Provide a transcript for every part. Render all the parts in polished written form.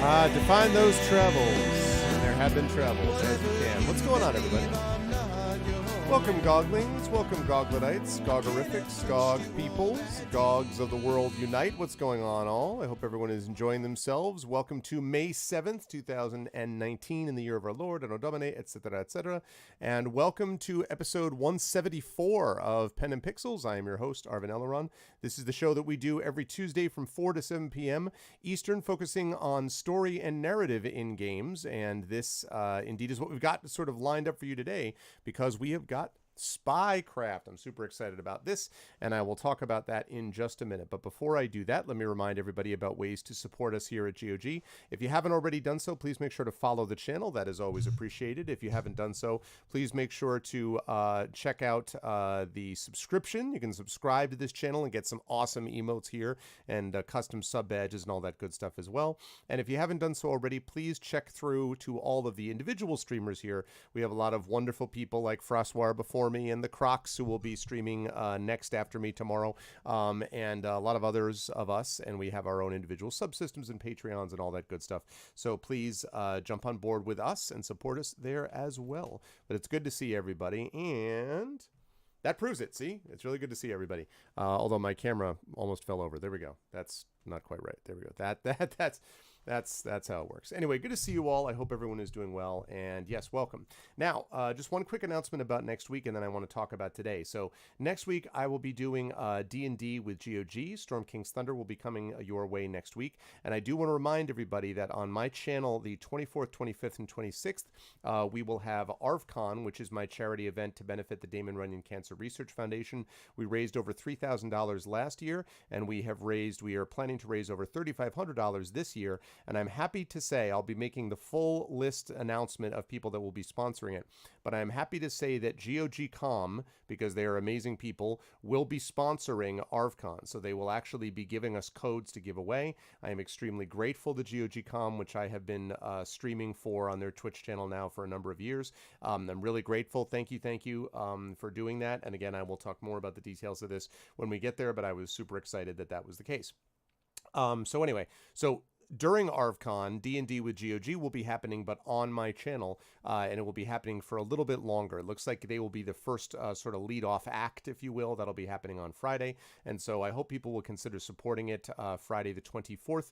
Define those trebles. And there have been trebles, as you can. What's going on, everybody? Welcome, Goglings. Welcome, Gogletites, Gogorifics, Gog peoples, Gogs of the world unite. What's going on, all? I hope everyone is enjoying themselves. Welcome to May 7th, 2019, in the year of our Lord, Anno Domini, etc., etc. And welcome to episode 174 of Pen and Pixels. I am your host, Arvin Elleron. This is the show that we do every Tuesday from 4 to 7 p.m. Eastern, focusing on story and narrative in games. And this, indeed, is what we've got sort of lined up for you today, because we have got Spycraft. I'm super excited about this, and I will talk about that in just a minute. But before I do that, let me remind everybody about ways to support us here at GOG. If you haven't already done so, please make sure to follow the channel. That is always appreciated. If you haven't done so, please make sure to check out the subscription. You can subscribe to this channel and get some awesome emotes here and custom sub badges and all that good stuff as well. And if you haven't done so already, please check through to all of the individual streamers here. We have a lot of wonderful people like Frossoir before me and the Crocs, who will be streaming next after me tomorrow, and a lot of others of us, and we have our own individual subsystems and Patreons and all that good stuff. So please jump on board with us and support us there as well. But it's good to see everybody, and that proves it. See, it's really good to see everybody. Although my camera almost fell over. There we go. That's not quite right. There we go. That's how it works. Anyway, good to see you all. I hope everyone is doing well, and yes, welcome. Now, just one quick announcement about next week, and then I want to talk about today. So next week, I will be doing D&D with GOG. Storm King's Thunder will be coming your way next week, and I do want to remind everybody that on my channel, the 24th, 25th, and 26th, we will have ARVCon, which is my charity event to benefit the Damon Runyon Cancer Research Foundation. We raised over $3,000 last year, and we are planning to raise over $3,500 this year. And I'm happy to say I'll be making the full list announcement of people that will be sponsoring it. But I'm happy to say that GOG.com, because they are amazing people, will be sponsoring ARVCon. So they will actually be giving us codes to give away. I am extremely grateful to GOG.com, which I have been streaming for on their Twitch channel now for a number of years. I'm really grateful. Thank you for doing that. And again, I will talk more about the details of this when we get there, but I was super excited that that was the case. So during ARVCon, D&D with GOG will be happening, but on my channel, and it will be happening for a little bit longer. It looks like they will be the first sort of lead-off act, if you will. That'll be happening on Friday, and so I hope people will consider supporting it Friday the 24th.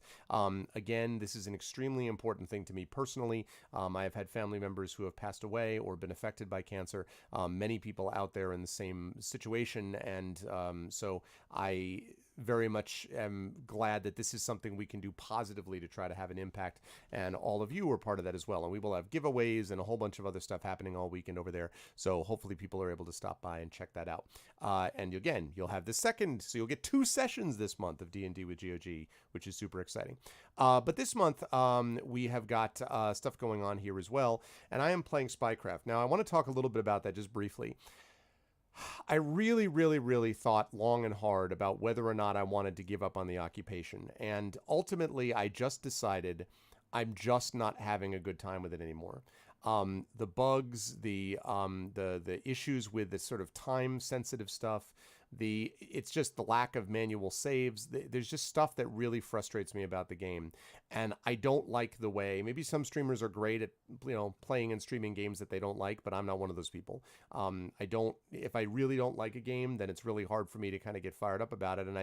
Again, this is an extremely important thing to me personally. I have had family members who have passed away or been affected by cancer, many people out there in the same situation, and so I very much am glad that this is something we can do positively to try to have an impact, and all of you are part of that as well. And we will have giveaways and a whole bunch of other stuff happening all weekend over there, so hopefully people are able to stop by and check that out. And again, you'll have the second, so you'll get 2 sessions this month of D&D with GOG, which is super exciting. But this month, we have got stuff going on here as well, and I am playing Spycraft. Now, I want to talk a little bit about that just briefly. I really thought long and hard about whether or not I wanted to give up on the occupation. And ultimately, I just decided I'm just not having a good time with it anymore. The bugs, the issues with the sort of time-sensitive stuff, it's just the lack of manual saves. There's just stuff that really frustrates me about the game. And I don't like the way, maybe some streamers are great at, playing and streaming games that they don't like, but I'm not one of those people. If I really don't like a game, then it's really hard for me to kind of get fired up about it. And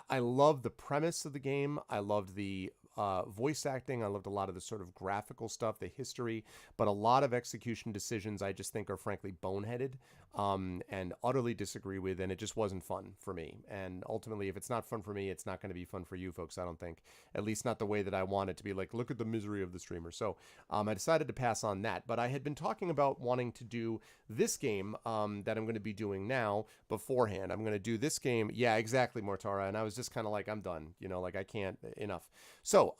I love the premise of the game. I loved the voice acting. I loved a lot of the sort of graphical stuff, the history, but a lot of execution decisions I just think are frankly boneheaded and utterly disagree with, and it just wasn't fun for me. And ultimately, if it's not fun for me, it's not going to be fun for you folks, I don't think. At least not the way that I want it to be. Like, look at the misery of the streamer. So I decided to pass on that. But I had been talking about wanting to do this game that I'm going to be doing now beforehand. I'm going to do this game. Yeah, exactly, Mortara. And I was just kind of like, I'm done. I can't, enough. So,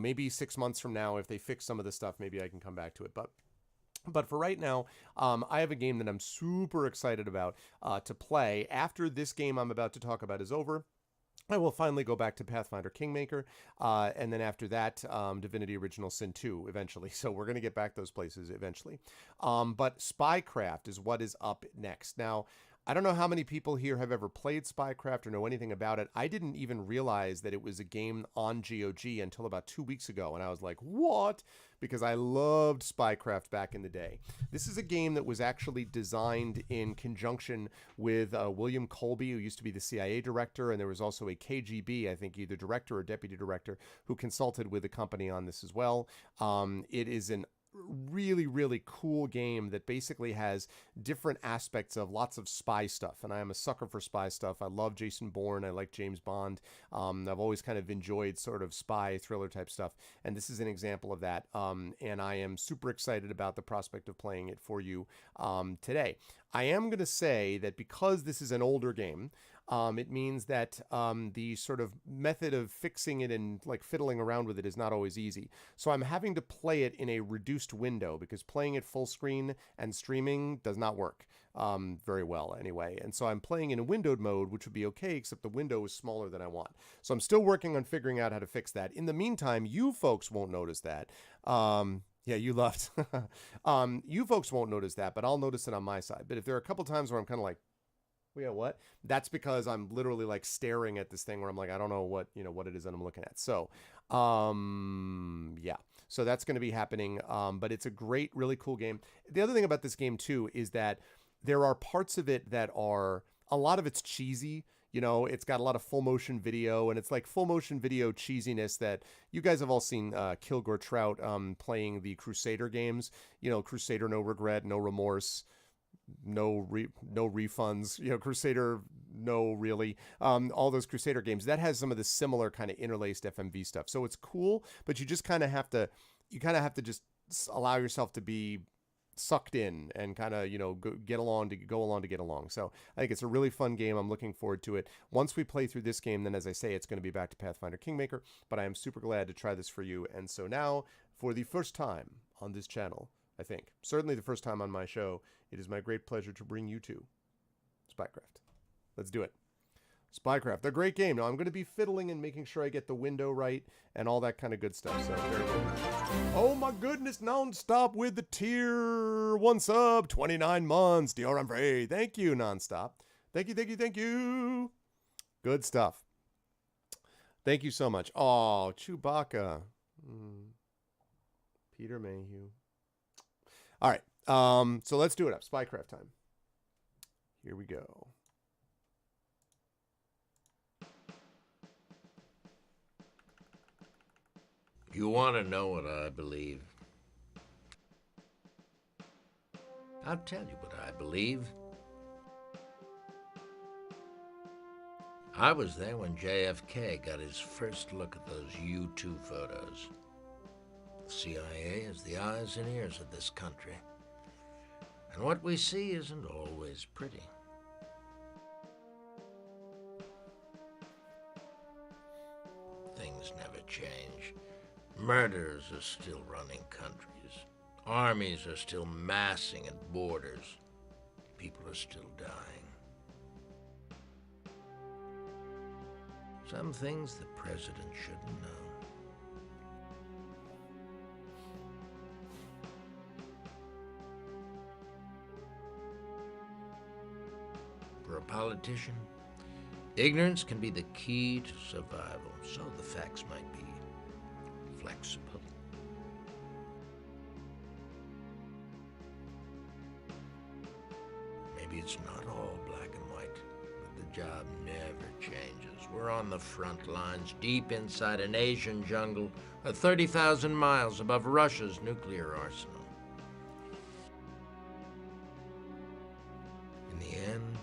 maybe 6 months from now, if they fix some of the stuff, maybe I can come back to it. But for right now, I have a game that I'm super excited about to play. After this game I'm about to talk about is over, I will finally go back to Pathfinder Kingmaker, and then after that, Divinity Original Sin 2 eventually. So we're going to get back those places eventually. But Spycraft is what is up next. Now, I don't know how many people here have ever played Spycraft or know anything about it. I didn't even realize that it was a game on GOG until about 2 weeks ago, and I was like, what? Because I loved Spycraft back in the day. This is a game that was actually designed in conjunction with William Colby, who used to be the CIA director, and there was also a KGB, I think either director or deputy director, who consulted with the company on this as well. It is an really, really cool game that basically has different aspects of lots of spy stuff. And I am a sucker for spy stuff. I love Jason Bourne. I like James Bond. I've always kind of enjoyed sort of spy thriller type stuff. And this is an example of that. And I am super excited about the prospect of playing it for you today. I am going to say that because this is an older game, it means that the sort of method of fixing it and like fiddling around with it is not always easy. So I'm having to play it in a reduced window because playing it full screen and streaming does not work very well anyway. And so I'm playing in a windowed mode, which would be okay, except the window is smaller than I want. So I'm still working on figuring out how to fix that. In the meantime, you folks won't notice that. Yeah, you left. You folks won't notice that, but I'll notice it on my side. But if there are a couple times where I'm kind of like, well, yeah, what? That's because I'm literally like staring at this thing where I'm like, I don't know what, what it is that I'm looking at. So, yeah. So that's going to be happening. But it's a great, really cool game. The other thing about this game too is that there are parts of it that are, a lot of it's cheesy. It's got a lot of full motion video, and it's like full motion video cheesiness that you guys have all seen Kilgore Trout playing the Crusader games. Crusader, no regret, no remorse, no refunds, Crusader, no really, all those Crusader games. That has some of the similar kind of interlaced FMV stuff. So it's cool, but you just kind of have to, just allow yourself to be sucked in and kind of, go along to get along. So I think it's a really fun game. I'm looking forward to it. Once we play through this game, then as I say, it's going to be back to Pathfinder Kingmaker, but I am super glad to try this for you. And so now, for the first time on this channel, I think, certainly the first time on my show, it is my great pleasure to bring you to Spycraft. Let's do it. Spycraft, a great game. Now, I'm going to be fiddling and making sure I get the window right and all that kind of good stuff. So, very good. Oh, my goodness. Nonstop with the tier 1 sub. 29 months. Dior Ambre. Thank you, Nonstop. Thank you, thank you, thank you. Good stuff. Thank you so much. Oh, Chewbacca. Peter Mayhew. All right. So let's do it up. Spycraft time. Here we go. You want to know what I believe? I'll tell you what I believe. I was there when JFK got his first look at those U-2 photos. The CIA is the eyes and ears of this country. And what we see isn't always pretty. Things never change. Murders are still running countries. Armies are still massing at borders. People are still dying. Some things the president shouldn't know. For a politician, ignorance can be the key to survival, so the facts might be flexible. Maybe it's not all black and white, but the job never changes. We're on the front lines, deep inside an Asian jungle, at 30,000 miles above Russia's nuclear arsenal. In the end,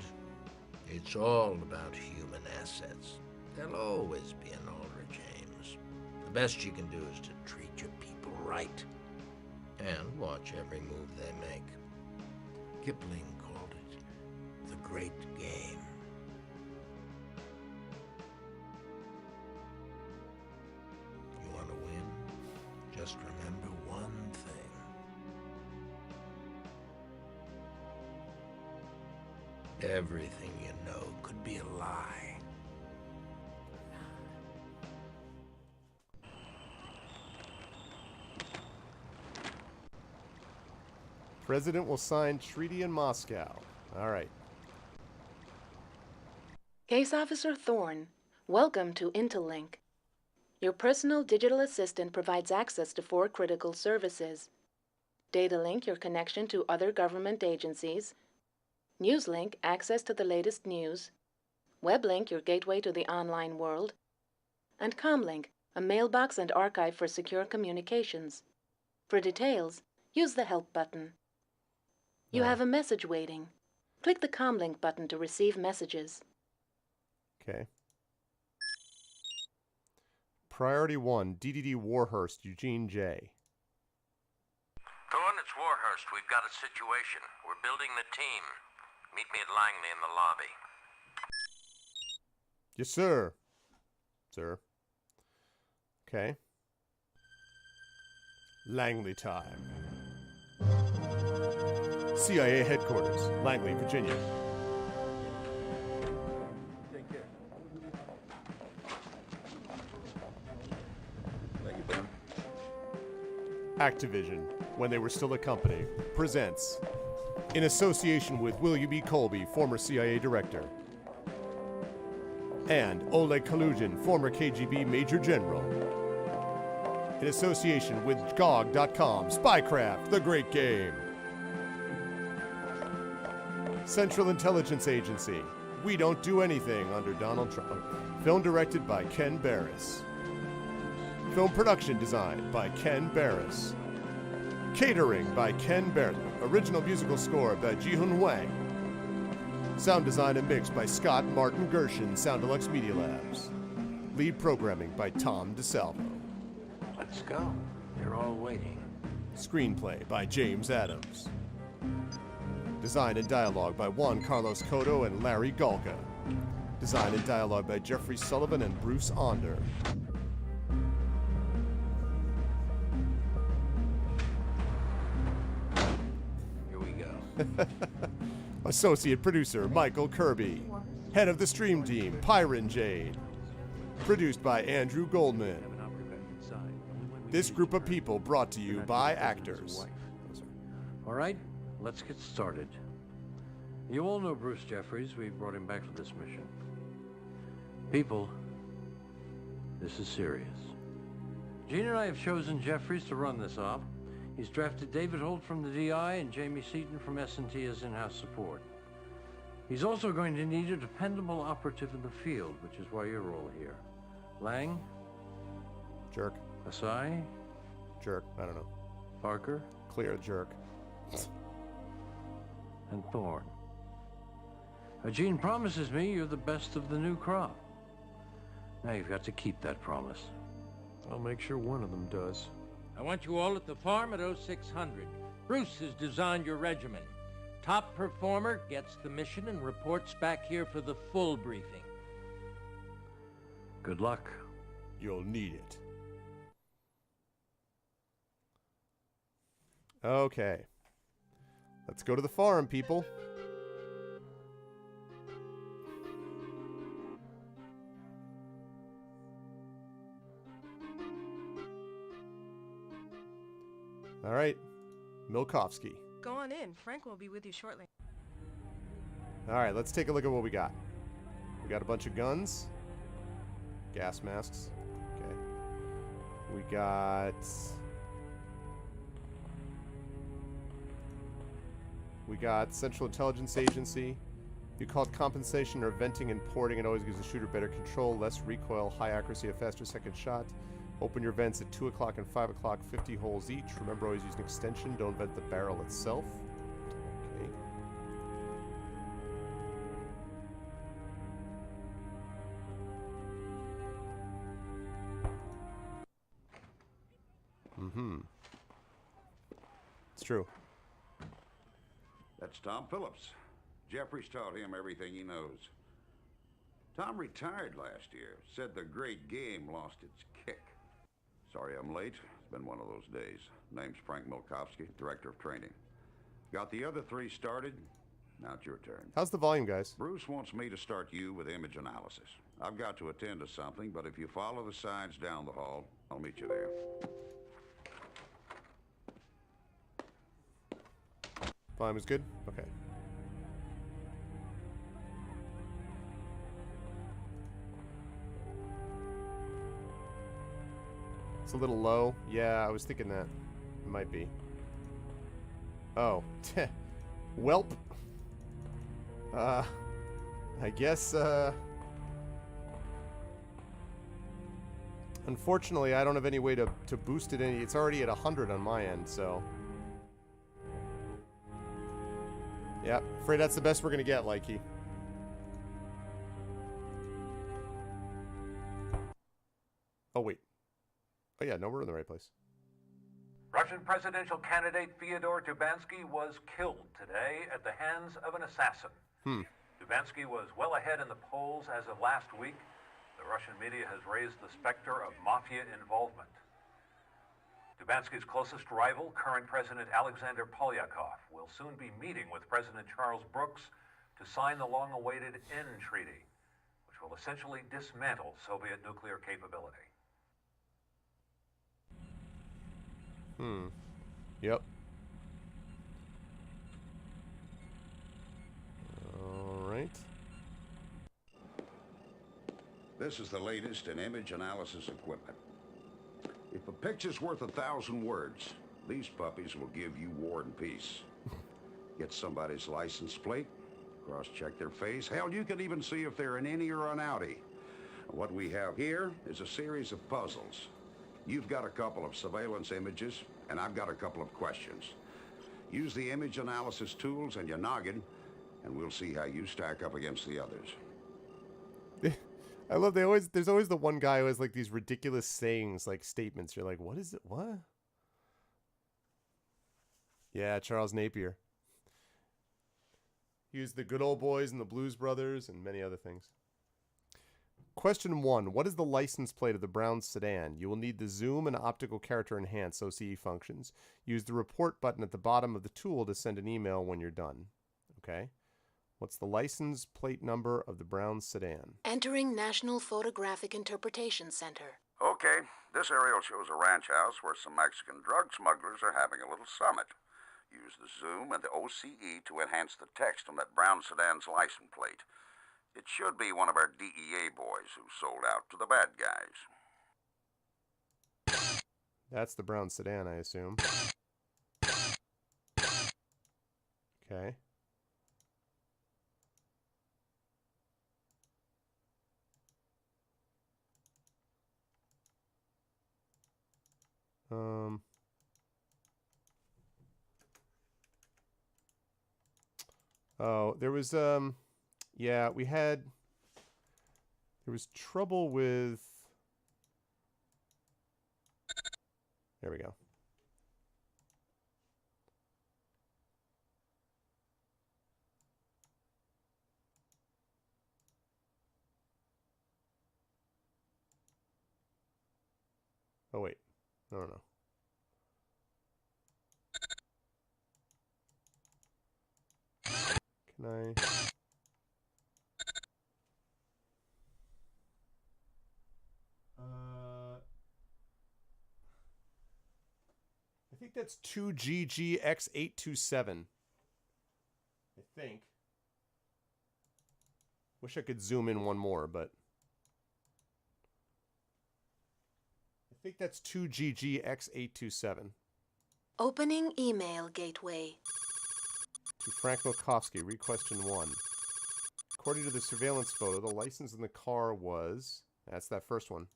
it's all about human assets. There'll always be an Aldrich Ames. The best you can do is to treat your people right and watch every move they make. Kipling called it the great game. You want to win? Just remember one thing. Everything you know could be a lie. President will sign treaty in Moscow. All right. Case Officer Thorne, welcome to Intellink. Your personal digital assistant provides access to 4 critical services. Datalink, your connection to other government agencies. Newslink, access to the latest news. Weblink, your gateway to the online world. And Comlink, a mailbox and archive for secure communications. For details, use the Help button. You have a message waiting. Click the Comlink button to receive messages. Okay. Priority 1, DDD Warhurst, Eugene J. Thorne, it's Warhurst. We've got a situation. We're building the team. Meet me at Langley in the lobby. Yes, sir. Sir. Okay. Langley time. CIA headquarters, Langley, Virginia. Take care. Thank you, Ben. Activision, when they were still a company, presents, in association with William E. Colby, former CIA director, and Oleg Kalugin, former KGB Major General, in association with GOG.com, Spycraft, the great game, Central Intelligence Agency, we don't do anything under Donald Trump. Film directed by Ken Barris. Film production designed by Ken Barris. Catering by Ken Barris. Original musical score by Ji-Hun Wang. Sound design and mix by Scott Martin Gershon, Sound Deluxe Media Labs. Lead programming by Tom DeSalvo. Let's go. They're all waiting. Screenplay by James Adams. Design and dialogue by Juan Carlos Cotto and Larry Galka. Design and dialogue by Jeffrey Sullivan and Bruce Onder. Here we go. Associate producer Michael Kirby. Head of the stream team, Pyron Jade. Produced by Andrew Goldman. This group of people brought to you by actors. All right, let's get started. You all know Bruce Jeffries. We brought him back for this mission. People, this is serious. Gene and I have chosen Jeffries to run this op. He's drafted David Holt from the DI and Jamie Seaton from S&T as in-house support. He's also going to need a dependable operative in the field, which is why you're all here. Lang? Jerk. Asai? Jerk. I don't know. Parker? Clear jerk. And Thorne. Gene promises me you're the best of the new crop. Now you've got to keep that promise. I'll make sure one of them does. I want you all at the farm at 0600. Bruce has designed your regimen. Top performer gets the mission and reports back here for the full briefing. Good luck. You'll need it. Okay. Let's go to the farm, people. All right. Milkovsky. Go on in. Frank will be with you shortly. All right, let's take a look at what we got. We got a bunch of guns. Gas masks. Okay. We got... Central Intelligence Agency. If you called compensation or venting and porting, it always gives the shooter better control, less recoil, high accuracy, a faster second shot. Open your vents at 2 o'clock and 5 o'clock, 50 holes each. Remember, always use an extension. Don't vent the barrel itself. Okay. Mm-hmm. It's true. That's Tom Phillips. Jeffries taught him everything he knows. Tom retired last year. Said the great game lost its kick. Sorry I'm late. It's been one of those days. Name's Frank Milkovsky, Director of Training. Got the other 3 started. Now it's your turn. How's the volume, guys? Bruce wants me to start you with image analysis. I've got to attend to something, but if you follow the signs down the hall, I'll meet you there. Volume is good? Okay. It's a little low. Yeah, I was thinking that. It might be. Oh. Welp. I guess, unfortunately, I don't have any way to boost it any. It's already at 100 on my end, so. Yeah, afraid that's the best we're gonna get, Likey. Oh, wait. Oh, yeah, no, we're in the right place. Russian presidential candidate Fyodor Tubansky was killed today at the hands of an assassin. Tubansky was well ahead in the polls as of last week. The Russian media has raised the specter of mafia involvement. Tubansky's closest rival, current President Alexander Polyakov, will soon be meeting with President Charles Brooks to sign the long-awaited N Treaty, which will essentially dismantle Soviet nuclear capability. Yep. Alright. This is the latest in image analysis equipment. If a picture's worth 1,000 words, these puppies will give you war and peace. Get somebody's license plate, cross-check their face. Hell, you can even see if they're an innie or an outie. What we have here is a series of puzzles. You've got a couple of surveillance images, and I've got a couple of questions. Use the image analysis tools and your noggin, and we'll see how you stack up against the others. I love there's always the one guy who has like these ridiculous sayings, like statements. You're like, what is it? What? Yeah, Charles Napier. He was the Good Old Boys and the Blues Brothers and many other things. Question 1. What is the license plate of the brown sedan? You will need the zoom and optical character enhance OCE functions. Use the report button at the bottom of the tool to send an email when you're done. Okay. What's the license plate number of the brown sedan? Entering National Photographic Interpretation Center. Okay, this aerial shows a ranch house where some Mexican drug smugglers are having a little summit. Use the zoom and the OCE to enhance the text on that brown sedan's license plate. It should be one of our DEA boys who sold out to the bad guys. That's the brown sedan, I assume. Okay. Oh, there was, yeah, there was trouble with, there we go. Oh, wait. No. Can I? I think that's 2GGX827. I think. Wish I could zoom in one more, but I think that's 2GGX827. Opening email gateway. To Frank Milkovsky, read question 1. According to the surveillance photo, the license in the car was... That's that first one.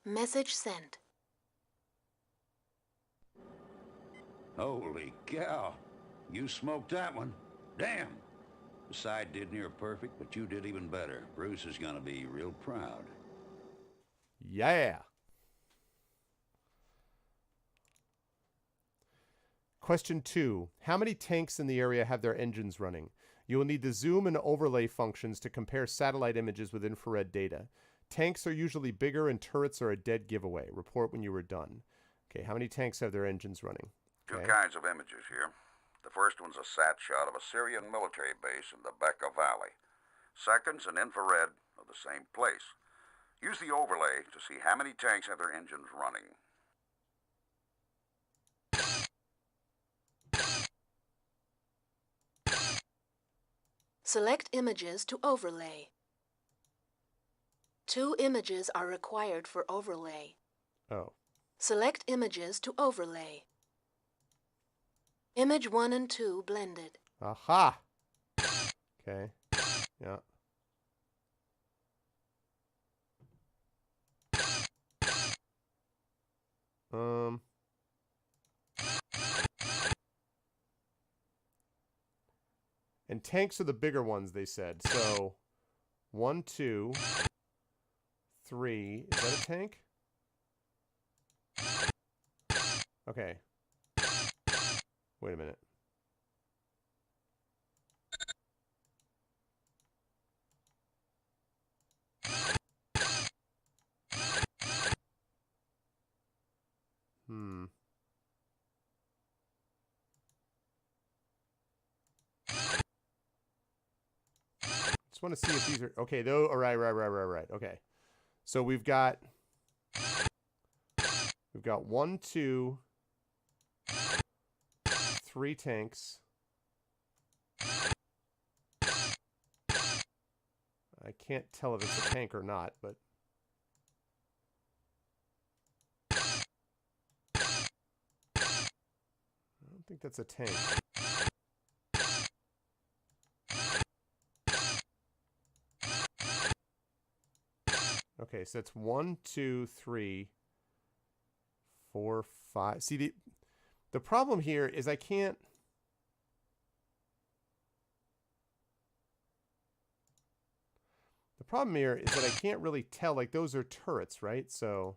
Message sent. Holy cow. You smoked that one. Damn. The side did near perfect, but you did even better. Bruce is gonna be real proud. Yeah. Question 2. How many tanks in the area have their engines running? You will need the zoom and overlay functions to compare satellite images with infrared data. Tanks are usually bigger and turrets are a dead giveaway. Report when you are done. Okay, how many tanks have their engines running? Okay. Two kinds of images here. The first one's a sat shot of a Syrian military base in the Bekaa Valley. Second's an infrared of the same place. Use the overlay to see how many tanks have their engines running. Select images to overlay. 2 images are required for overlay. Oh. Select images to overlay. Image 1 and 2 blended. Aha! Okay. Yeah. And tanks are the bigger ones, they said. So, 1, 2, 3. Is that a tank? Okay. Wait a minute. Just want to see if these are okay. Though, all right. Okay, so we've got 1, 2, 3 tanks. I can't tell if it's a tank or not, but I don't think that's a tank. Okay, so that's 1, 2, 3, 4, 5. See, the problem here is I can't. The problem here is that I can't really tell. Like, those are turrets, right? So,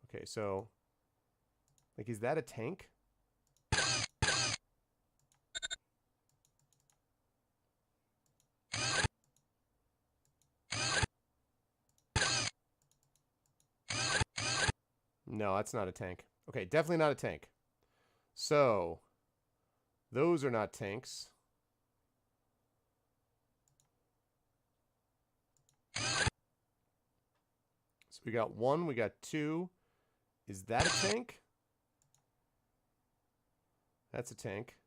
okay, so, like, is that a tank? No, that's not a tank. Okay, definitely not a tank. So, those are not tanks. So we got 1, we got 2. Is that a tank? That's a tank.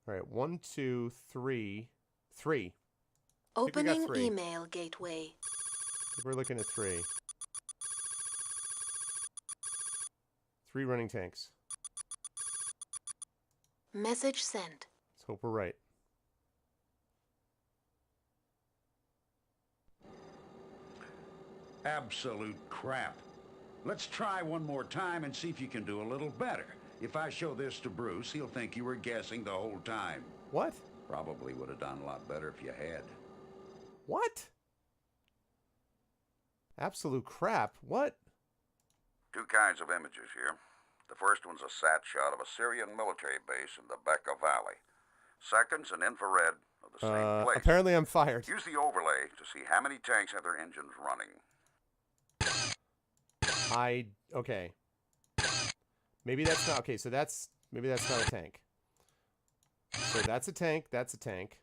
All right, 1, 2, 3. 3. Opening 3. email gateway. We're looking at 3. 3 running tanks. Message sent. Let's hope we're right. Absolute crap. Let's try one more time and see if you can do a little better. If I show this to Bruce, he'll think you were guessing the whole time. What? Probably would have done a lot better if you had. What? Absolute crap. What? 2 kinds of images here. The first one's a sat shot of a Syrian military base in the Bekaa Valley. Second's an infrared of the same place. Apparently I'm fired. Use the overlay to see how many tanks have their engines running. Okay. Maybe that's not, okay, so maybe that's not a tank. So that's a tank, that's a tank.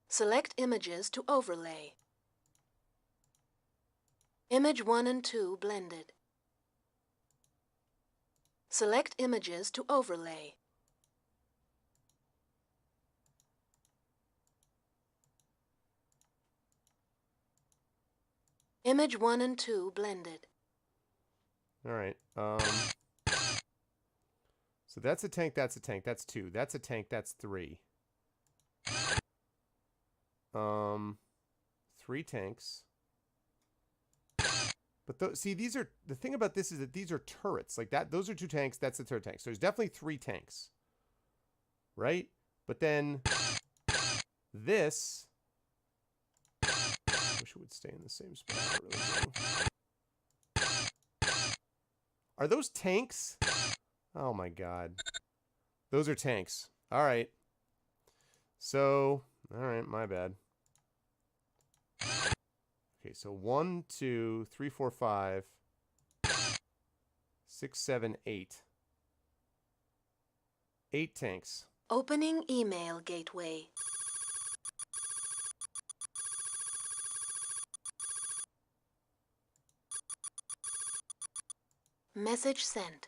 Select images to overlay. Image 1 and 2 blended. Select images to overlay. Image 1 and 2 blended. All right. So that's a tank, that's 2. That's a tank, that's 3. 3 tanks. But see, these are, the thing about this is that these are turrets. Like that, those are 2 tanks, that's the third tank. So there's definitely 3 tanks. Right? But then this, I wish it would stay in the same spot. I really do. Are those tanks? Oh my god. Those are tanks. All right. So, all right, my bad. Okay, so 1, 2, 3, 4, 5, 6, 7, 8. 8 tanks. Opening email gateway. Message sent.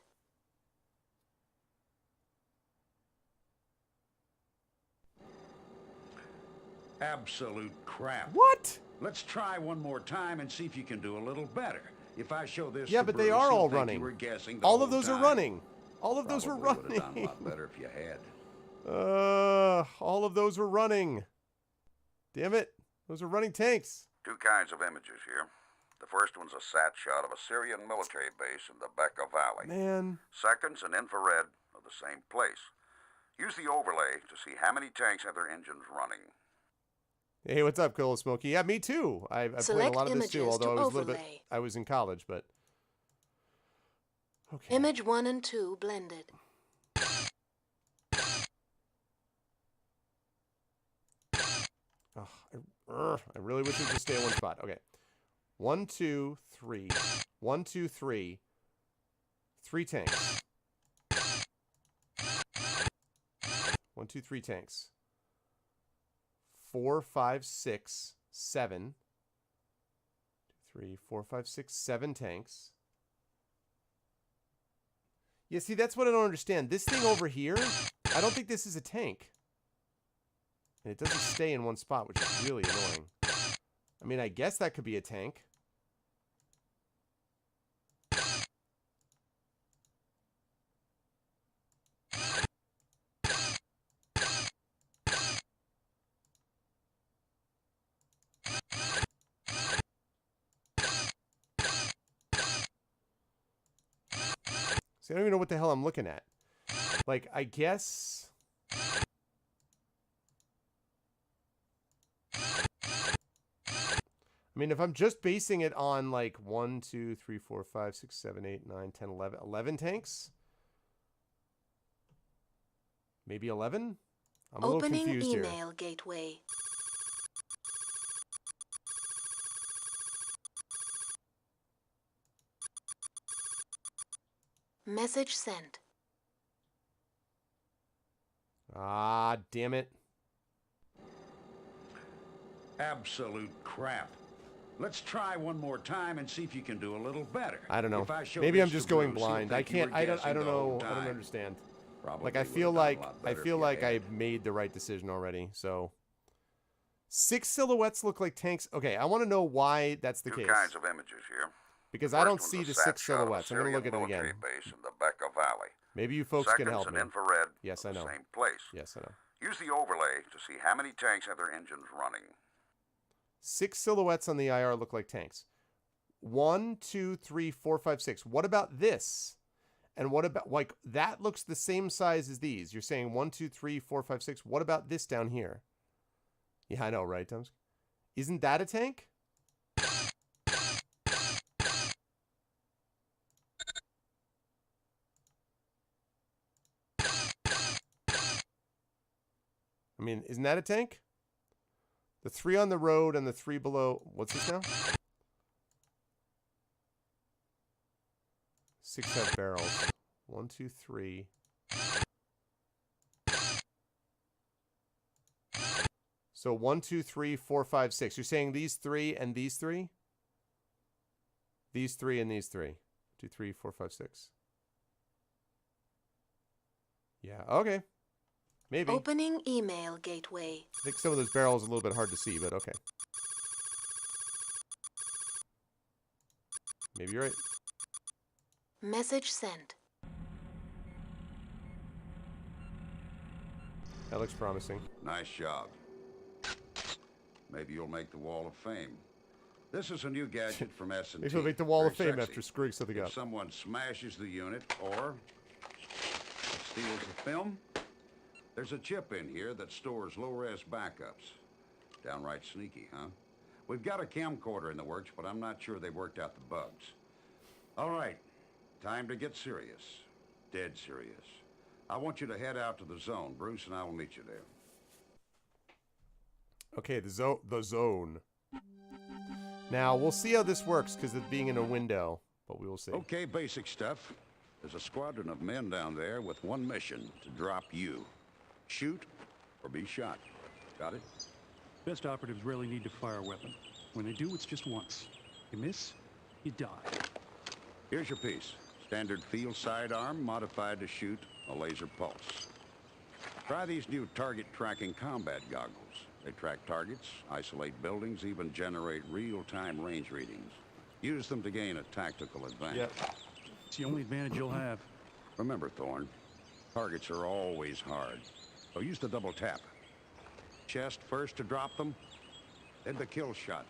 Absolute crap. What? Let's try one more time and see if you can do a little better. If I show this Yeah, to but they Bruce, are he'll all think running. You were guessing the All whole of those are time. running. All of those were Probably would've done a running. lot better if you had. All of those were running. Damn it. Those are running tanks. Two kinds of images here. The first one's a sat shot of a Syrian military base in the Bekaa Valley. Man. Second's an infrared of the same place. Use the overlay to see how many tanks have their engines running. Hey, what's up, Cool Smokey? Yeah, me too. I played a lot of this too, although I was a little bit. I was in college, but. Okay. Image 1 and 2 blended. Oh, I really wish it would just stay in one spot. Okay. 1, 2, 3. 1, 2, 3. 3 tanks. 1, 2, 3 tanks. 4, 5, 6, 7. 3, 4, 5, 6, 7 tanks. Yeah, see, that's what I don't understand. This thing over here, I don't think this is a tank. And it doesn't stay in one spot, which is really annoying. I mean, I guess that could be a tank. See, I don't even know what the hell I'm looking at. Like, I guess... I mean, if I'm just basing it on, like, 1, 2, 3, 4, 5, 6, 7, 8, 9, 10, 11... 11 tanks? Maybe 11? I'm a little confused here. Opening email gateway. Message sent. Ah, damn it. Absolute crap. Let's try one more time and see if you can do a little better. I don't know. If I show Maybe this I'm to just going Bruce, he'll blind. I think you can't. were I don't guessing the know. whole I don't time. understand. Probably Like, I would've feel done a like lot better if you I had. made the right decision already. So 6 silhouettes look like tanks. Okay, I want to know why that's the Two case. kinds of images here. Because The I don't first see one's the a sat 6 shot of a silhouettes. I'm going to look at Syrian it again. military base in the Bekaa Valley. Maybe you folks Second's can help an me. infrared Yes, of I the know. same place. Yes, I know. Use the overlay to see how many tanks have their engines running. 6 silhouettes on the IR look like tanks. 1, 2, 3, 4, 5, 6. What about this? And what about, like, that looks the same size as these. You're saying 1, 2, 3, 4, 5, 6. What about this down here? Yeah, I know, right, Tomsk? Isn't that a tank? I mean, isn't that a tank? The 3 on the road and the 3 below. What's this now? 6 have barrels. 1, 2, 3. So 1, 2, 3, 4, 5, 6. You're saying these 3 and these 3? These 3 and these 3. 2, 3, 4, 5, 6. Yeah, okay. Maybe. Opening email gateway. I think some of those barrels are a little bit hard to see, but okay. Maybe you're right. Message sent. That looks promising. Nice job. Maybe you'll make the Wall of Fame. This is a new gadget from S&T. Maybe you'll make the Wall of Very Fame sexy. after screwing something If up. someone smashes the unit or steals the film, there's a chip in here that stores low-res backups. Downright sneaky, huh? We've got a camcorder in the works, but I'm not sure they've worked out the bugs. All right, time to get serious. Dead serious. I want you to head out to the zone. Bruce and I will meet you there. Okay, the zone. Now, we'll see how this works because of being in a window, but we will see. Okay, basic stuff. There's a squadron of men down there with one mission, to drop you. Shoot or be shot. Got it? Best operatives rarely need to fire a weapon. When they do, it's just once. You miss, you die. Here's your piece. Standard field sidearm modified to shoot a laser pulse. Try these new target tracking combat goggles. They track targets, isolate buildings, even generate real-time range readings. Use them to gain a tactical advantage. Yep. It's the only advantage you'll have. Remember, Thorne, targets are always hard. So use the double tap. Chest first to drop them, then the kill shot,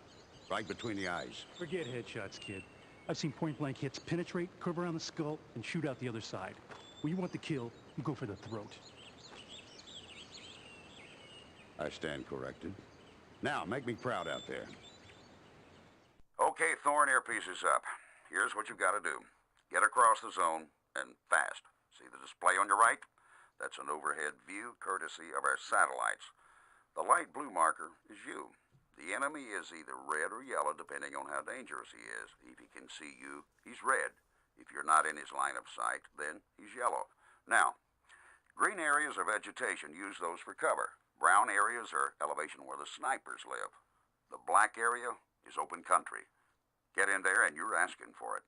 right between the eyes. Forget headshots, kid. I've seen point-blank hits penetrate, curve around the skull, and shoot out the other side. When you want the kill, you go for the throat. I stand corrected. Now, make me proud out there. Okay, Thorne, earpiece is up. Here's what you gotta do. Get across the zone, and fast. See the display on your right? That's an overhead view courtesy of our satellites. The light blue marker is you. The enemy is either red or yellow, depending on how dangerous he is. If he can see you, he's red. If you're not in his line of sight, then he's yellow. Now, green areas are vegetation. Use those for cover. Brown areas are elevation where the snipers live. The black area is open country. Get in there and you're asking for it.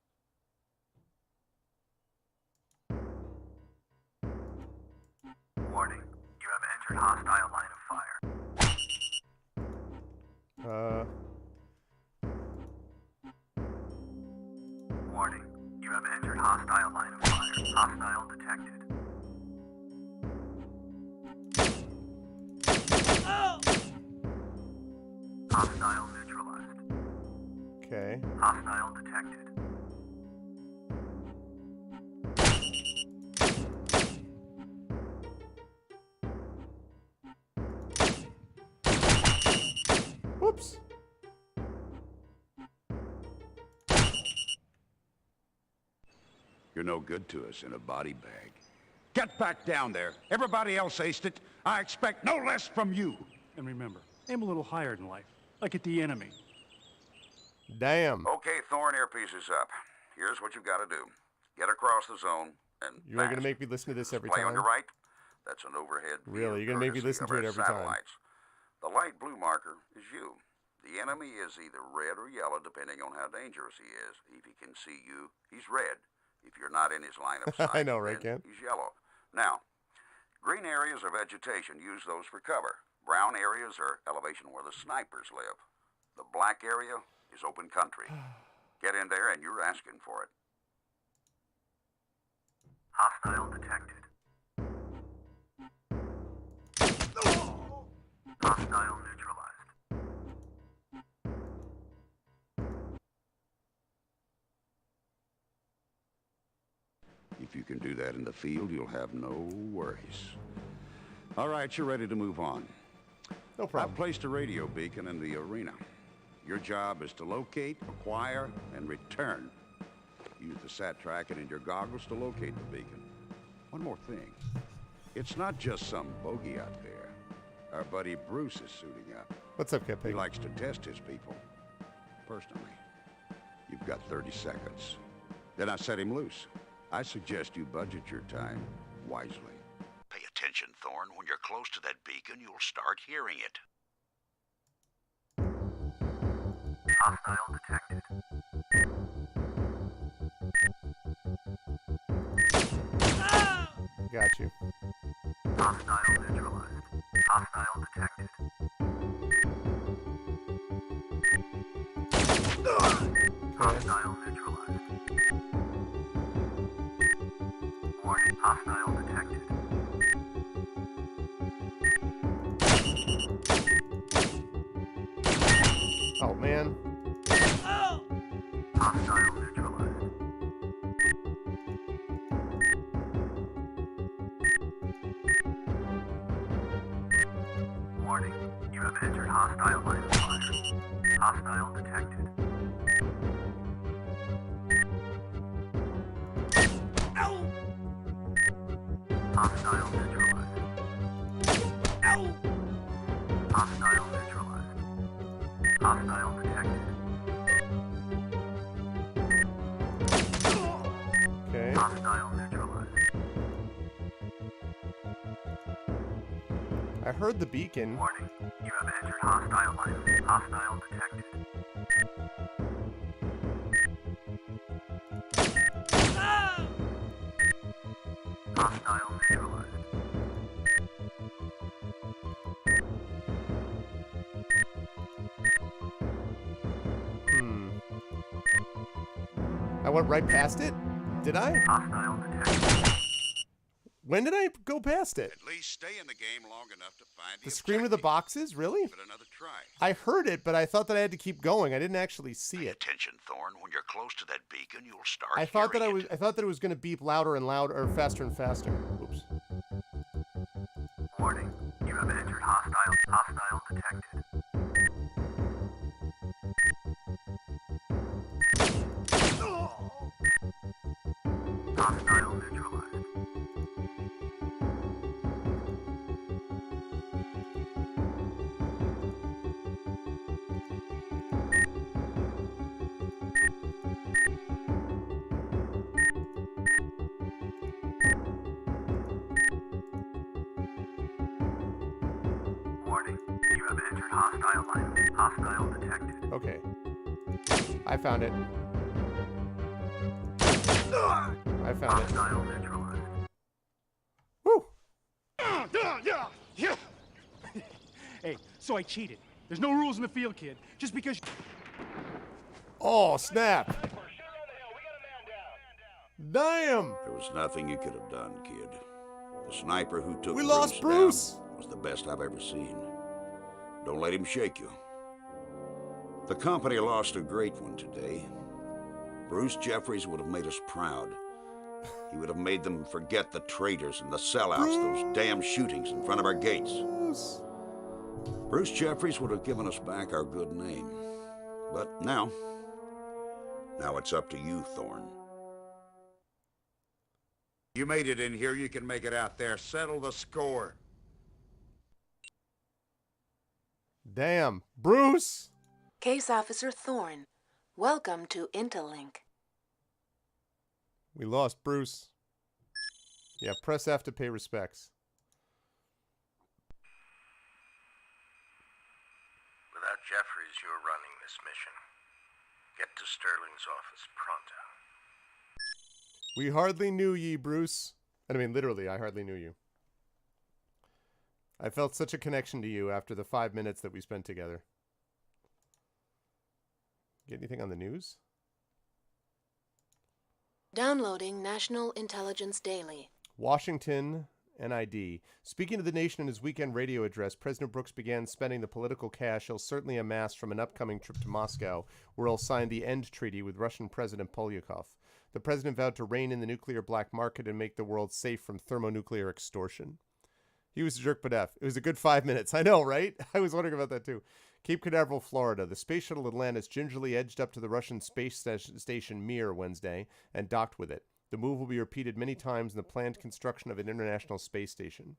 Warning, you have entered hostile line of fire. Warning, you have entered hostile line of fire. Hostile detected. Hostile neutralized. Okay. Hostile detected. Whoops. You're no good to us in a body bag. Get back down there. Everybody else aced it. I expect no less from you. And remember, aim a little higher in life, like at the enemy. Damn. Okay, Thorne, earpiece is up. Here's what you've got to do. Get across the zone and You are going to make me listen to this every Play time? on your right. That's an overhead view Really? You're going to make me courtesy listen of to it our every time? satellites. The light blue marker is you. The enemy is either red or yellow, depending on how dangerous he is. If he can see you, he's red. If you're not in his line of sight, I know, right, then Ken? he's yellow. Now, green areas are vegetation. Use those for cover. Brown areas are elevation where the snipers live. The black area is open country. Get in there and you're asking for it. Hostile detected. Hostile neutralized. If you can do that in the field, you'll have no worries. All right, you're ready to move on. No problem. I've placed a radio beacon in the arena. Your job is to locate, acquire, and return. Use the sat tracking in your goggles to locate the beacon. One more thing. It's not just some bogey out there. Our buddy Bruce is suiting up. What's up, Captain? He likes to test his people. Personally, you've got 30 seconds. Then I set him loose. I suggest you budget your time wisely. Pay attention, Thorne. When you're close to that beacon, you'll start hearing it. Hostile detected. Got you. Hostile neutralized. Hostile detected. Hostile neutralized. Warning, hostile detected. Oh, man. Hostile neutralized. Warning, you have entered hostile line of fire. Hostile detected. Hostile neutralized. Hostile neutralized. Hostile detected. Okay. Hostile neutralized. I heard the beacon. Warning, you have entered hostile line. Hostile detected. Hostile neutralized. I went right past it? Did I? Hostile detected. When did I go past it? At least stay in the game long enough to find The scream of the boxes? Really? Give it another try. I heard it, but I thought that I had to keep going. I didn't actually see Pay it. attention, Thorn. When you're close to that beacon, you'll start I thought that hearing I thought that it was going to beep louder and louder, or faster and faster. Oops. Warning. You have entered hostile detected. Hostile neutralized. Warning. You have entered hostile line. Hostile detected. Okay. I found it. I found it. Hostile neutralized. Woo! Hey, so I cheated. There's no rules in the field, kid. Just because... Oh, snap. Damn! There was nothing you could have done, kid. The sniper who took We lost Bruce Bruce! down was the best I've ever seen. Don't let him shake you. The company lost a great one today. Bruce Jeffries would have made us proud. He would have made them forget the traitors and the sellouts, those damn shootings in front of our gates. Bruce Jeffries would have given us back our good name. But now it's up to you, Thorn. You made it in here, you can make it out there. Settle the score. Damn. Bruce! Case Officer Thorne, welcome to Interlink. We lost Bruce. Yeah, press F to pay respects. Without Jeffries, you're running this mission. Get to Sterling's office pronto. We hardly knew ye, Bruce. I mean, literally, I hardly knew you. I felt such a connection to you after the 5 minutes that we spent together. Get anything on the news? Downloading National Intelligence Daily. Washington, NID. Speaking to the nation in his weekend radio address, President Brooks began spending the political cash he'll certainly amass from an upcoming trip to Moscow, where he'll sign the end treaty with Russian President Polyakov. The president vowed to rein in the nuclear black market and make the world safe from thermonuclear extortion. He was a jerk, but F. It was a good 5 minutes. I know, right? I was wondering about that, too. Cape Canaveral, Florida. The space shuttle Atlantis gingerly edged up to the Russian space station Mir Wednesday and docked with it. The move will be repeated many times in the planned construction of an international space station.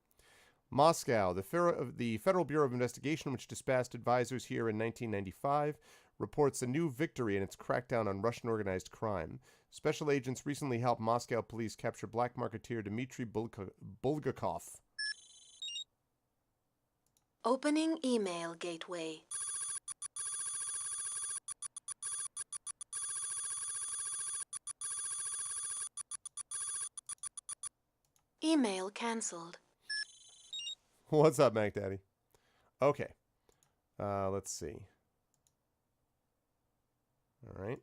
Moscow. The Federal Bureau of Investigation, which dispatched advisors here in 1995, reports a new victory in its crackdown on Russian organized crime. Special agents recently helped Moscow police capture black marketeer Dmitry Bulgakov. Opening email gateway. Email cancelled. What's up, Mac Daddy? Okay. Let's see. All right.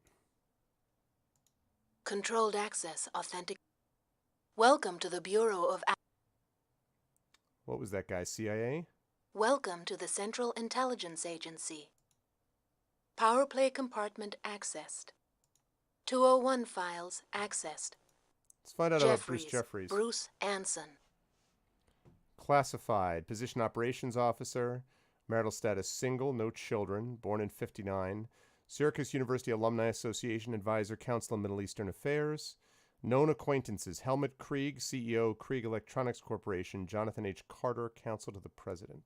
Controlled access authentic. Welcome to the Bureau of... What was that guy, CIA? Welcome to the Central Intelligence Agency. Power play compartment accessed. 201 files accessed. Let's find out about Bruce Jeffries. Bruce Anson. Classified. Position operations officer. Marital status single, no children. Born in 59. Syracuse University Alumni Association advisor, counsel in Middle Eastern Affairs. Known acquaintances. Helmut Krieg, CEO, Krieg Electronics Corporation. Jonathan H. Carter, counsel to the president.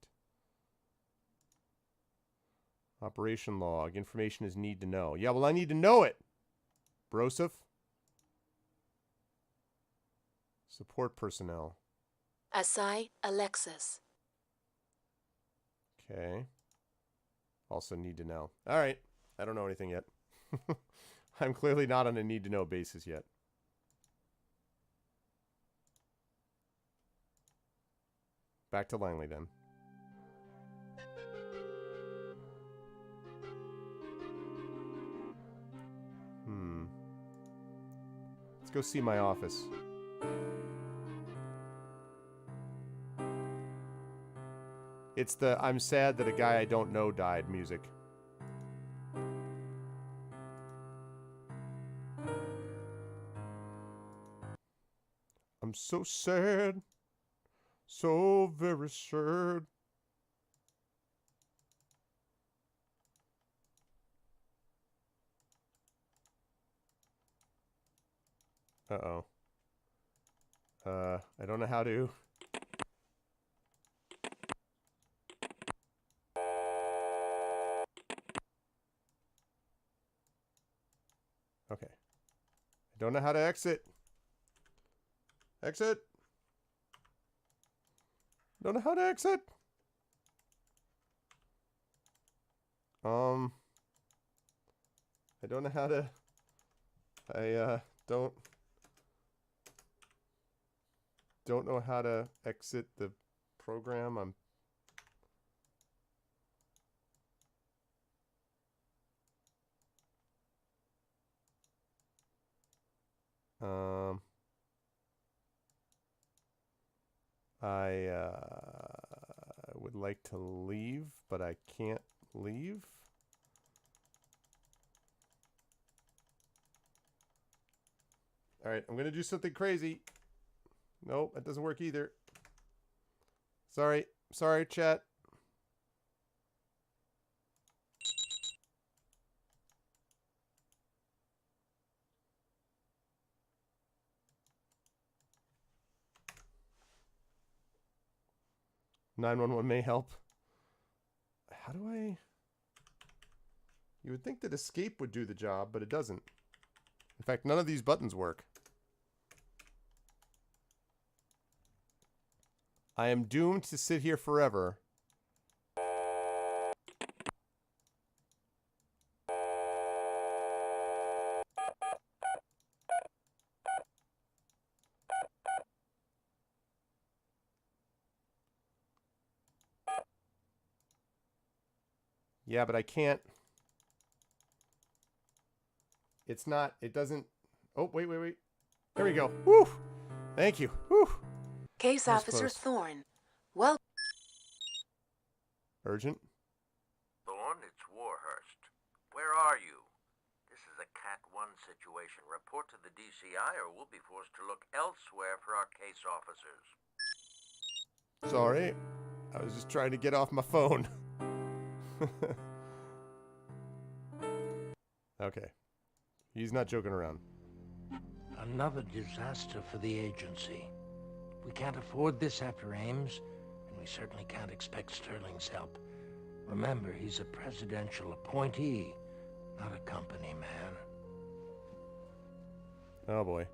Operation log. Information is need to know. Yeah, well, I need to know it. Broseph. Support personnel. Asai Alexis. Okay. Also need to know. All right. I don't know anything yet. I'm clearly not on a need to know basis yet. back to Langley then. Let's go see my office. It's the I'm sad that a guy I don't know died music. I'm so sad. So very sad. Uh-oh. I don't know how to. Okay. I don't know how to exit. Exit. Don't know how to exit. I don't know how to. I don't know how to exit the program. I would like to leave, but I can't leave. All right, I'm going to do something crazy. Nope, that doesn't work either. Sorry, chat. "911 may help." How do I... You would think that escape would do the job, but it doesn't. In fact, none of these buttons work. I am doomed to sit here forever. Yeah, but I can't. It's not. It doesn't. Oh, wait. There we go. Woo! Thank you. Woo! Case That's Officer close. Thorne. Well. Urgent. Thorne, it's Warhurst. Where are you? This is a Cat 1 situation. Report to the DCI or we'll be forced to look elsewhere for our case officers. Sorry. I was just trying to get off my phone. Okay. He's not joking around. Another disaster for the agency. We can't afford this after Ames, and we certainly can't expect Sterling's help. Remember, he's a presidential appointee, not a company man. Oh boy.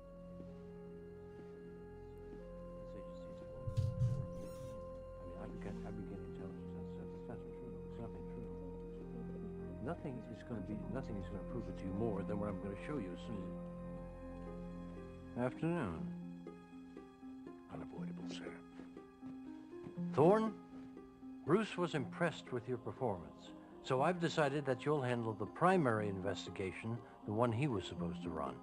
I've been getting intelligence. That's not true. It's nothing true. Nothing is going to prove it to you more than what I'm going to show you as soon as... Afternoon. Unavoidable, sir. Thorne, Bruce was impressed with your performance, so I've decided that you'll handle the primary investigation, the one he was supposed to run.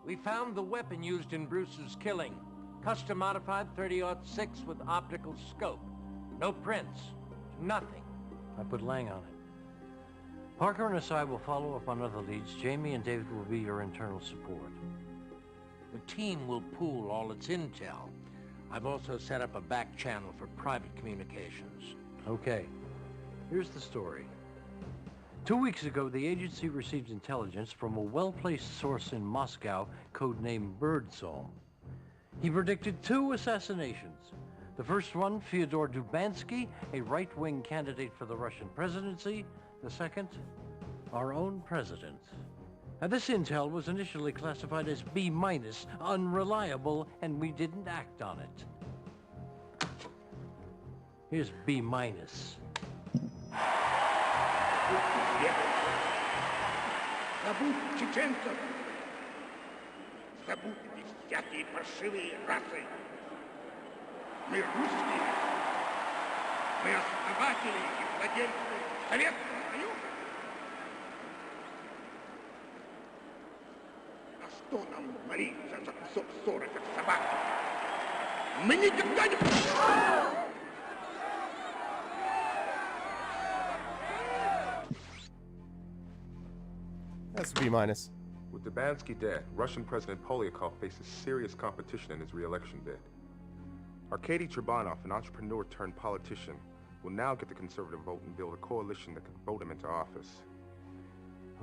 We found the weapon used in Bruce's killing. Custom-modified 30-06 with optical scope. No prints. Nothing. I put Lang on it. Parker and Asai will follow up on other leads. Jamie and David will be your internal support. The team will pool all its intel. I've also set up a back channel for private communications. Okay. Here's the story. 2 weeks ago, the agency received intelligence from a well-placed source in Moscow, codenamed Birdsall. He predicted 2 assassinations. The first one, Fyodor Dubansky, a right-wing candidate for the Russian presidency. The second, our own president. Now, this intel was initially classified as B-, unreliable, and we didn't act on it. Here's B-. Забудь чеченцев! Забудь всякие паршивые расы! Мы русские! Мы основатели и владельцы Советского Союза. А что нам молиться за кусок ссоры, как собаки? Мы никогда не... That's B minus. With Dubansky dead, Russian President Polyakov faces serious competition in his re-election bid. Arkady Trebanov, an entrepreneur turned politician, will now get the conservative vote and build a coalition that could vote him into office.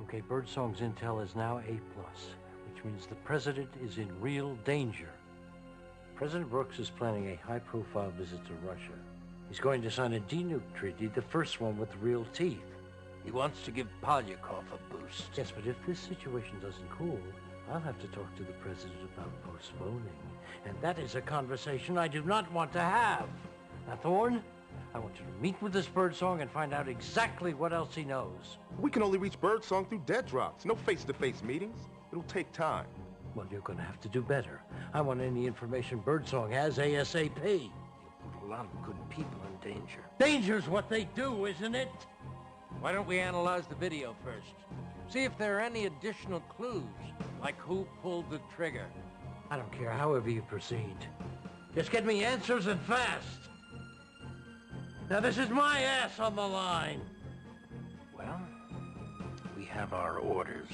Okay, Birdsong's intel is now A+, which means the president is in real danger. President Brooks is planning a high-profile visit to Russia. He's going to sign a denuke treaty, the first one with real teeth. He wants to give Polyakov a boost. Yes, but if this situation doesn't cool, I'll have to talk to the president about postponing. And that is a conversation I do not want to have. Now, Thorne, I want you to meet with this Birdsong and find out exactly what else he knows. We can only reach Birdsong through dead drops. No face-to-face meetings. It'll take time. Well, you're going to have to do better. I want any information Birdsong has ASAP. You put a lot of good people in danger. Danger's what they do, isn't it? Why don't we analyze the video first? See if there are any additional clues, like who pulled the trigger. I don't care however you proceed. Just get me answers and fast. Now this is my ass on the line. Well, we have our orders.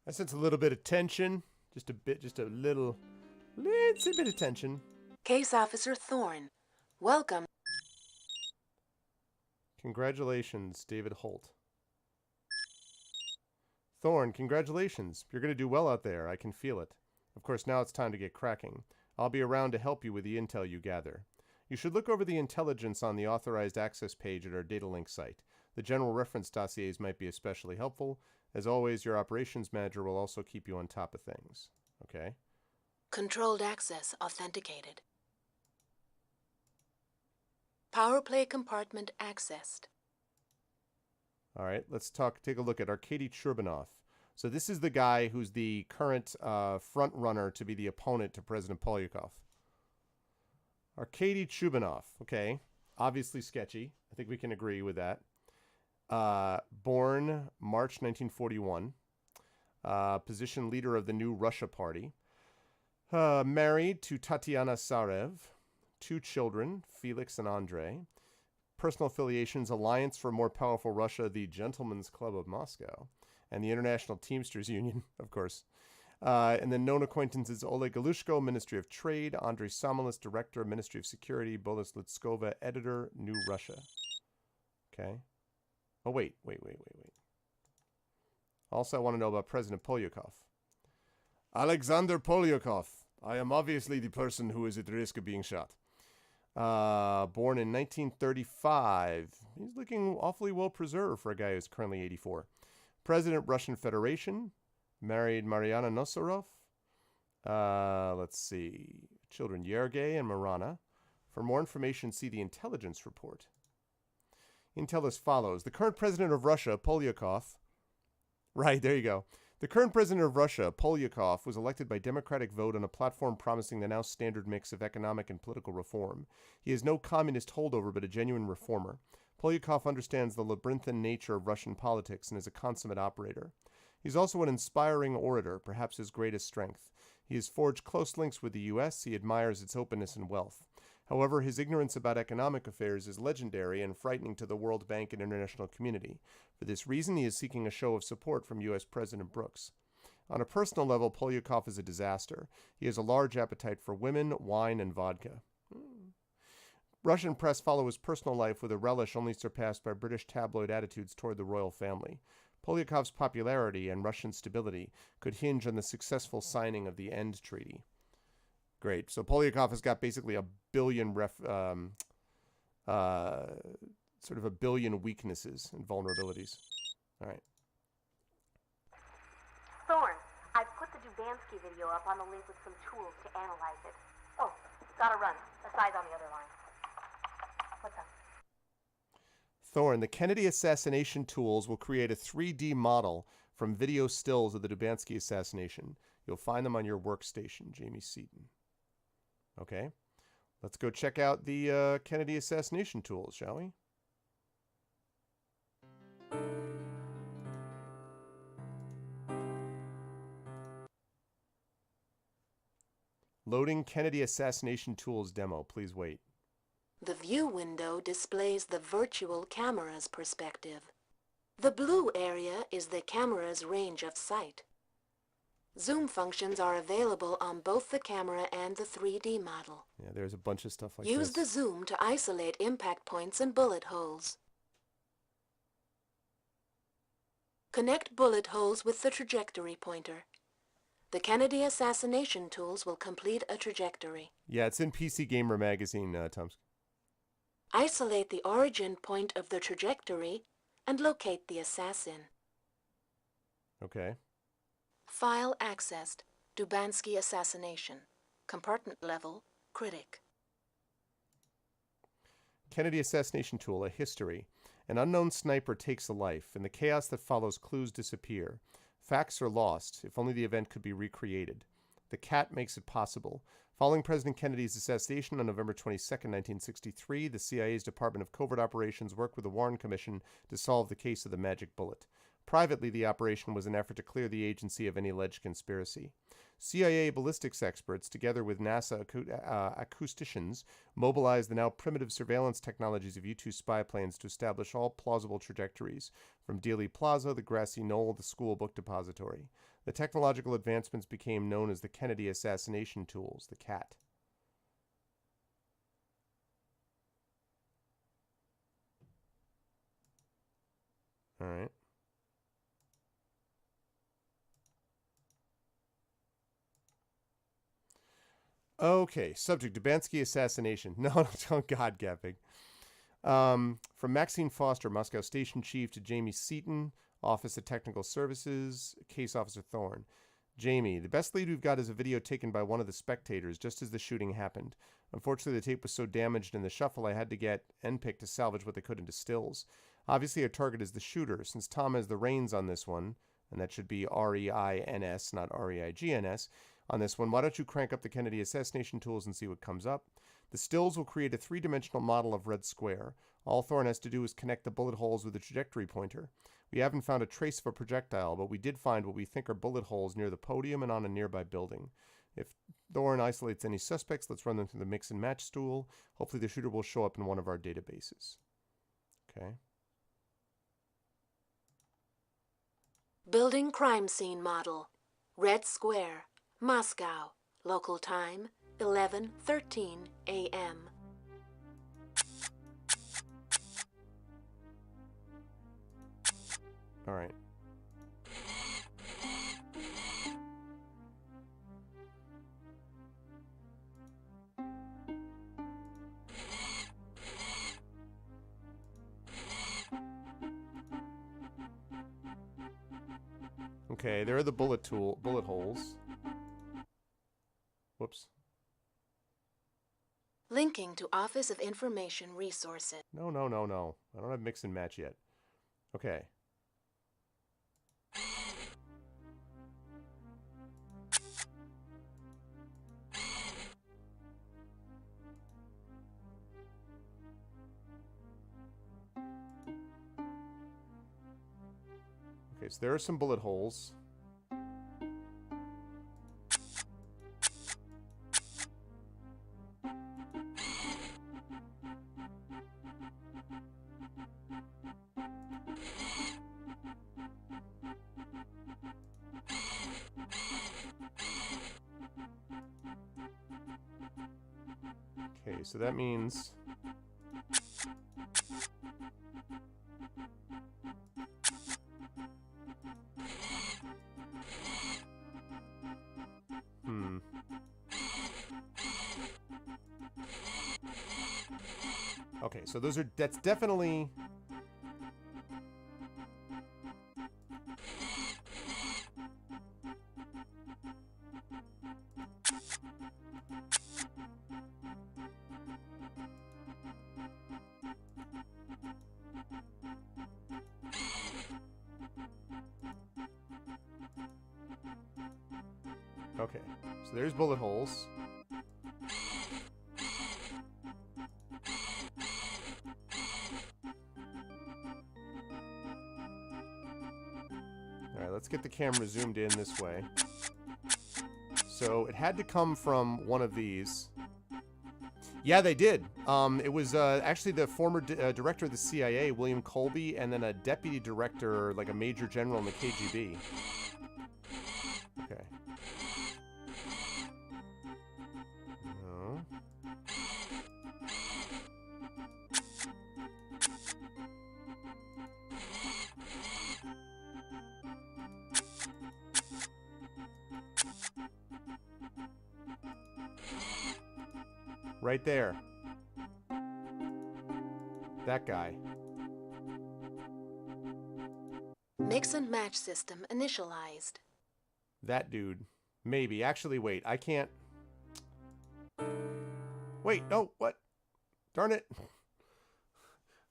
I sense a little bit of tension. Just a little bit of tension. Case Officer Thorne, welcome. Congratulations, David Holt. Thorne, congratulations. You're going to do well out there. I can feel it. Of course, now it's time to get cracking. I'll be around to help you with the intel you gather. You should look over the intelligence on the authorized access page at our data link site. The general reference dossiers might be especially helpful. As always, your operations manager will also keep you on top of things. Okay? Controlled access authenticated. Power play compartment accessed. All right, let's take a look at Arkady Trebanov. So this is the guy who's the current front runner to be the opponent to President Polyakov. Arkady Trebanov, okay, obviously sketchy. I think we can agree with that. Born March 1941. Position leader of the New Russia Party. Married to Tatiana Sarev. 2 children, Felix and Andrei. Personal affiliations, Alliance for a More Powerful Russia, the Gentlemen's Club of Moscow, and the International Teamsters Union, of course. And then known acquaintances, Oleg Galushko, Ministry of Trade, Andrei Samolis, Director, Ministry of Security, Boris Lutskova, Editor, New Russia. Okay. Oh, wait. Also, I want to know about President Polyakov. Alexander Polyakov. I am obviously the person who is at risk of being shot. Born in 1935. He's looking awfully well preserved for a guy who's currently 84. President, Russian Federation. Married Mariana Nosarov. Let's see. Children, Yergey and Marana. For more information, see the intelligence report. Intel as follows. The current president of Russia, Polyakov. Right, there you go. The current president of Russia, Polyakov, was elected by democratic vote on a platform promising the now standard mix of economic and political reform. He is no communist holdover, but a genuine reformer. Polyakov understands the labyrinthine nature of Russian politics and is a consummate operator. He's also an inspiring orator, perhaps his greatest strength. He has forged close links with the U.S. He admires its openness and wealth. However, his ignorance about economic affairs is legendary and frightening to the World Bank and international community. For this reason, he is seeking a show of support from U.S. President Brooks. On a personal level, Polyakov is a disaster. He has a large appetite for women, wine, and vodka. Russian press follow his personal life with a relish only surpassed by British tabloid attitudes toward the royal family. Polyakov's popularity and Russian stability could hinge on the successful signing of the End Treaty. Great. So Polyakov has got basically a billion sort of a billion weaknesses and vulnerabilities. All right. Thorne, I've put the Dubansky video up on the link with some tools to analyze it. Oh, gotta run. Aside's on the other line. What's up? Thorne, the Kennedy assassination tools will create a 3D model from video stills of the Dubansky assassination. You'll find them on your workstation, Jamie Seaton. Okay, Let's go check out the Kennedy assassination tools, shall we? Loading Kennedy assassination tools demo. Please wait. The view window displays the virtual camera's perspective. The blue area is the camera's range of sight. Zoom functions are available on both the camera and the 3D model. Yeah, there's a bunch of stuff like Use this. the zoom to isolate impact points and bullet holes. Connect bullet holes with the trajectory pointer. The Kennedy assassination tools will complete a trajectory. Yeah, it's in PC Gamer magazine, Tomsk. Isolate the origin point of the trajectory and locate the assassin. Okay. File accessed. Dubansky assassination. Compartment level. Critic. Kennedy assassination tool, a history. An unknown sniper takes a life. In the chaos that follows, clues disappear. Facts are lost. If only the event could be recreated. The cat makes it possible. Following President Kennedy's assassination on November 22, 1963, the CIA's Department of Covert Operations worked with the Warren Commission to solve the case of the magic bullet. Privately, the operation was an effort to clear the agency of any alleged conspiracy. CIA ballistics experts, together with NASA acousticians, mobilized the now primitive surveillance technologies of U-2 spy planes to establish all plausible trajectories, from Dealey Plaza, the grassy knoll, the school book depository. The technological advancements became known as the Kennedy assassination tools, the CAT. All right. Okay, subject, Dubansky assassination. No, God, gapping. From Maxine Foster, Moscow Station Chief, to Jamie Seaton, Office of Technical Services, Case Officer Thorne. Jamie, the best lead we've got is a video taken by one of the spectators just as the shooting happened. Unfortunately, the tape was so damaged in the shuffle I had to get NPIC to salvage what they could into stills. Obviously, our target is the shooter. Since Tom has the reins on this one, and that should be R-E-I-N-S, not R-E-I-G-N-S, on this one, why don't you crank up the Kennedy assassination tools and see what comes up? The stills will create a three-dimensional model of red square. All Thorne has to do is connect the bullet holes with the trajectory pointer. We haven't found a trace of a projectile, but we did find what we think are bullet holes near the podium and on a nearby building. If Thorne isolates any suspects, let's run them through the mix and match tool. Hopefully the shooter will show up in one of our databases. Okay. Building crime scene model. Red square. Moscow. Local time 11:13 a.m. All right. Okay, there are the bullet holes. Whoops. Linking to Office of Information Resources. No. I don't have mix and match yet. Okay. Okay, so there are some bullet holes. Okay, so that means okay, so that's definitely okay, so there's bullet holes. let's get the camera zoomed in this way. So it had to come from one of these. Yeah, they did. It was actually the former director of the CIA, William Colby, and then a deputy director, like a major general in the KGB. Okay. No. Right there. That guy. Mix and match system initialized. That dude. Maybe. Actually, wait. I can't... Wait, no, what? Darn it.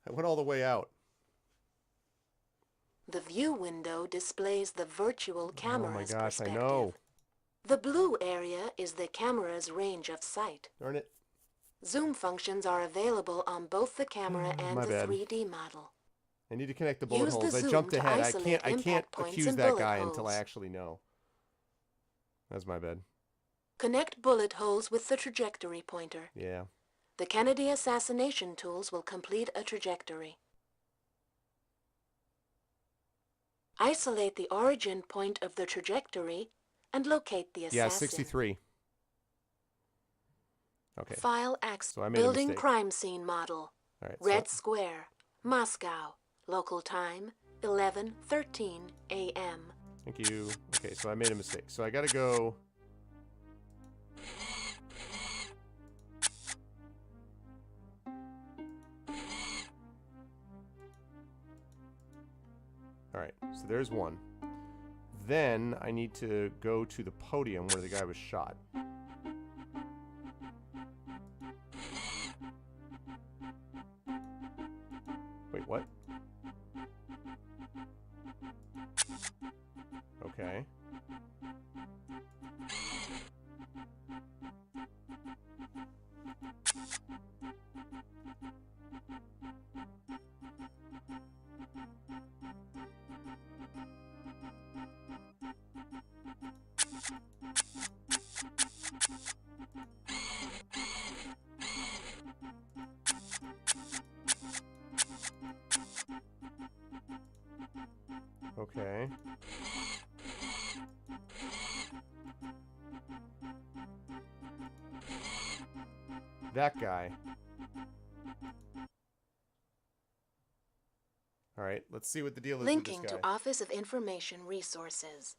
I went all the way out. The view window displays the virtual camera's Oh my gosh, perspective. I know. The blue area is the camera's range of sight. Darn it. Zoom functions are available on both the camera and My the bad. 3D model. I need to connect the bullet Use the holes. I zoom jumped to ahead. isolate I can't impact points accuse and that bullet guy until I holes. actually know. That's my bad. Connect bullet holes with the trajectory pointer. Yeah. The Kennedy assassination tools will complete a trajectory. Isolate the origin point of the trajectory and locate the assassin. Yeah, 63. Okay. File access. So I made a Building mistake. crime scene model. All right. Red Square, Moscow. Local time, 11:13 a.m. Thank you. Okay, so I made a mistake. So I gotta go... Alright, so there's one. Then I need to go to the podium where the guy was shot. Wait, what? Okay. Okay. That guy. Alright, let's see what the deal is Linking with this to guy. Office of Information Resources.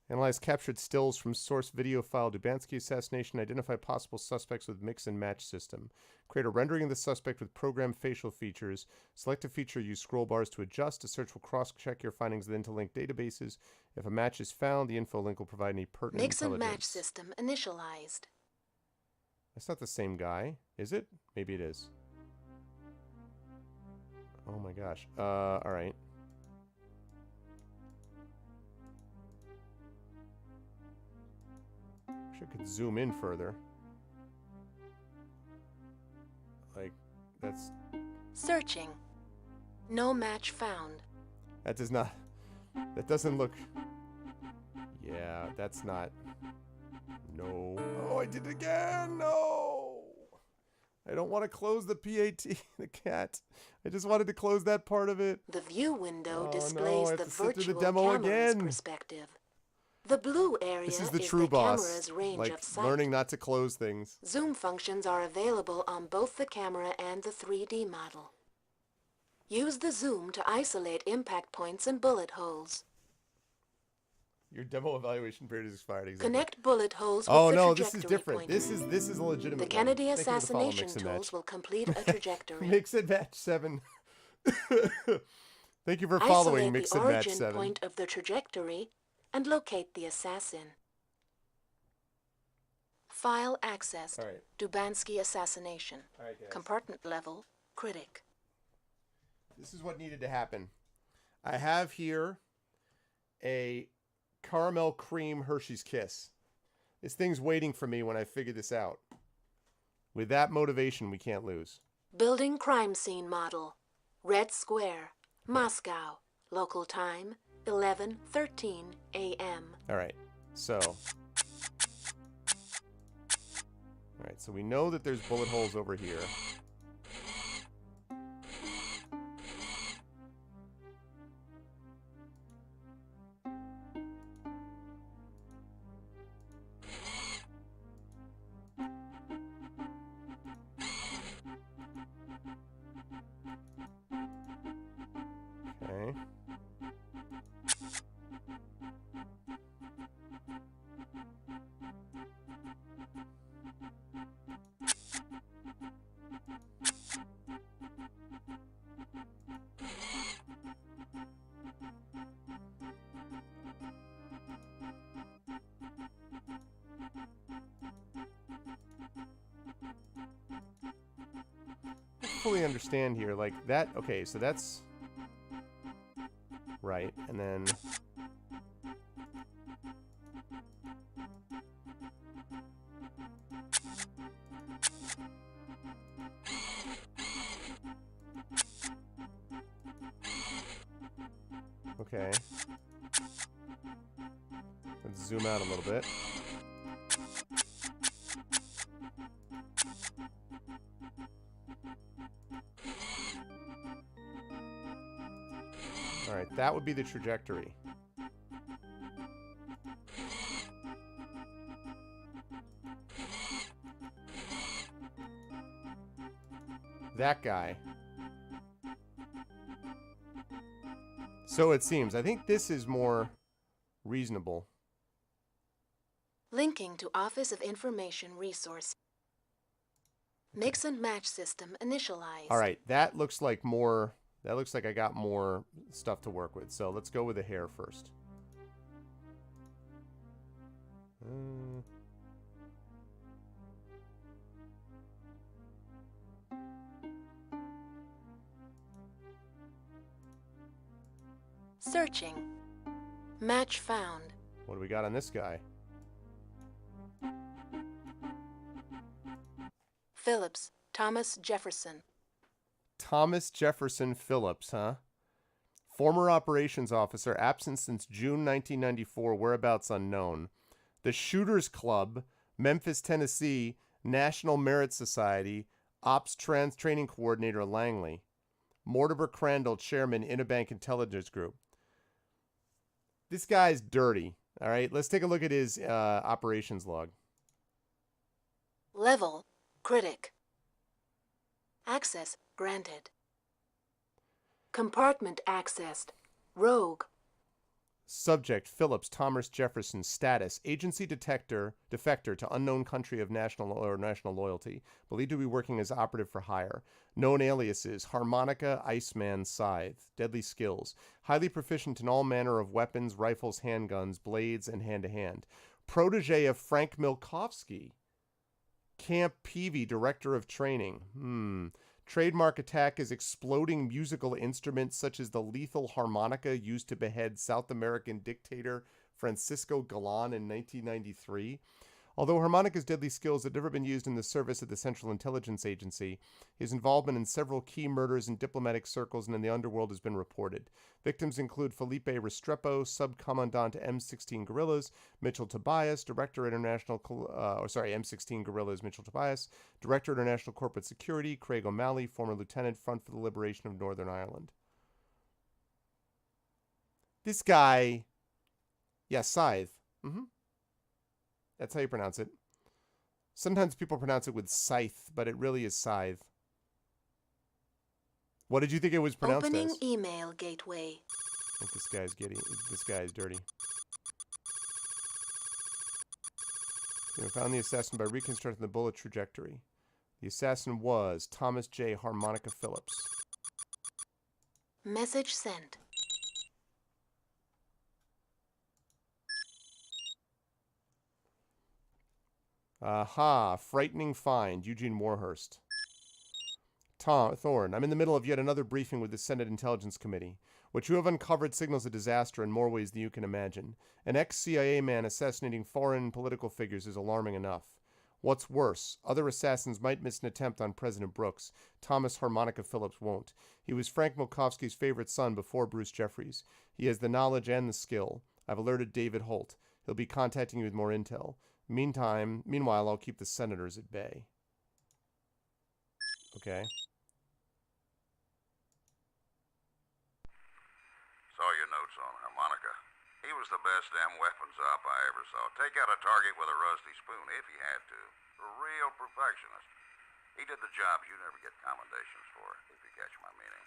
Analyze captured stills from source video file Dubansky assassination. Identify possible suspects with mix and match system. Create a rendering of the suspect with programmed facial features. Select a feature, use scroll bars to adjust. A search will cross-check your findings with interlinked databases. If a match is found, the info link will provide any pertinent Mix and intelligence. match system initialized. That's not the same guy, is it? Maybe it is. Oh my gosh. Alright. Wish I could zoom in further. Like, that's... Searching. No match found. That does not... That doesn't look... Yeah, that's not... No. Oh, I did it again! No! I don't want to close the PAT, the cat. I just wanted to close that part of it. The view window Oh, displays no, I have the to sit through virtual the demo camera's again. perspective. The blue area This is the true boss. camera's range Like, of sight. learning not to close things. Zoom functions are available on both the camera and the 3D model. Use the zoom to isolate impact points and bullet holes. Your demo evaluation period is expired. Exactly. Connect bullet holes with Oh the no, trajectory this is different. pointer. This is a legitimate The one. Kennedy Thank you for the follow, assassination mix and tools match. will complete a trajectory. Mix and match 7. Thank you for following Isolate Mix the and Match origin 7. point of the trajectory and locate the assassin. File accessed. All right. Dubansky assassination. All right, guys. Compartment level. Critic. This is what needed to happen. I have here a caramel cream Hershey's Kiss. This thing's waiting for me when I figure this out. With that motivation, we can't lose. Building crime scene model. Red Square, Moscow. Local time, 11:13 a.m. All right. So we know that there's bullet holes over here. Okay. Fully understand here, like that. Okay, so that's right, and then okay. Let's zoom out a little bit. All right, that would be the trajectory. That guy. So it seems. I think this is more reasonable. Linking to Office of Information Resource. Mix and match system initialized. All right, that looks like more. That looks like I got more stuff to work with. So let's go with the hair first. Searching. Match found. What do we got on this guy? Phillips, Thomas Jefferson. Thomas Jefferson Phillips, huh? Former operations officer, absent since June 1994, whereabouts unknown. The Shooters Club, Memphis, Tennessee, National Merit Society, Ops Training Coordinator, Langley. Mortimer Crandall, Chairman, Interbank Intelligence Group. This guy's dirty, all right? Let's take a look at his operations log. Level, critic. Access granted. Compartment accessed. Rogue. Subject, Phillips Thomas Jefferson. Status, agency defector to unknown country of national loyalty. Believed to be working as operative for hire. Known aliases, Harmonica, Iceman, Scythe. Deadly skills. Highly proficient in all manner of weapons, rifles, handguns, blades, and hand-to-hand. Protege of Frank Milkovsky. Camp Peavy, Director of Training. Trademark attack is exploding musical instruments such as the lethal harmonica used to behead South American dictator Francisco Galán in 1993. Although harmonica's deadly skills had never been used in the service of the Central Intelligence Agency, his involvement in several key murders in diplomatic circles and in the underworld has been reported. Victims include Felipe Restrepo, Subcommandant M16 Guerrillas, Mitchell Tobias, M16 Guerrillas, Mitchell Tobias, Director International Corporate Security, Craig O'Malley, former Lieutenant, Front for the Liberation of Northern Ireland. This guy, Scythe. That's how you pronounce it. Sometimes people pronounce it with scythe, but it really is scythe. What did you think it was pronounced Opening as? email gateway. I think this guy's this guy is dirty. We found the assassin by reconstructing the bullet trajectory. The assassin was Thomas J. Harmonica Phillips. Message sent. Aha, frightening find, Eugene Warhurst. Thorne, I'm in the middle of yet another briefing with the Senate Intelligence Committee. What you have uncovered signals a disaster in more ways than you can imagine. An ex-CIA man assassinating foreign political figures is alarming enough. What's worse, other assassins might miss an attempt on President Brooks. Thomas Harmonica Phillips won't. He was Frank Milkovsky's favorite son before Bruce Jeffries. He has the knowledge and the skill. I've alerted David Holt. He'll be contacting you with more intel. Meanwhile, I'll keep the senators at bay. Okay. Saw your notes on Harmonica. He was the best damn weapons op I ever saw. Take out a target with a rusty spoon if he had to. A real perfectionist. He did the jobs you never get commendations for, if you catch my meaning.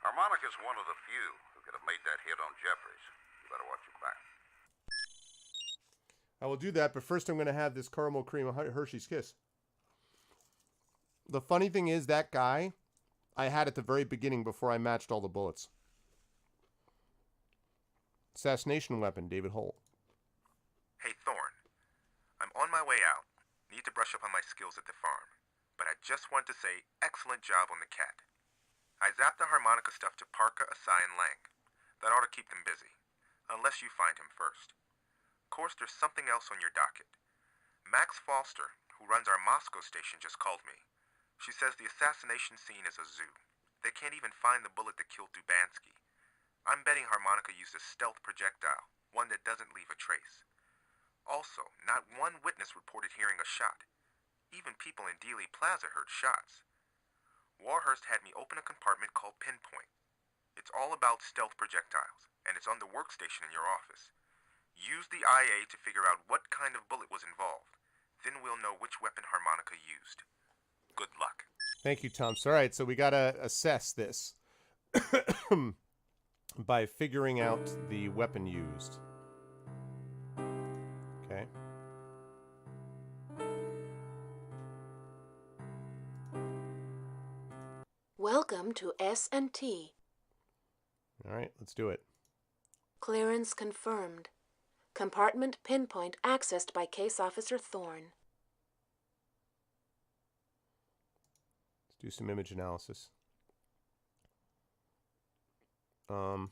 Harmonica's one of the few who could have made that hit on Jeffries. You better watch your back. I will do that, but first I'm going to have this caramel cream Hershey's Kiss. The funny thing is, that guy I had at the very beginning before I matched all the bullets. Assassination weapon, David Holt. Hey, Thorne. I'm on my way out. Need to brush up on my skills at the farm. But I just want to say, excellent job on the cat. I zapped the harmonica stuff to Parka, Asai, and Lang. That ought to keep them busy. Unless you find him first. Of course, there's something else on your docket. Max Foster, who runs our Moscow station, just called me. She says the assassination scene is a zoo. They can't even find the bullet that killed Dubansky. I'm betting Harmonica used a stealth projectile, one that doesn't leave a trace. Also, not one witness reported hearing a shot. Even people in Dealey Plaza heard shots. Warhurst had me open a compartment called Pinpoint. It's all about stealth projectiles, and it's on the workstation in your office. Use the IA to figure out what kind of bullet was involved. Then we'll know which weapon Harmonica used. Good luck. Thank you, Tom. So, all right, so we got to assess this by figuring out the weapon used. Okay. Welcome to S&T. All right, let's do it. Clearance confirmed. Compartment Pinpoint accessed by Case Officer Thorne. Let's do some image analysis. All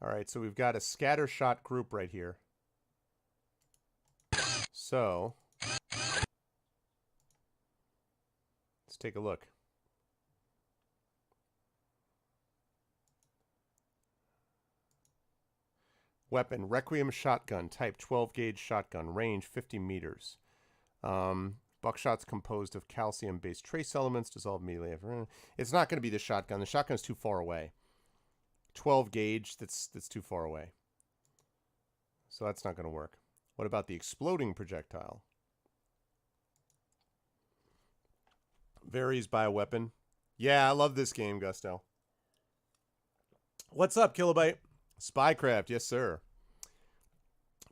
right, so we've got a scatter shot group right here. So let's take a look. Weapon, Requiem shotgun, type 12-gauge shotgun, range 50 meters. Buckshot's composed of calcium-based trace elements, dissolved immediately after. It's not going to be the shotgun. The shotgun's too far away. 12-gauge, that's too far away. So that's not going to work. What about the exploding projectile? Varies by weapon. Yeah, I love this game, Gusto. What's up, Kilobyte? Spycraft, yes, sir.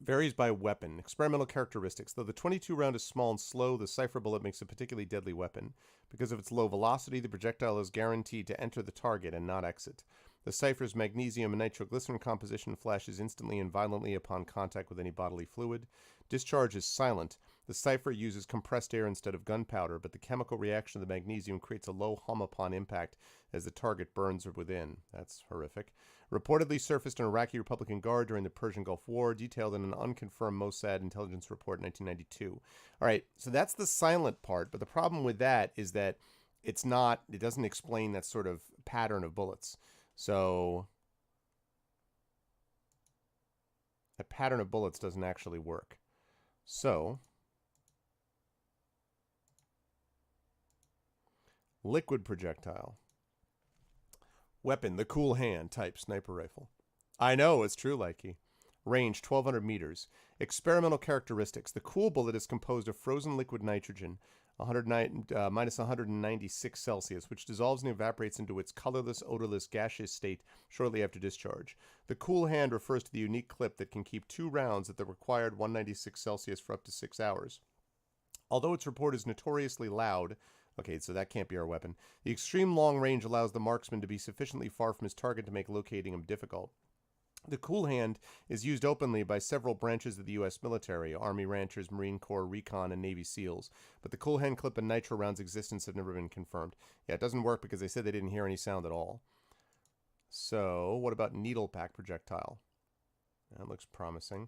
Varies by weapon. Experimental characteristics. Though the 22 round is small and slow, the Cypher bullet makes a particularly deadly weapon. Because of its low velocity, the projectile is guaranteed to enter the target and not exit. The Cypher's magnesium and nitroglycerin composition flashes instantly and violently upon contact with any bodily fluid. Discharge is silent. The Cypher uses compressed air instead of gunpowder, but the chemical reaction of the magnesium creates a low hum upon impact as the target burns within. That's horrific. Reportedly surfaced an Iraqi Republican Guard during the Persian Gulf War, detailed in an unconfirmed Mossad intelligence report in 1992. All right, so that's the silent part, but the problem with that is that it doesn't explain that sort of pattern of bullets. So a pattern of bullets doesn't actually work. So liquid projectile. Weapon, the cool hand, type sniper rifle. I know, it's true, Likey. Range, 1,200 meters. Experimental characteristics. The cool bullet is composed of frozen liquid nitrogen, minus 196 Celsius, which dissolves and evaporates into its colorless, odorless, gaseous state shortly after discharge. The cool hand refers to the unique clip that can keep 2 rounds at the required 196 Celsius for up to 6 hours. Although its report is notoriously loud, okay, so that can't be our weapon, the extreme long range allows the marksman to be sufficiently far from his target to make locating him difficult. The cool hand is used openly by several branches of the U.S. military, Army Rangers, Marine Corps, Recon, and Navy SEALs, but the cool hand clip and nitro rounds' existence have never been confirmed. Yeah, it doesn't work because they said they didn't hear any sound at all. So, what about needle pack projectile? That looks promising.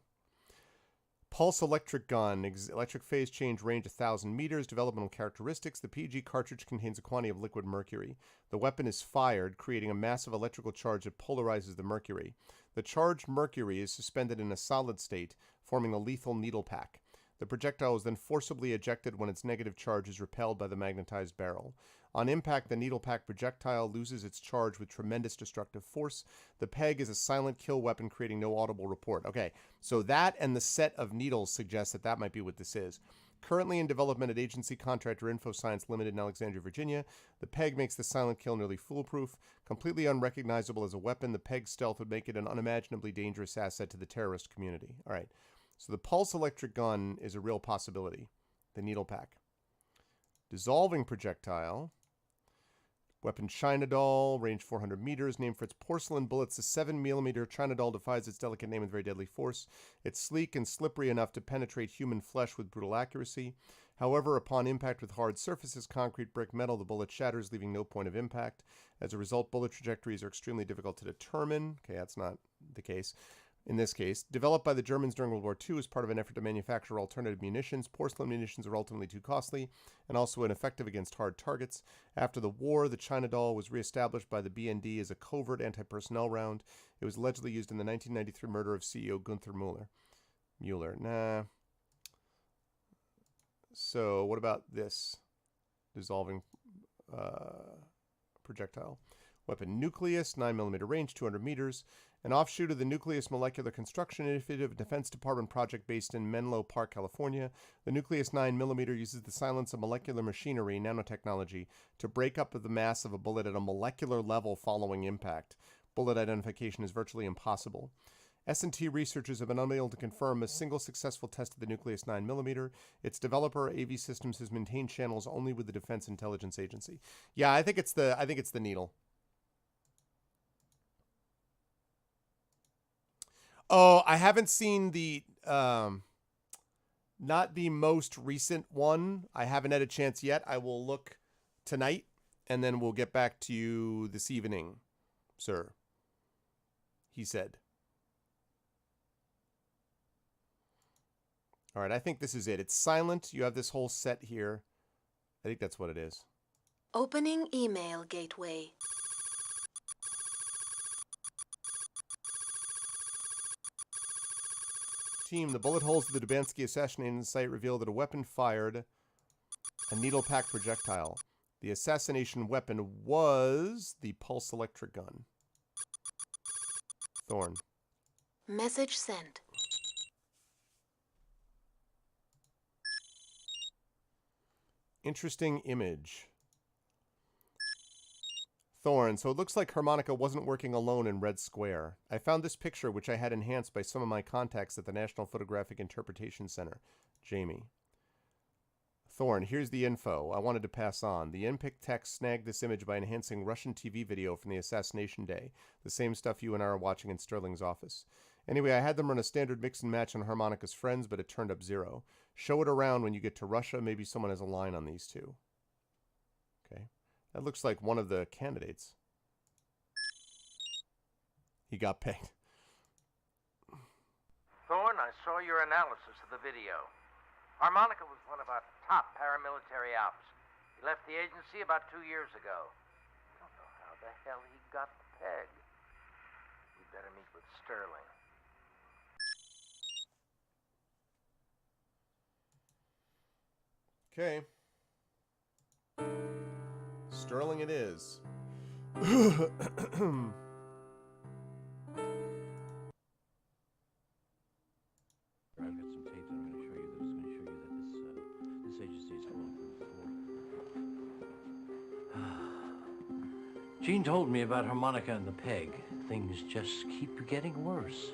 Pulse electric gun. Electric phase change range 1,000 meters. Developmental characteristics. The PG cartridge contains a quantity of liquid mercury. The weapon is fired, creating a massive electrical charge that polarizes the mercury. The charged mercury is suspended in a solid state, forming a lethal needle pack. The projectile is then forcibly ejected when its negative charge is repelled by the magnetized barrel. On impact, the needle pack projectile loses its charge with tremendous destructive force. The peg is a silent kill weapon, creating no audible report. Okay, so that and the set of needles suggest that that might be what this is. Currently in development at agency contractor InfoScience Limited in Alexandria, Virginia, the peg makes the silent kill nearly foolproof. Completely unrecognizable as a weapon, the peg stealth would make it an unimaginably dangerous asset to the terrorist community. All right, so the pulse electric gun is a real possibility. The needle pack. Dissolving projectile. Weapon China Doll, range 400 meters, named for its porcelain bullets. The 7mm China Doll defies its delicate name with very deadly force. It's sleek and slippery enough to penetrate human flesh with brutal accuracy. However, upon impact with hard surfaces, concrete, brick, metal, the bullet shatters, leaving no point of impact. As a result, bullet trajectories are extremely difficult to determine. Okay, that's not the case. In this case, developed by the Germans during World War II as part of an effort to manufacture alternative munitions, porcelain munitions are ultimately too costly and also ineffective against hard targets. After the war, the China Doll was reestablished by the BND as a covert anti-personnel round. It was allegedly used in the 1993 murder of CEO Gunther Mueller. Nah. So, what about this? Dissolving projectile. Weapon Nucleus, 9mm range, 200 meters. An offshoot of the Nucleus Molecular Construction Initiative, a Defense Department project based in Menlo Park, California. The Nucleus 9mm uses the silence of molecular machinery, nanotechnology, to break up the mass of a bullet at a molecular level following impact. Bullet identification is virtually impossible. S&T researchers have been unable to confirm a single successful test of the Nucleus 9mm. Its developer, AV Systems, has maintained channels only with the Defense Intelligence Agency. Yeah, I think it's the needle. Oh, I haven't seen the, not the most recent one. I haven't had a chance yet. I will look tonight, and then we'll get back to you this evening, sir. He said. All right, I think this is it. It's silent. You have this whole set here. I think that's what it is. Opening email gateway. Team, the bullet holes of the Dubansky assassination site reveal that a weapon fired a needle pack projectile. The assassination weapon was the pulse electric gun. Thorn. Message sent. Interesting image. Thorn. So it looks like Harmonica wasn't working alone in Red Square. I found this picture, which I had enhanced by some of my contacts at the National Photographic Interpretation Center. Jamie. Thorn. Here's the info I wanted to pass on. The NPIC tech snagged this image by enhancing Russian TV video from the assassination day. The same stuff you and I are watching in Sterling's office. Anyway, I had them run a standard mix and match on Harmonica's friends, but it turned up 0. Show it around when you get to Russia. Maybe someone has a line on these two. Okay. That looks like one of the candidates. He got pegged. Thorne, I saw your analysis of the video. Harmonica was one of our top paramilitary ops. He left the agency about 2 years ago. I don't know how the hell he got the peg. We'd better meet with Sterling. Okay. Sterling it is. I've got some tapes I'm going to show you that is going to show you that this agency is going for Gene told me about Harmonica and the peg. Things just keep getting worse.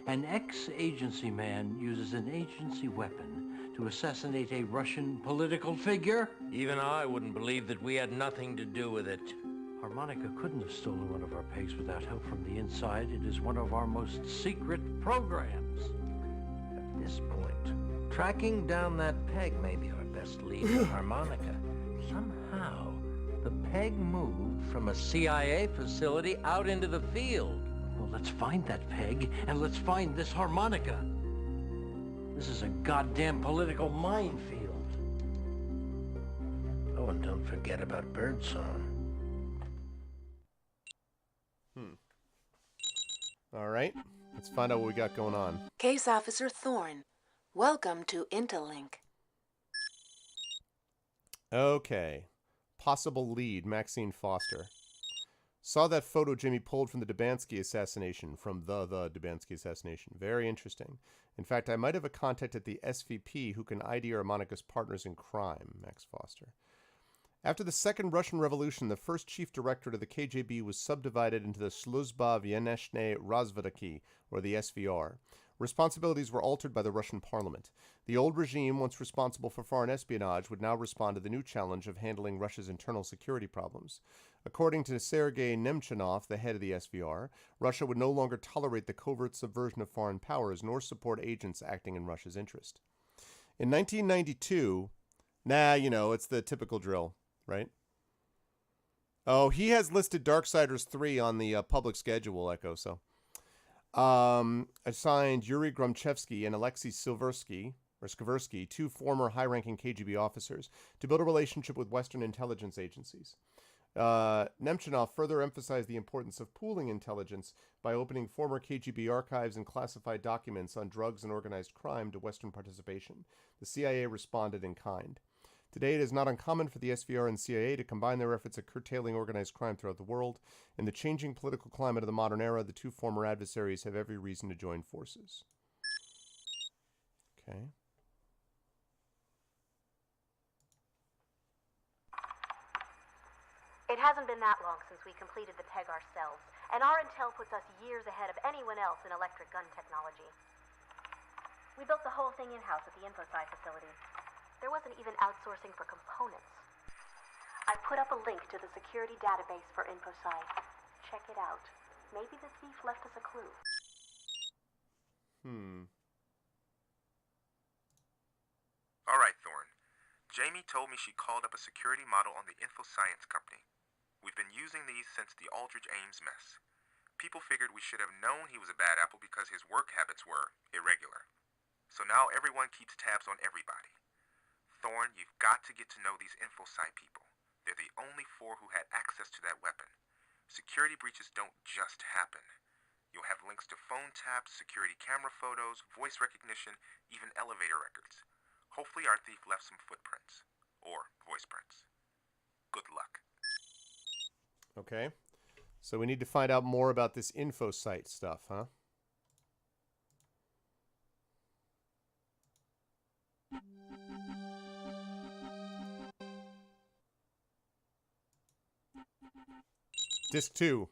An ex-agency man uses an agency weapon to assassinate a Russian political figure? Even I wouldn't believe that we had nothing to do with it. Harmonica couldn't have stolen one of our pegs without help from the inside. It is one of our most secret programs. At this point, tracking down that peg may be our best lead in Harmonica. Somehow, The peg moved from a CIA facility out into the field. Well, let's find that peg, and let's find this harmonica. This is a goddamn political minefield. Oh, and don't forget about birdsong. All right, let's find out what we got going on. Case Officer Thorne, welcome to Interlink. Okay. Possible lead, Maxine Foster. Saw that photo Jimmy pulled from the Dubansky assassination, from the Dubansky assassination. Very interesting. In fact, I might have a contact at the SVP who can ID Harmonica's partners in crime, Max Foster. After the Second Russian Revolution, the first chief directorate of the KGB was subdivided into the Sluzba Vyeneshne Razvedaki, or the SVR. Responsibilities were altered by the Russian parliament. The old regime, once responsible for foreign espionage, would now respond to the new challenge of handling Russia's internal security problems. According to Sergei Nemchinov, the head of the SVR, Russia would no longer tolerate the covert subversion of foreign powers, nor support agents acting in Russia's interest. In 1992, it's the typical drill, right? Oh, he has listed Darksiders 3 on the public schedule, Echo, so. Assigned Yuri Gromchevsky and Alexei Skiversky, two former high-ranking KGB officers, to build a relationship with Western intelligence agencies. Nemchinov further emphasized the importance of pooling intelligence by opening former KGB archives and classified documents on drugs and organized crime to Western participation. The CIA responded in kind. Today, it is not uncommon for the SVR and CIA to combine their efforts at curtailing organized crime throughout the world. In the changing political climate of the modern era, the two former adversaries have every reason to join forces. Okay. It hasn't been that long since we completed the peg ourselves, and our intel puts us years ahead of anyone else in electric gun technology. We built the whole thing in-house at the InfoSci facility. There wasn't even outsourcing for components. I put up a link to the security database for InfoSci. Check it out. Maybe the thief left us a clue. All right, Thorne. Jamie told me she called up a security model on the InfoScience company. We've been using these since the Aldrich Ames mess. People figured we should have known he was a bad apple because his work habits were irregular. So now everyone keeps tabs on everybody. Thorne, you've got to get to know these InfoSci people. They're the only four who had access to that weapon. Security breaches don't just happen. You'll have links to phone taps, security camera photos, voice recognition, even elevator records. Hopefully our thief left some footprints. Or voice prints. Good luck. Okay. So we need to find out more about this InfoSite stuff, huh? Disc 2.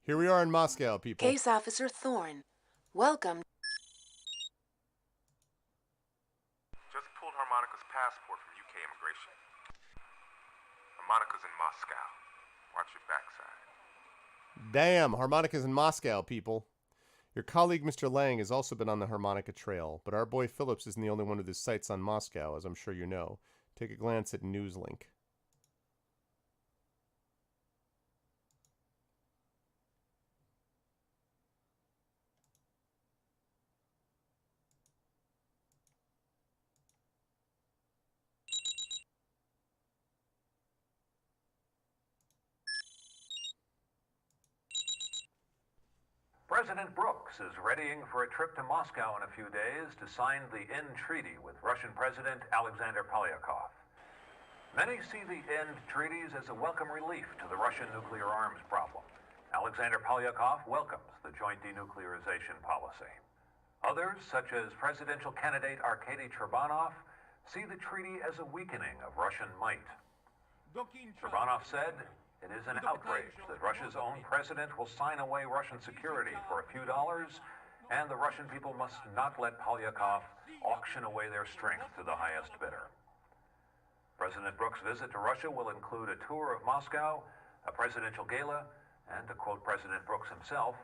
Here we are in Moscow, people. Case Officer Thorne, welcome. Just pulled Harmonica's passport from UK immigration. Harmonica's in Moscow. Watch your backside. Damn, Harmonica's in Moscow, people. Your colleague, Mr. Lang, has also been on the Harmonica trail, but our boy Phillips isn't the only one with his sights on Moscow, as I'm sure you know. Take a glance at Newslink. President Brooks is readying for a trip to Moscow in a few days to sign the End Treaty with Russian President Alexander Polyakov. Many see the End Treaties as a welcome relief to the Russian nuclear arms problem. Alexander Polyakov welcomes the joint denuclearization policy. Others, such as presidential candidate Arkady Trebanov, see the treaty as a weakening of Russian might. Trebanov said, "It is an outrage that Russia's own president will sign away Russian security for a few dollars, and the Russian people must not let Polyakov auction away their strength to the highest bidder." President Brooks' visit to Russia will include a tour of Moscow, a presidential gala, and, to quote President Brooks himself,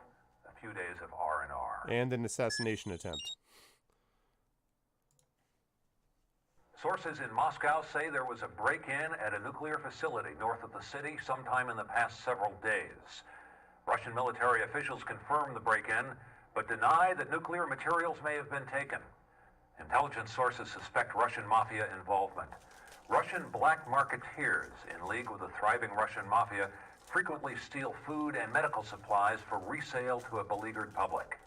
a few days of R&R. And an assassination attempt. Sources in Moscow say there was a break-in at a nuclear facility north of the city sometime in the past several days. Russian military officials confirm the break-in, but deny that nuclear materials may have been taken. Intelligence sources suspect Russian mafia involvement. Russian black marketeers, in league with the thriving Russian mafia, frequently steal food and medical supplies for resale to a beleaguered public.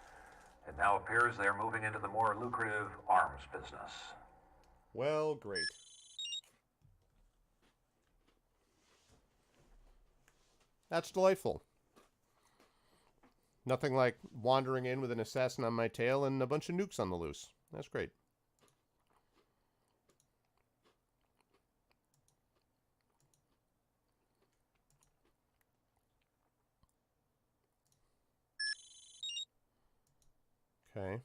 It now appears they are moving into the more lucrative arms business. Well, great. That's delightful. Nothing like wandering in with an assassin on my tail and a bunch of nukes on the loose. That's great. Okay.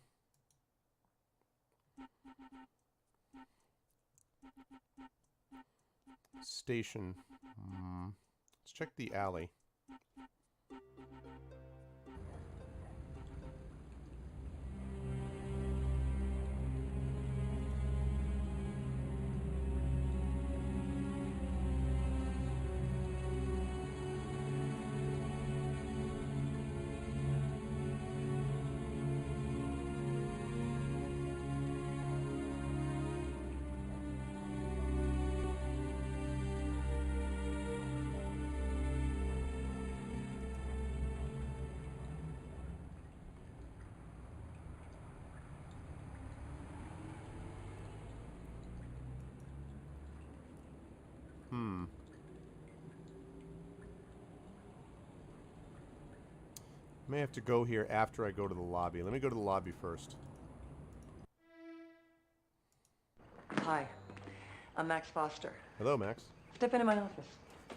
Station. Let's check the alley. May have to go here after I go to the lobby. Let me go to the lobby first. Hi, I'm Max Foster. Hello, Max. Step into my office.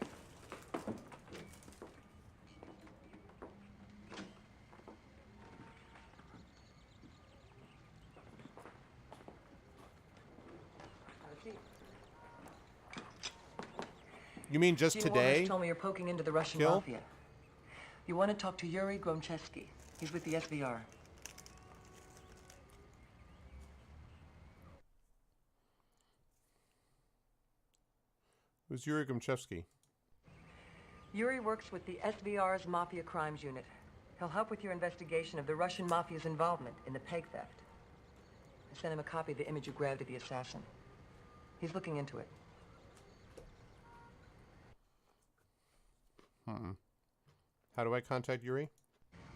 Have a seat. You mean just Gene today? Walters told me you're poking into the Russian Kill? mafia. You want to talk to Yuri Gromchevsky. He's with the SVR. Who's Yuri Gromchevsky? Yuri works with the SVR's Mafia Crimes Unit. He'll help with your investigation of the Russian Mafia's involvement in the peg theft. I sent him a copy of the image you grabbed of the assassin. He's looking into it. How do I contact Yuri?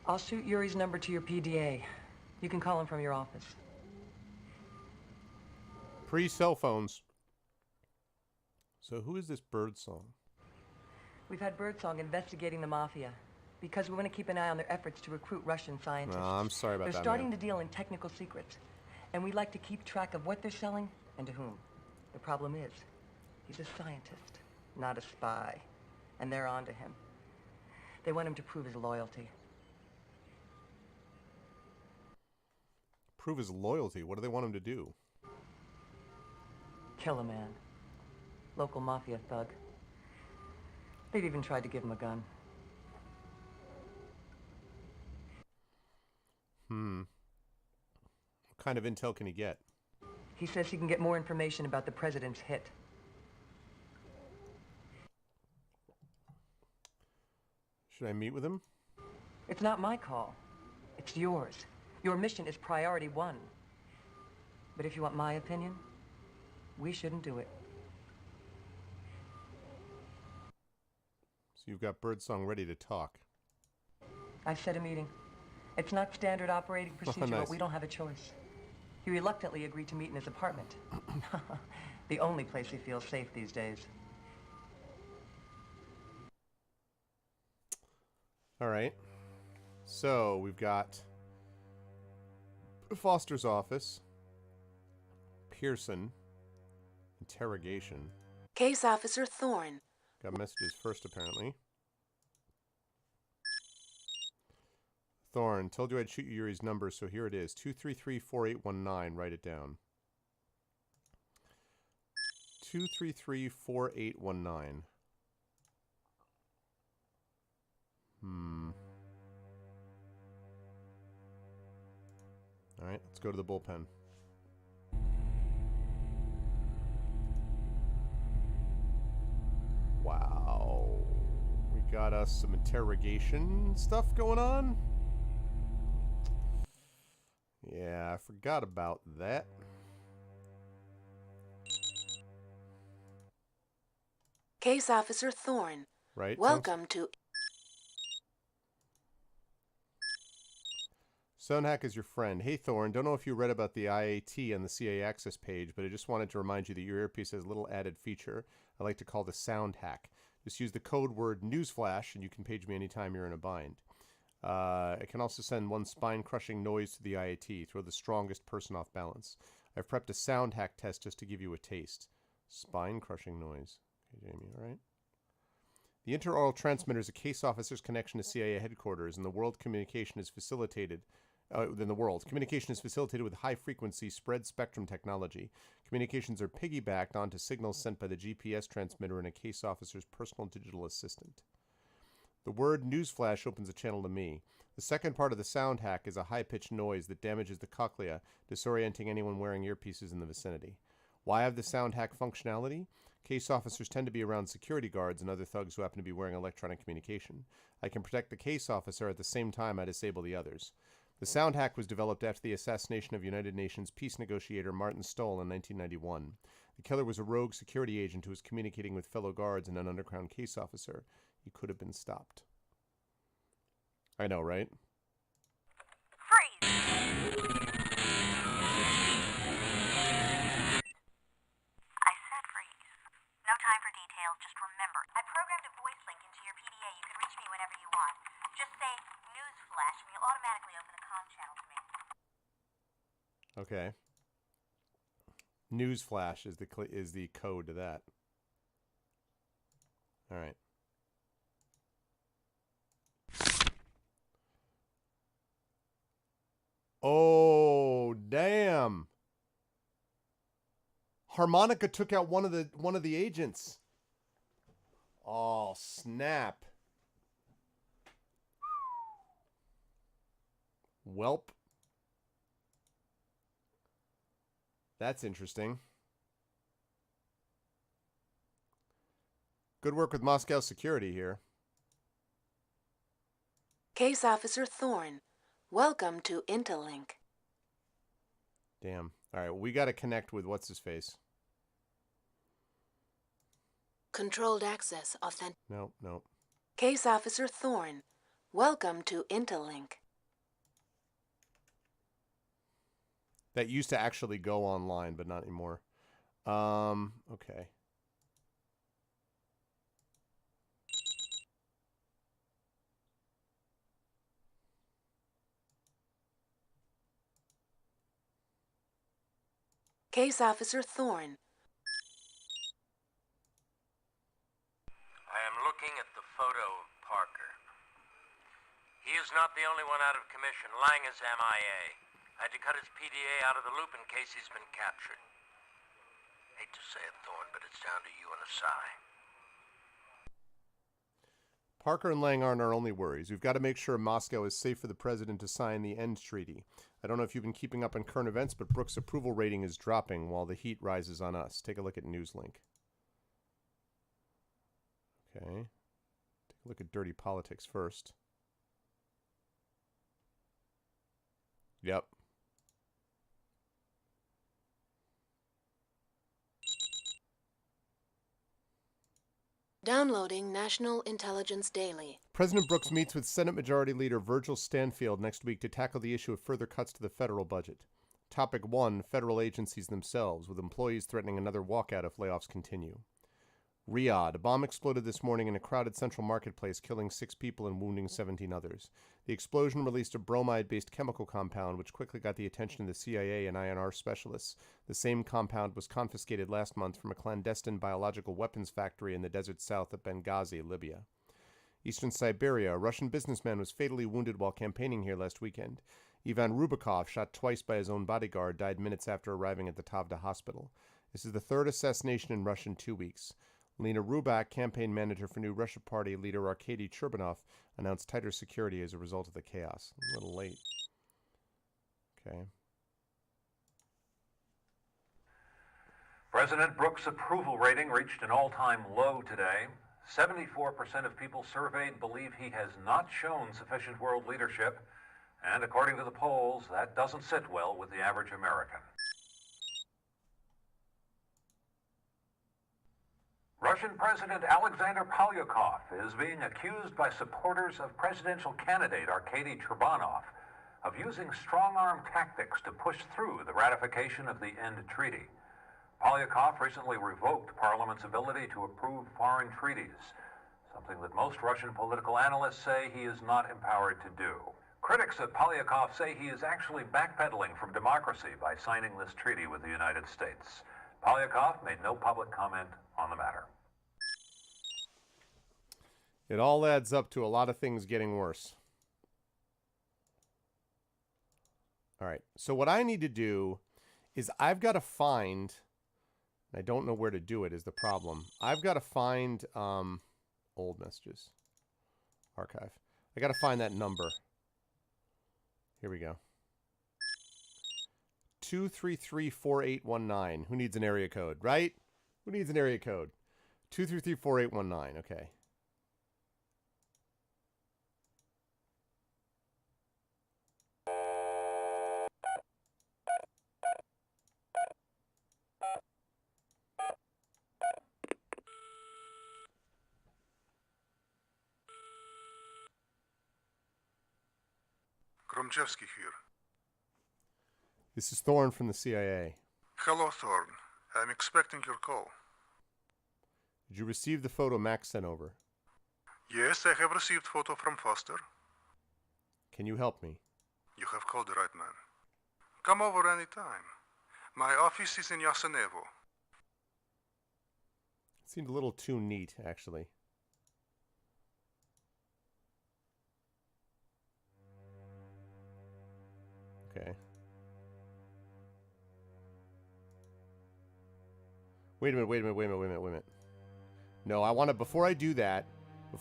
I'll shoot Yuri's number to your PDA. You can call him from your office. Pre-cell phones. So who is this Birdsong? We've had Birdsong investigating the Mafia because we want to keep an eye on their efforts to recruit Russian scientists. No, I'm sorry about that, They're starting man. to deal in technical secrets, and we'd like to keep track of what they're selling and to whom. The problem is, he's a scientist, not a spy, and they're on to him. They want him to prove his loyalty. Prove his loyalty? What do they want him to do? Kill a man. Local Mafia thug. They've even tried to give him a gun. What kind of intel can he get? He says he can get more information about the president's hit. Should I meet with him? It's not my call. It's yours. Your mission is priority one. But if you want my opinion, we shouldn't do it. So you've got Birdsong ready to talk. I've set a meeting. It's not standard operating procedure, nice. but we don't have a choice. He reluctantly agreed to meet in his apartment. The only place he feels safe these days. All right. So we've got Foster's office, Pearson, interrogation. Case Officer Thorne. Got messages first, apparently. Thorne, told you I'd shoot you Yuri's number, so here it is. 233-4819. Write it down. 233-4819. Alright, let's go to the bullpen. Some interrogation stuff going on. Yeah, I forgot about that. Case Officer Thorne. Right. Welcome to... Stonehack is your friend. Hey, Thorne, don't know if you read about the IAT on the CA Access page, but I just wanted to remind you that your earpiece has a little added feature I like to call the sound hack. Just use the code word newsflash, and you can page me anytime you're in a bind. I can also send one spine-crushing noise to the IAT, throw the strongest person off balance. I've prepped a sound hack test just to give you a taste. Spine-crushing noise. Okay, Jamie, all right? The interoral transmitter is a case officer's connection to CIA headquarters, and communication is facilitated with high-frequency spread-spectrum technology. Communications are piggybacked onto signals sent by the GPS transmitter and a case officer's personal digital assistant. The word newsflash opens a channel to me. The second part of the sound hack is a high-pitched noise that damages the cochlea, disorienting anyone wearing earpieces in the vicinity. Why have the sound hack functionality? Case officers tend to be around security guards and other thugs who happen to be wearing electronic communication. I can protect the case officer at the same time I disable the others. The sound hack was developed after the assassination of United Nations peace negotiator Martin Stoll in 1991. The killer was a rogue security agent who was communicating with fellow guards and an underground case officer. He could have been stopped. I know, right? I said freeze. No time for details, just remember. I programmed a voice link into your PDA. You can reach me whenever you want. Just say newsflash and you'll automatically open the comm channel to me. Okay. Newsflash is the code to that. All right. Oh, damn. Harmonica took out one of the agents. Oh, snap. Welp. That's interesting. Good work with Moscow security here. Case Officer Thorne. Welcome to Interlink. Damn. All right, we got to connect with what's-his-face. Controlled access authentic. Nope. Case Officer Thorne. Welcome to Interlink. That used to actually go online, but not anymore. Okay. Case Officer Thorne. I am looking at the photo of Parker. He is not the only one out of commission. Lang is MIA. I had to cut his PDA out of the loop in case he's been captured. Hate to say it, Thorne, but it's down to you and a sigh. Parker and Lang aren't our only worries. We've got to make sure Moscow is safe for the president to sign the end treaty. I don't know if you've been keeping up on current events, but Brooks' approval rating is dropping while the heat rises on us. Take a look at Newslink. Okay. Take a look at dirty politics first. Yep. Downloading National Intelligence Daily. President Brooks meets with Senate Majority Leader Virgil Stanfield next week to tackle the issue of further cuts to the federal budget. Topic 1, federal agencies themselves, with employees threatening another walkout if layoffs continue. Riyadh. A bomb exploded this morning in a crowded central marketplace, killing 6 people and wounding 17 others. The explosion released a bromide-based chemical compound, which quickly got the attention of the CIA and INR specialists. The same compound was confiscated last month from a clandestine biological weapons factory in the desert south of Benghazi, Libya. Eastern Siberia. A Russian businessman was fatally wounded while campaigning here last weekend. Ivan Rubikov, shot twice by his own bodyguard, died minutes after arriving at the Tavda hospital. This is the 3rd assassination in Russia in 2 weeks. Lena Rubak, campaign manager for New Russia Party leader Arkady Churbanov, announced tighter security as a result of the chaos. A little late. Okay. President Brooks' approval rating reached an all-time low today. 74% of people surveyed believe he has not shown sufficient world leadership, and according to the polls, that doesn't sit well with the average American. Russian President Alexander Polyakov is being accused by supporters of presidential candidate Arkady Trebanov of using strong-arm tactics to push through the ratification of the End Treaty. Polyakov recently revoked Parliament's ability to approve foreign treaties, something that most Russian political analysts say he is not empowered to do. Critics of Polyakov say he is actually backpedaling from democracy by signing this treaty with the United States. Polyakov made no public comment on the matter. It all adds up to a lot of things getting worse. All right, so what I need to do is I've got to find, I don't know where to do it is the problem. I've got to find old messages, archive. I got to find that number. Here we go. 233-4819. Who needs an area code, right? Who needs an area code? 233-4819, okay. Gromchevsky here. This is Thorne from the CIA. Hello, Thorne. I'm expecting your call. Did you receive the photo Max sent over? Yes, I have received photo from Foster. Can you help me? You have called the right man. Come over any time. My office is in Yasenevo. It seemed a little too neat, actually. Okay. Wait a minute. No, I want to, before I do that, I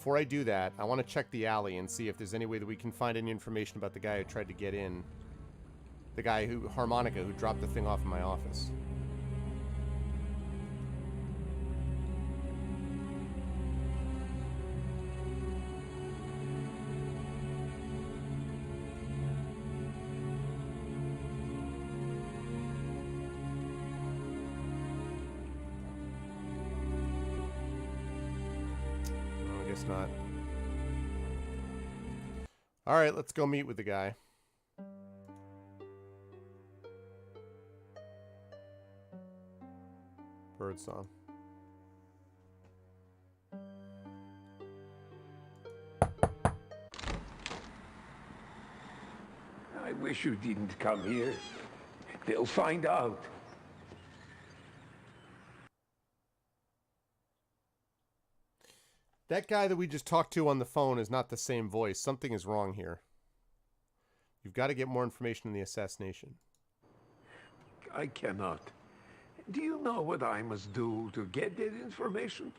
want to check the alley and see if there's any way that we can find any information about the guy who tried to get in. The guy who, Harmonica, who dropped the thing off in my office. Not. All right, let's go meet with the guy. Birdsong. I wish you didn't come here. They'll find out. That guy that we just talked to on the phone is not the same voice. Something is wrong here. You've got to get more information on the assassination. I cannot. Do you know what I must do to get that information?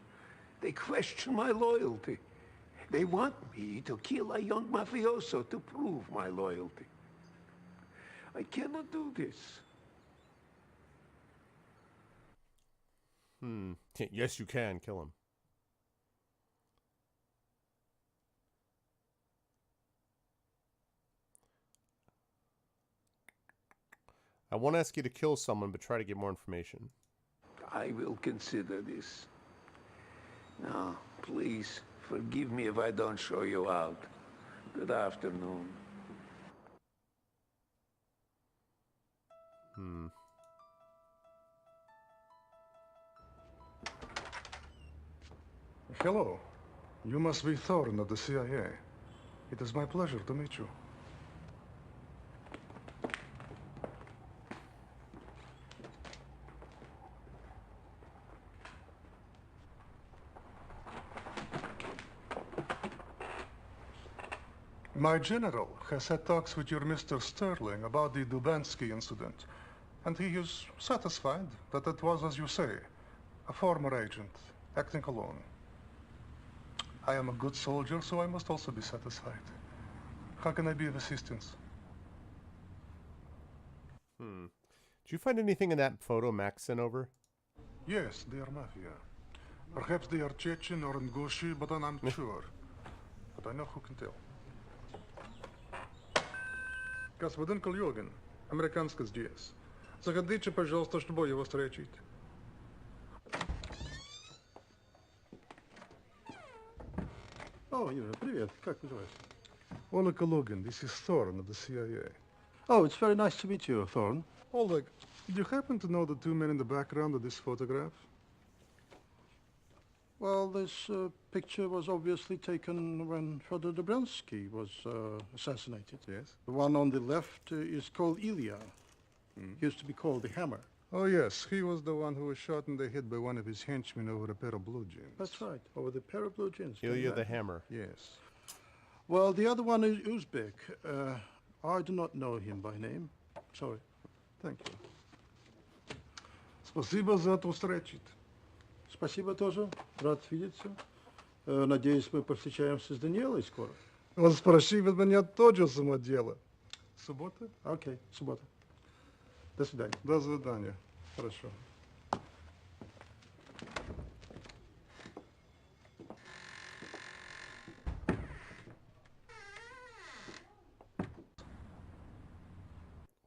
They question my loyalty. They want me to kill a young mafioso to prove my loyalty. I cannot do this. Yes, you can. Kill him. I won't ask you to kill someone, but try to get more information. I will consider this. Now, please, forgive me if I don't show you out. Good afternoon. Hello. You must be Thorne of the CIA. It is my pleasure to meet you. My general has had talks with your Mr. Sterling about the Dubansky incident, and he is satisfied that it was, as you say, a former agent acting alone. I am a good soldier, so I must also be satisfied. How can I be of assistance? Did you find anything in that photo Max sent over? Yes, dear Mafia. Perhaps they are Chechen or Ingushi, but I'm not sure. But I know who can tell. Господин Кольогин, американский здесь. Заходите, пожалуйста, чтобы его встретить. Oh, Юра, привет. Как называешься? Oleg Kalugin, this is Thorne of the CIA. Oh, it's very nice to meet you, Thorne. Oleg, do you happen to know the two men in the background of this photograph? Well, this picture was obviously taken when Fyodor Dobrensky was assassinated. Yes. The one on the left is called Ilya. He used to be called the Hammer. Oh, yes. He was the one who was shot in the head by one of his henchmen over a pair of blue jeans. That's right, over the pair of blue jeans. Ilya the Hammer. Yes. Well, the other one is Uzbek. I do not know him by name. Sorry. Thank you. Спасибо за эту встречу. Спасибо тоже. Рад видеться. Надеюсь, мы повстречаемся с Даниэлой скоро. Он спрашивает меня тоже самодело. Суббота? Окей, суббота. До свидания. До свидания. Хорошо.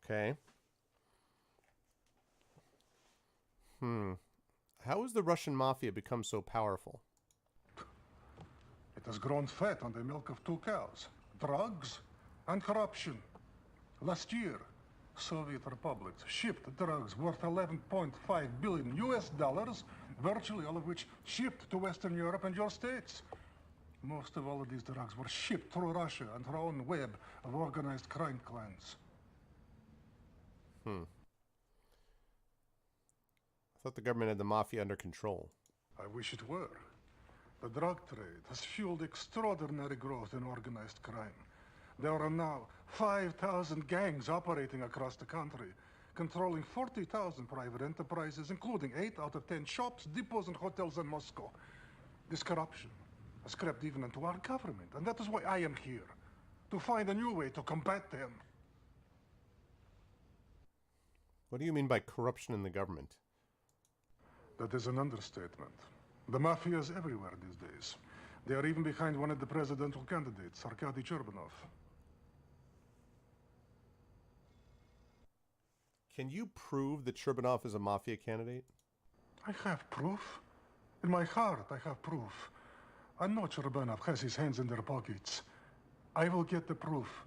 Okay. How has the Russian mafia become so powerful? It has grown fat on the milk of two cows. Drugs and corruption. Last year, Soviet republics shipped drugs worth 11.5 billion US dollars, virtually all of which shipped to Western Europe and your states. Most of all of these drugs were shipped through Russia and her own web of organized crime clans. I thought the government had the mafia under control. I wish it were. The drug trade has fueled extraordinary growth in organized crime. There are now 5,000 gangs operating across the country, controlling 40,000 private enterprises, including 8 out of 10 shops, depots, and hotels in Moscow. This corruption has crept even into our government, and that is why I am here, to find a new way to combat them. What do you mean by corruption in the government? That is an understatement. The mafia is everywhere these days. They are even behind one of the presidential candidates, Arkady Cherbanov. Can you prove that Cherbanov is a mafia candidate? I have proof. In my heart, I have proof. I know Cherbanov has his hands in their pockets. I will get the proof.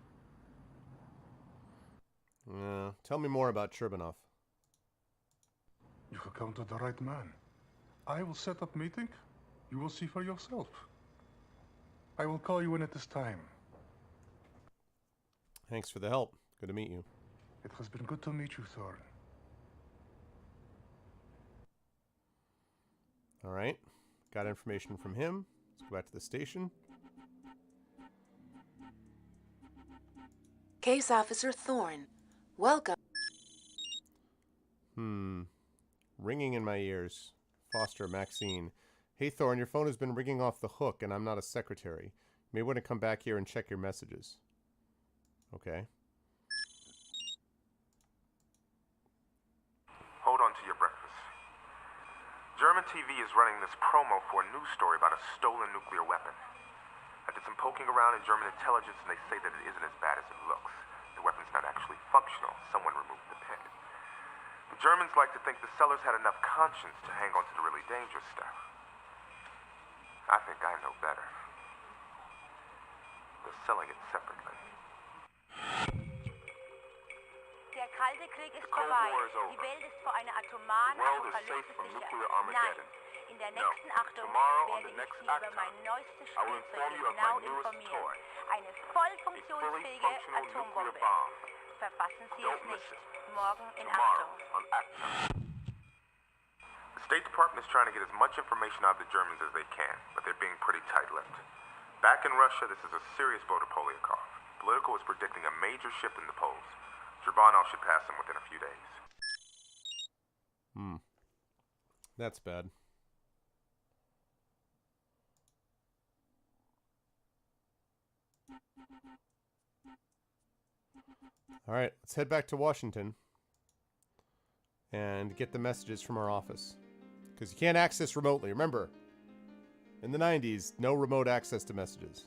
Tell me more about Cherbanov. You have come to the right man. I will set up meeting. You will see for yourself. I will call you when it is time. Thanks for the help. Good to meet you. It has been good to meet you, Thorne. All right. Got information from him. Let's go back to the station. Case Officer Thorne, welcome. Ringing in my ears. Foster, Maxine. Hey, Thorne, your phone has been ringing off the hook, and I'm not a secretary. You may want to come back here and check your messages. Okay. Hold on to your breakfast. German TV is running this promo for a news story about a stolen nuclear weapon. I did some poking around in German intelligence, and they say that it isn't as bad as it looks. The weapon's not actually functional. Someone removed the pin. The Germans like to think the sellers had enough conscience to hang on to the really dangerous stuff. I think I know better. They're selling it separately. Der Kalte Krieg ist vorbei. Die Welt ist vor einer atomaren Apokalypse sicher. Nein, in der nächsten Achtung werde ich Sie über mein neuestes Spielzeug genau informieren. Eine voll funktionsfähige Atombombe. Verpassen Sie es nicht. Morgen in Achtung. The State Department is trying to get as much information out of the Germans as they can, but they're being pretty tight-lipped. Back in Russia, this is a serious blow to Polyakov. Politico is predicting a major shift in the polls. Drabanov should pass him within a few days. That's bad. All right, let's head back to Washington and get the messages from our office. Because you can't access remotely. Remember, In the 90s, no remote access to messages.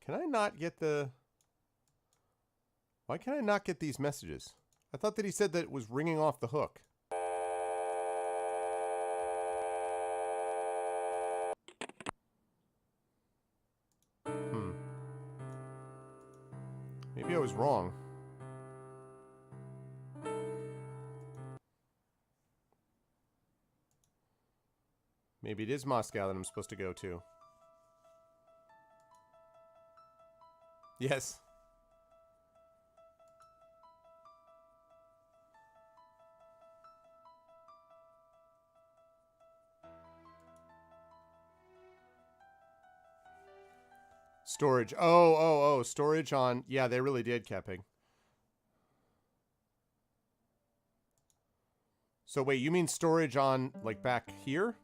Can I not get the... Why can I not get these messages? I thought that he said that it was ringing off the hook. Maybe I was wrong. Maybe it is Moscow that I'm supposed to go to. Yes. Storage. Oh, storage on... Yeah, they really did, Kepping. So wait, you mean storage on, like, back here?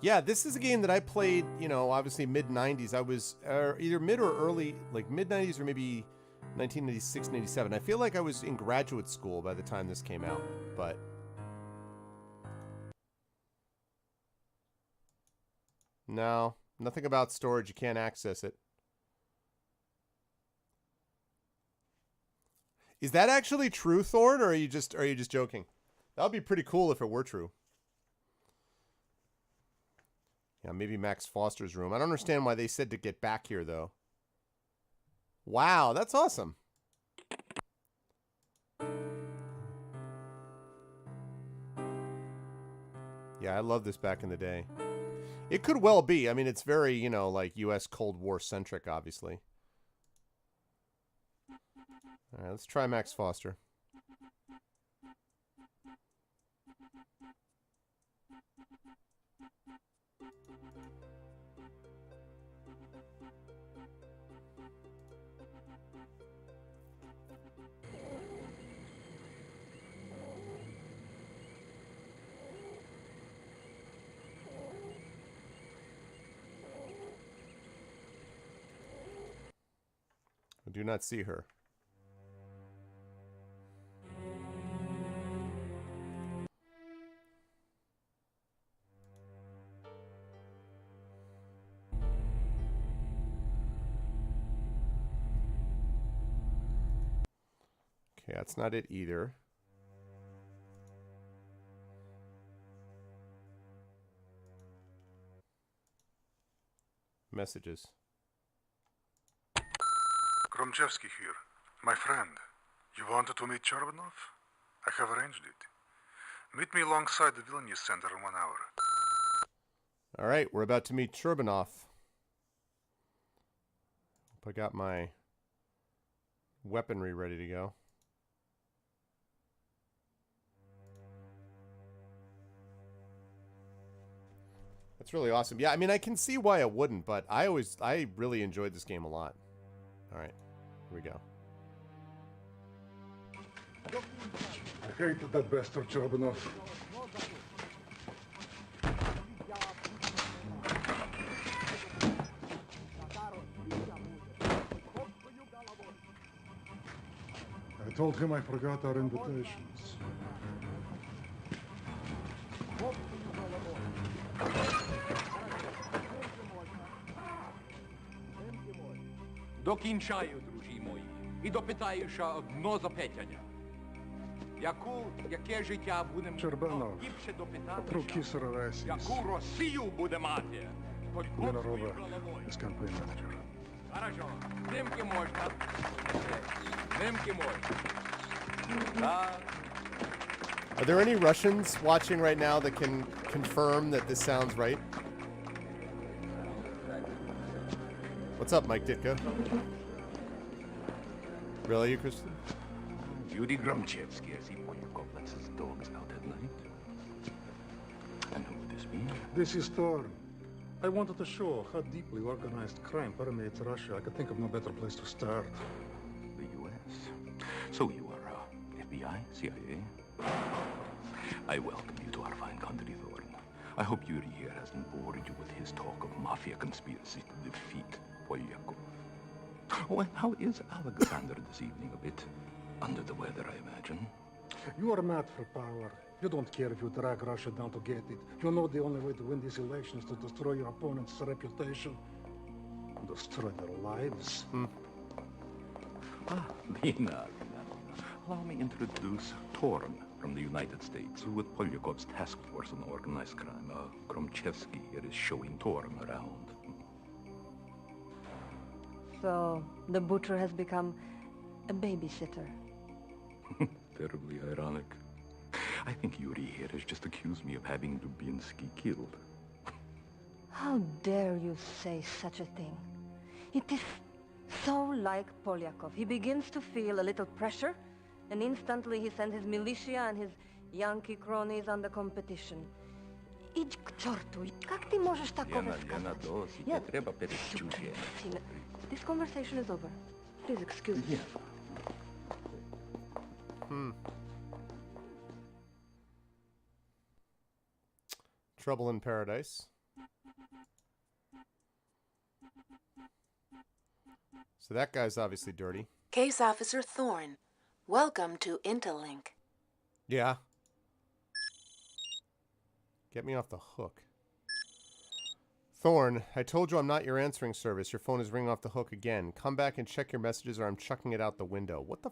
Yeah, this is a game that I played, you know, obviously mid-90s. I was either mid or early, like mid-90s or maybe 1996, 97. I feel like I was in graduate school by the time this came out, but... No, nothing about storage. You can't access it. Is that actually true, Thorn, or are you just joking? That would be pretty cool if it were true. Yeah, maybe Max Foster's room. I don't understand why they said to get back here, though. Wow, that's awesome. Yeah, I love this back in the day. It could well be. I mean, it's very, you know, like U.S. Cold War centric, obviously. All right, let's try Max Foster. I do not see her. Okay, that's not it either. Messages. Gromchevsky here. My friend, you wanted to meet Chorbanov? I have arranged it. Meet me alongside the Vilnius Center in 1 hour. All right, we're about to meet Chorbanov. Hope I got my weaponry ready to go. That's really awesome. Yeah, I mean, I can see why it wouldn't, but I really enjoyed this game a lot. All right, here we go. I hated that bastard Chorbanov. I told him I forgot our invitations. Докінчаю, друзі мої, і допитаюся одно запитання. Яке життя будемо ліпше допитатися, яку Росію буде мати? Ленарова is campaign manager. Хорошо, знімки можна. Знімки можна. Так. Are there any Russians watching right now that can confirm that this sounds right? What's up, Mike Ditka? Really, you, Kristen? Yuri Gromchevsky, as he pointed complex his dogs out at night. This is Thorn. I wanted to show how deeply organized crime permeates Russia. I could think of no better place to start. The U.S. So you are FBI, CIA? I welcome you to our fine country, Thorn. I hope Yuri here hasn't bored you with his talk of mafia conspiracy to defeat Polyakov. Oh, and how is Alexander this evening? A bit under the weather, I imagine. You are mad for power. You don't care if you drag Russia down to get it. You know the only way to win these elections is to destroy your opponent's reputation. Destroy their lives. Bina. Allow me to introduce Torn from the United States, who with Polyakov's task force on organized crime. Kromchevsky here is showing Torn around. So, the butcher has become a babysitter. Terribly ironic. I think Yuri here has just accused me of having Dubinsky killed. How dare you say such a thing? It is so like Polyakov. He begins to feel a little pressure, and instantly he sends his militia and his Yankee cronies on the competition. Idź k czortu. Jak ty możesz takowe wskazać? This conversation is over. Please excuse me. Trouble in Paradise. So that guy's obviously dirty. Case Officer Thorne, welcome to Interlink. Yeah. Get me off the hook. Thorne, I told you I'm not your answering service. Your phone is ringing off the hook again. Come back and check your messages or I'm chucking it out the window. What the...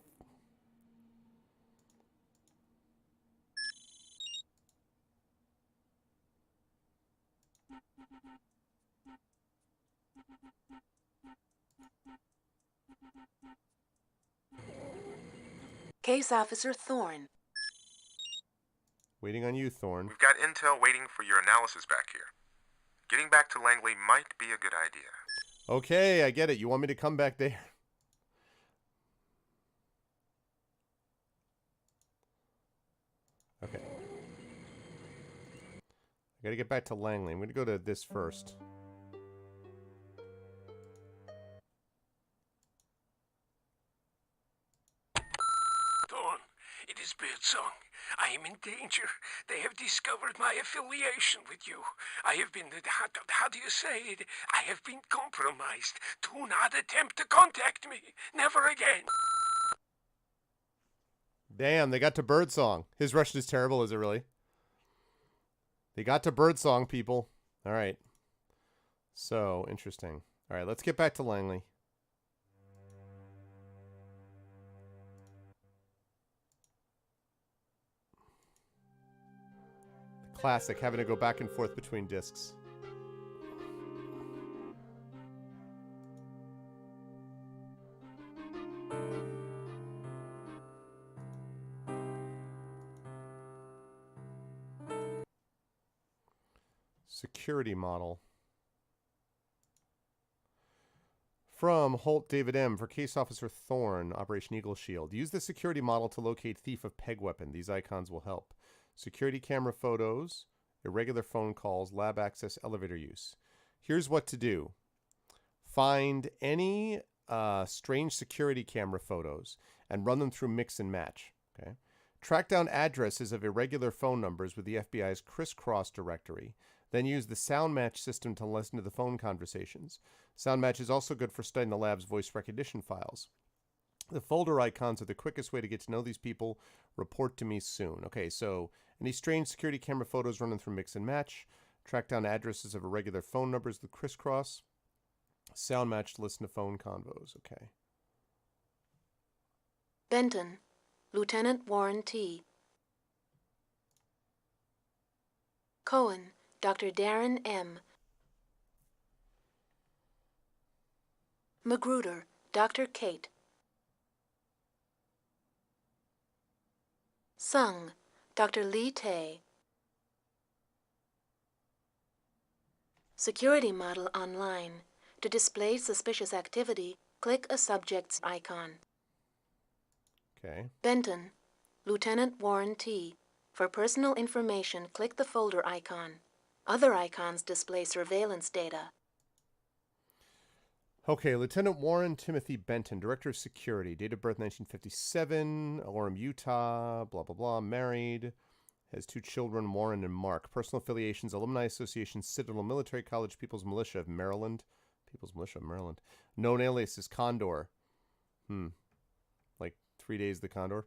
Case Officer Thorne. Waiting on you, Thorne. We've got intel waiting for your analysis back here. Getting back to Langley might be a good idea. Okay, I get it. You want me to come back there? Okay. I gotta get back to Langley. I'm gonna go to this first. Thorn, it is Birdsong. I am in danger. They have discovered my affiliation with you. I have been, how do you say it? I have been compromised. Do not attempt to contact me. Never again. Damn, they got to Birdsong. His Russian is terrible, is it really? They got to Birdsong, people. All right. So, interesting. All right, let's get back to Langley. Classic, having to go back and forth between discs. Security model. From Holt David M. for Case Officer Thorne, Operation Eagle Shield. Use the security model to locate thief of peg weapon. These icons will help. Security camera photos, irregular phone calls, lab access, elevator use. Here's what to do. Find any strange security camera photos and run them through mix and match. Okay. Track down addresses of irregular phone numbers with the FBI's crisscross directory. Then use the sound match system to listen to the phone conversations. Sound match is also good for studying the lab's voice recognition files. The folder icons are the quickest way to get to know these people. Report to me soon. Okay, so any strange security camera photos running through mix and match. Track down addresses of irregular phone numbers with crisscross. Sound match to listen to phone convos. Okay. Benton, Lieutenant Warren T. Cohen, Dr. Darren M. Magruder, Dr. Kate. Sung, Dr. Lee Tay. Security model online. To display suspicious activity, click a subject's icon. Okay. Benton, Lieutenant Warren T. For personal information, click the folder icon. Other icons display surveillance data. Okay, Lieutenant Warren Timothy Benton, Director of Security, date of birth 1957, Orem, Utah, blah, blah, blah, married, has 2 children, Warren and Mark. Personal affiliations, Alumni Association, Citadel Military College, People's Militia of Maryland. People's Militia of Maryland. Known alias is Condor. Like 3 Days the Condor.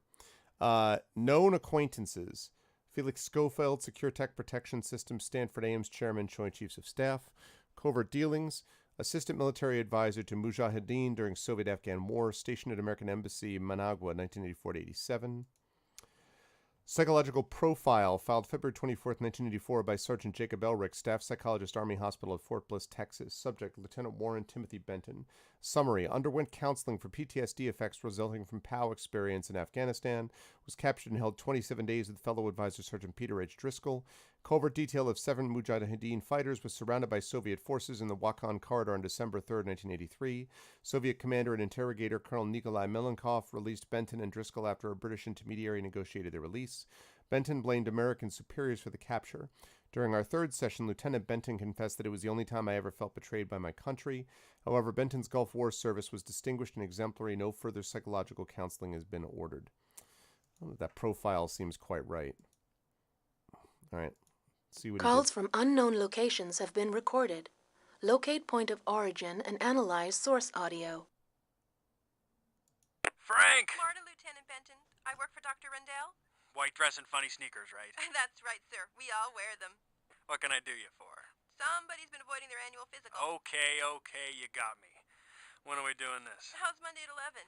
Known acquaintances, Felix Schofield, Secure Tech Protection Systems, Stanford Ames Chairman, Joint Chiefs of Staff. Covert dealings, Assistant Military Advisor to Mujahideen during Soviet-Afghan War, stationed at American Embassy, Managua, 1984-87. Psychological profile, filed February 24th, 1984 by Sergeant Jacob Elrick, Staff Psychologist, Army Hospital of Fort Bliss, Texas. Subject, Lieutenant Warren Timothy Benton. Summary, underwent counseling for PTSD effects resulting from POW experience in Afghanistan. Was captured and held 27 days with fellow advisor Sergeant Peter H. Driscoll. Covert detail of 7 Mujahideen fighters was surrounded by Soviet forces in the Wakhan Corridor on December 3rd, 1983. Soviet commander and interrogator Colonel Nikolai Melenkov released Benton and Driscoll after a British intermediary negotiated their release. Benton blamed American superiors for the capture. During our 3rd session, Lieutenant Benton confessed that it was the only time I ever felt betrayed by my country. However, Benton's Gulf War service was distinguished and exemplary. No further psychological counseling has been ordered. That profile seems quite right. All right. See what Calls from unknown locations have been recorded. Locate point of origin and analyze source audio. Frank! Florida Lieutenant Benton. I work for Dr. Rendell. White dress and funny sneakers, right? That's right, sir. We all wear them. What can I do you for? Somebody's been avoiding their annual physical. Okay, you got me. When are we doing this? How's Monday at 11?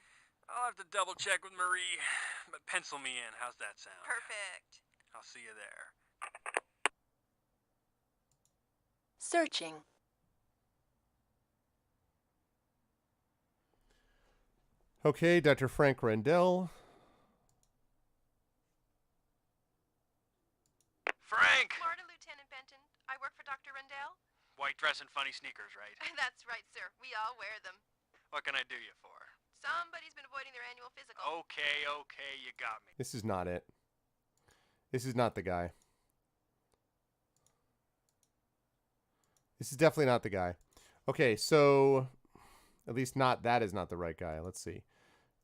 I'll have to double check with Marie, but pencil me in. How's that sound? Perfect. I'll see you there. Searching. Okay, Dr. Frank Rendell. Frank! Florida Lieutenant Benton. I work for Dr. Rendell. White dress and funny sneakers, right? That's right, sir. We all wear them. What can I do you for? Somebody's been avoiding their annual physical. Okay, you got me. This is not it. This is not the guy. This is definitely not the guy. Okay, so at least not that is not the right guy. Let's see.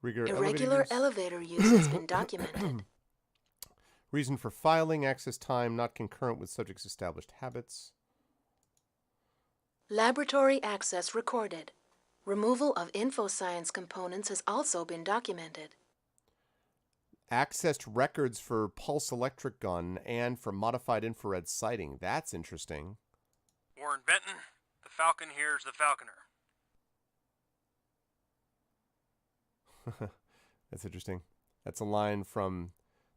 Irregular elevator use has been documented. Reason for filing, access time, not concurrent with subject's established habits. Laboratory access recorded. Removal of InfoScience components has also been documented. Accessed records for pulse electric gun and for modified infrared sighting. That's interesting. Warren Benton, the Falcon here's the Falconer. That's interesting. That's a line from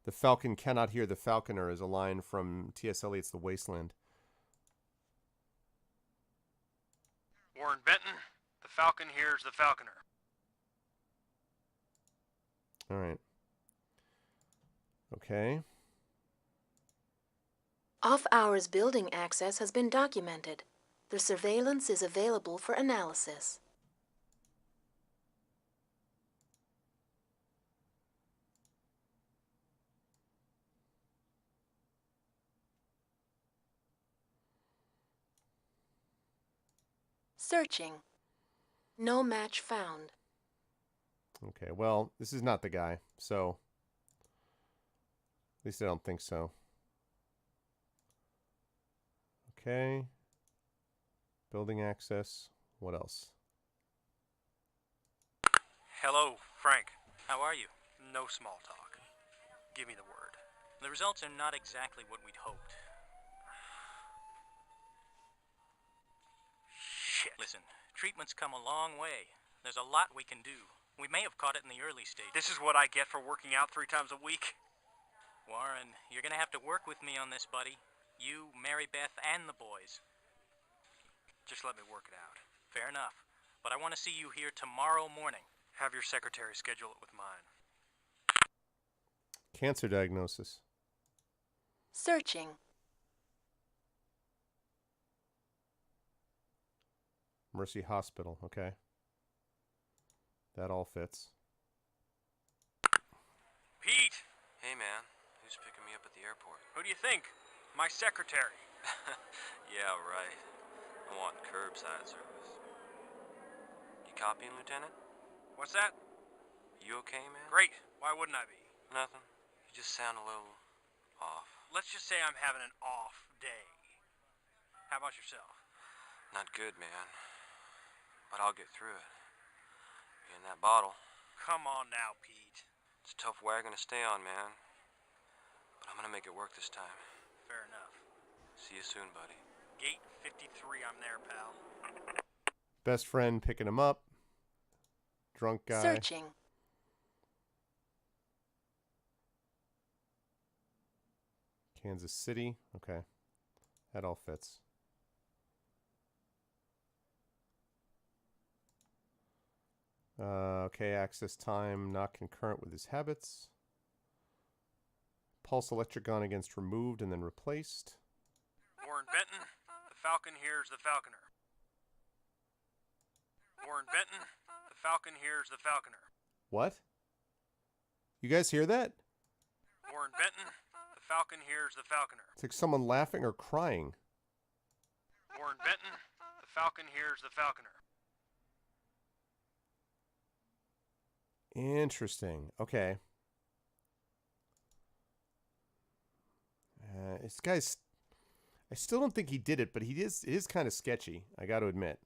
The Falcon Cannot Hear the Falconer is a line from T.S. Eliot's The Wasteland. Warren Benton, the Falcon here's the Falconer. All right. Okay. Off-hours building access has been documented. The surveillance is available for analysis. Searching. No match found. Okay, well, this is not the guy, so at least I don't think so. Okay. Building access. What else? Hello, Frank. How are you? No small talk. Give me the word. The results are not exactly what we'd hoped. Shit. Listen, treatment's come a long way. There's a lot we can do. We may have caught it in the early stage. This is what I get for working out 3 times a week? Warren, you're gonna have to work with me on this, buddy. You, Mary Beth, and the boys. Just let me work it out. Fair enough. But I want to see you here tomorrow morning. Have your secretary schedule it with mine. Cancer diagnosis. Searching. Mercy Hospital. Okay. That all fits. Pete! Hey, man. Who's picking me up at the airport? Who do you think? My secretary. Yeah, right. I want curbside service. You copying, Lieutenant? What's that? You okay, man? Great. Why wouldn't I be? Nothing. You just sound a little off. Let's just say I'm having an off day. How about yourself? Not good, man. But I'll get through it. You're in that bottle. Come on now, Pete. It's a tough wagon to stay on, man. But I'm gonna make it work this time. Fair enough. See you soon, buddy. Gate 53, I'm there, pal. Best friend picking him up. Drunk guy. Searching. Kansas City. Okay. That all fits. Okay, access time not concurrent with his habits. Pulse electric gun against removed and then replaced. Warren Benton, the Falcon here's the Falconer. Warren Benton, the Falcon here's the Falconer. What? You guys hear that? Warren Benton, the Falcon here's the Falconer. It's like someone laughing or crying. Warren Benton, the Falcon here's the Falconer. Interesting. Okay. This guy's... I still don't think he did it, but it is kind of sketchy, I got to admit.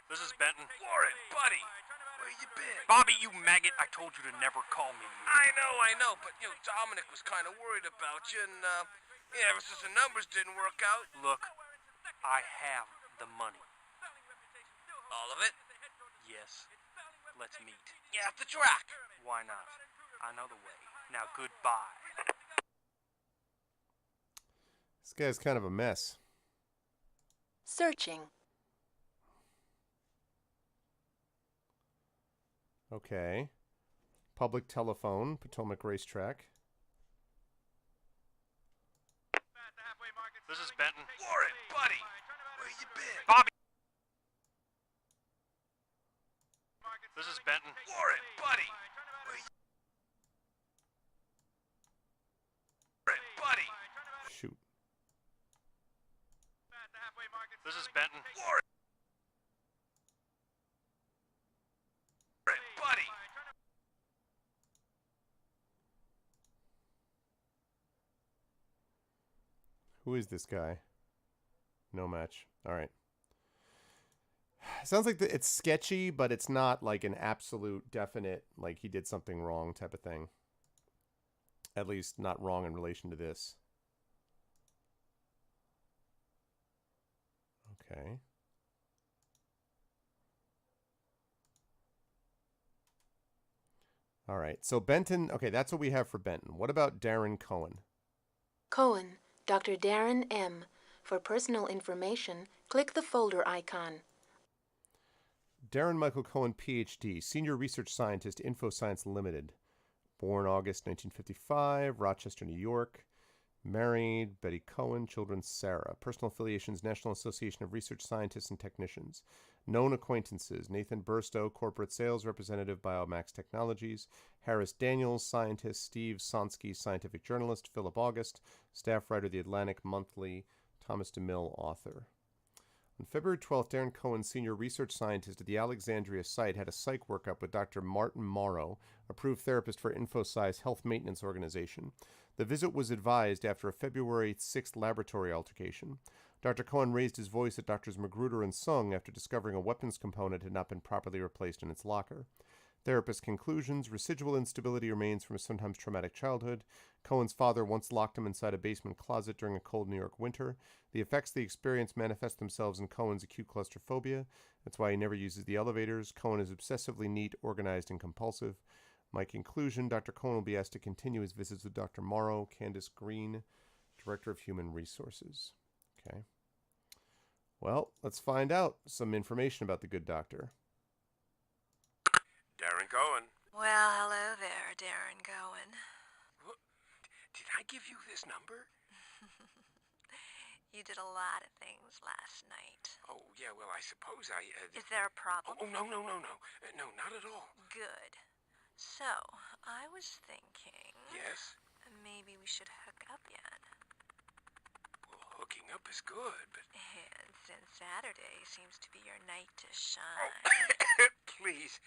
This is Benton. Warren, buddy, where you been? Bobby, you maggot, I told you to never call me. I know, but, Dominic was kind of worried about you, and, ever since the numbers didn't work out. Look, I have the money. All of it? Yes. Let's meet. Yeah, at the track. Why not? I know the way. Now, goodbye. This guy's kind of a mess. Searching. Okay. Public telephone, Potomac Racetrack. This is Benton. Warren, buddy, where you been? Bobby! This is Benton. Warren, buddy, where you... Warren, buddy. Shoot. This is Benton. Warren, buddy. Who is this guy? No match. All right. Sounds like it's sketchy, but it's not like an absolute definite, like he did something wrong type of thing. At least not wrong in relation to this. Okay. All right. So Benton, okay, that's what we have for Benton. What about Darren Cohen? Cohen, Dr. Darren M. For personal information, click the folder icon. Darren Michael Cohen, Ph.D., Senior Research Scientist, InfoScience Limited. Born August 1955, Rochester, New York. Married, Betty Cohen, children Sarah. Personal affiliations, National Association of Research Scientists and Technicians. Known acquaintances, Nathan Burstow, Corporate Sales Representative, Biomax Technologies. Harris Daniels, Scientist. Steve Sonsky, Scientific Journalist. Philip August, Staff Writer, The Atlantic Monthly. Thomas DeMille, Author. On February 12th, Darren Cohen, Senior Research Scientist at the Alexandria site, had a psych workup with Dr. Martin Morrow, approved therapist for InfoSci's Health Maintenance Organization. The visit was advised after a February 6th laboratory altercation. Dr. Cohen raised his voice at Drs. Magruder and Sung after discovering a weapons component had not been properly replaced in its locker. Therapist conclusions: residual instability remains from a sometimes traumatic childhood. Cohen's father once locked him inside a basement closet during a cold New York winter. The effects of the experience manifest themselves in Cohen's acute claustrophobia. That's why he never uses the elevators. Cohen is obsessively neat, organized, and compulsive. My conclusion: Dr. Cohen will be asked to continue his visits with Dr. Morrow. Candace Green, Director of Human Resources. Okay. Well, let's find out some information about the good doctor. Darren Cohen. Well, hello there, Darren Cohen. Did I give you this number? You did a lot of things last night. Oh, yeah, well, I suppose I... Is there a problem? Oh, no. No, not at all. Good. So, I was thinking... Yes? Maybe we should hook up yet. Well, hooking up is good, but... And since Saturday seems to be your night to shine. Oh, please.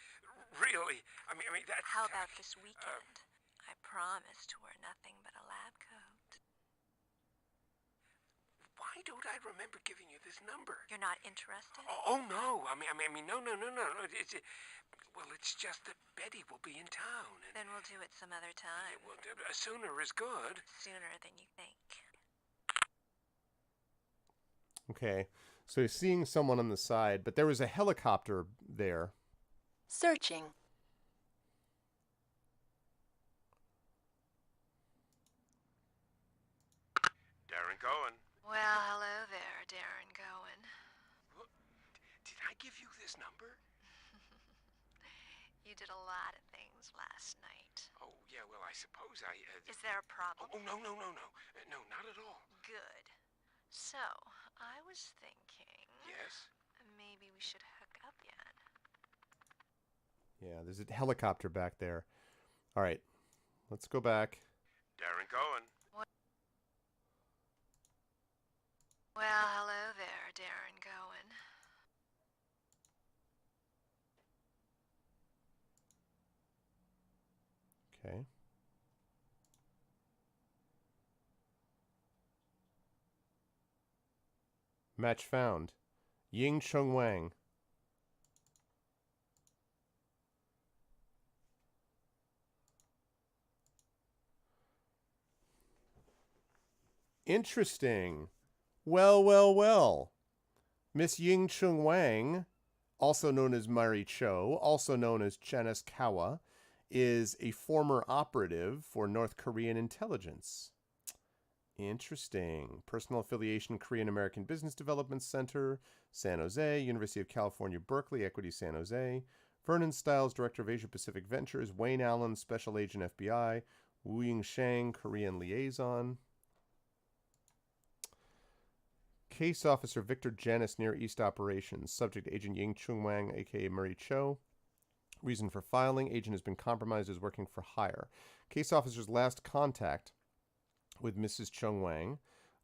Really. I mean, that's... How about this weekend? I promise to wear nothing but a lab coat. Why don't I remember giving you this number? You're not interested? Oh no. I mean, no. It's just that Betty will be in town. And... Then we'll do it some other time. Yeah, well, sooner is good. Sooner than you think. Okay, so he's seeing someone on the side, but there was a helicopter there. Searching. Darren Cohen. Well, hello there, Darren Gowen. Did I give you this number? You did a lot of things last night. Oh, yeah, well, I suppose I... Is there a problem? Oh, no. No, not at all. Good. So, I was thinking... Yes? Maybe we should hook up yet. Yeah, there's a helicopter back there. All right, let's go back. Darren Cohen. Well, hello there, Darren Gowen. Okay. Match found. Ying Chung Wang. Interesting. Well. Miss Ying Chung Wang, also known as Mari Cho, also known as Janice Kawa, is a former operative for North Korean intelligence. Interesting. Personal affiliation, Korean American Business Development Center, San Jose, University of California, Berkeley, Equity San Jose. Vernon Stiles, Director of Asia Pacific Ventures. Wayne Allen, Special Agent FBI. Wu Ying Shang, Korean Liaison. Case Officer Victor Janis, Near East Operations. Subject Agent Ying Chung Wang, a.k.a. Murray Cho. Reason for filing. Agent has been compromised as working for hire. Case Officer's last contact with Mrs. Chung Wang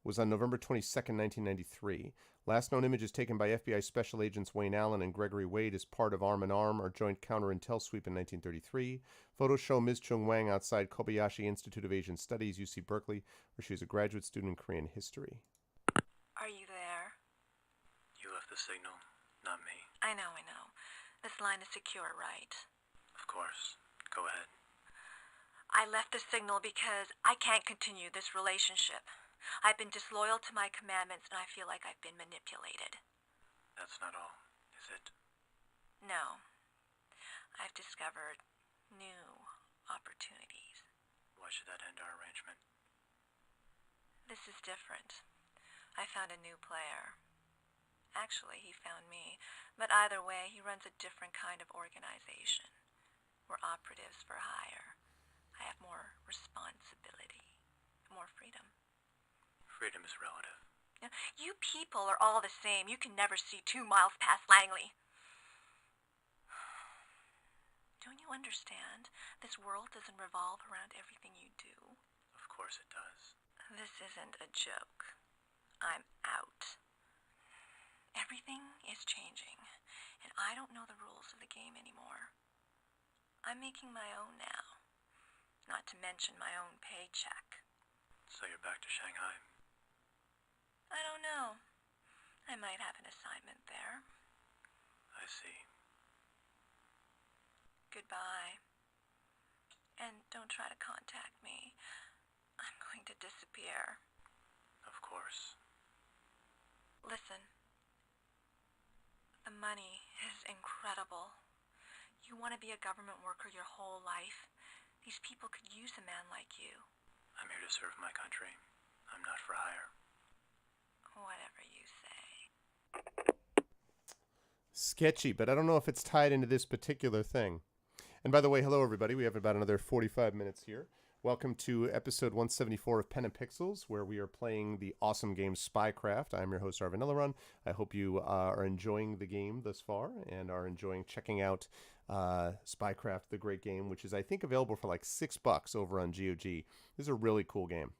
was on November 22nd, 1993. Last known images taken by FBI Special Agents Wayne Allen and Gregory Wade as part of Arm in Arm or Joint Counter-Intel Sweep in 1933. Photos show Ms. Chung Wang outside Kobayashi Institute of Asian Studies, UC Berkeley, where she is a graduate student in Korean history. Are you there? You left the signal, not me. I know. This line is secure, right? Of course. Go ahead. I left the signal because I can't continue this relationship. I've been disloyal to my commandments and I feel like I've been manipulated. That's not all, is it? No. I've discovered new opportunities. Why should that end our arrangement? This is different. I found a new player. Actually, he found me. But either way, he runs a different kind of organization. We're operatives for hire. I have more responsibility, more freedom. Freedom is relative. You people are all the same. You can never see 2 miles past Langley. Don't you understand? This world doesn't revolve around everything you do. Of course it does. This isn't a joke. I'm out. Everything is changing, and I don't know the rules of the game anymore. I'm making my own now, not to mention my own paycheck. So you're back to Shanghai? I don't know. I might have an assignment there. I see. Goodbye. And don't try to contact me. I'm going to disappear. Of course. Listen. The money is incredible. You want to be a government worker your whole life? These people could use a man like you. I'm here to serve my country. I'm not for hire. Whatever you say. Sketchy, but I don't know if it's tied into this particular thing. And by the way, hello everybody. We have about another 45 minutes here. Welcome to episode 174 of Pen and Pixels, where we are playing the awesome game Spycraft. I'm your host, Arvin Run. I hope you are enjoying the game thus far and are enjoying checking out Spycraft, the great game, which is, I think, available for like $6 over on GOG. This is a really cool game.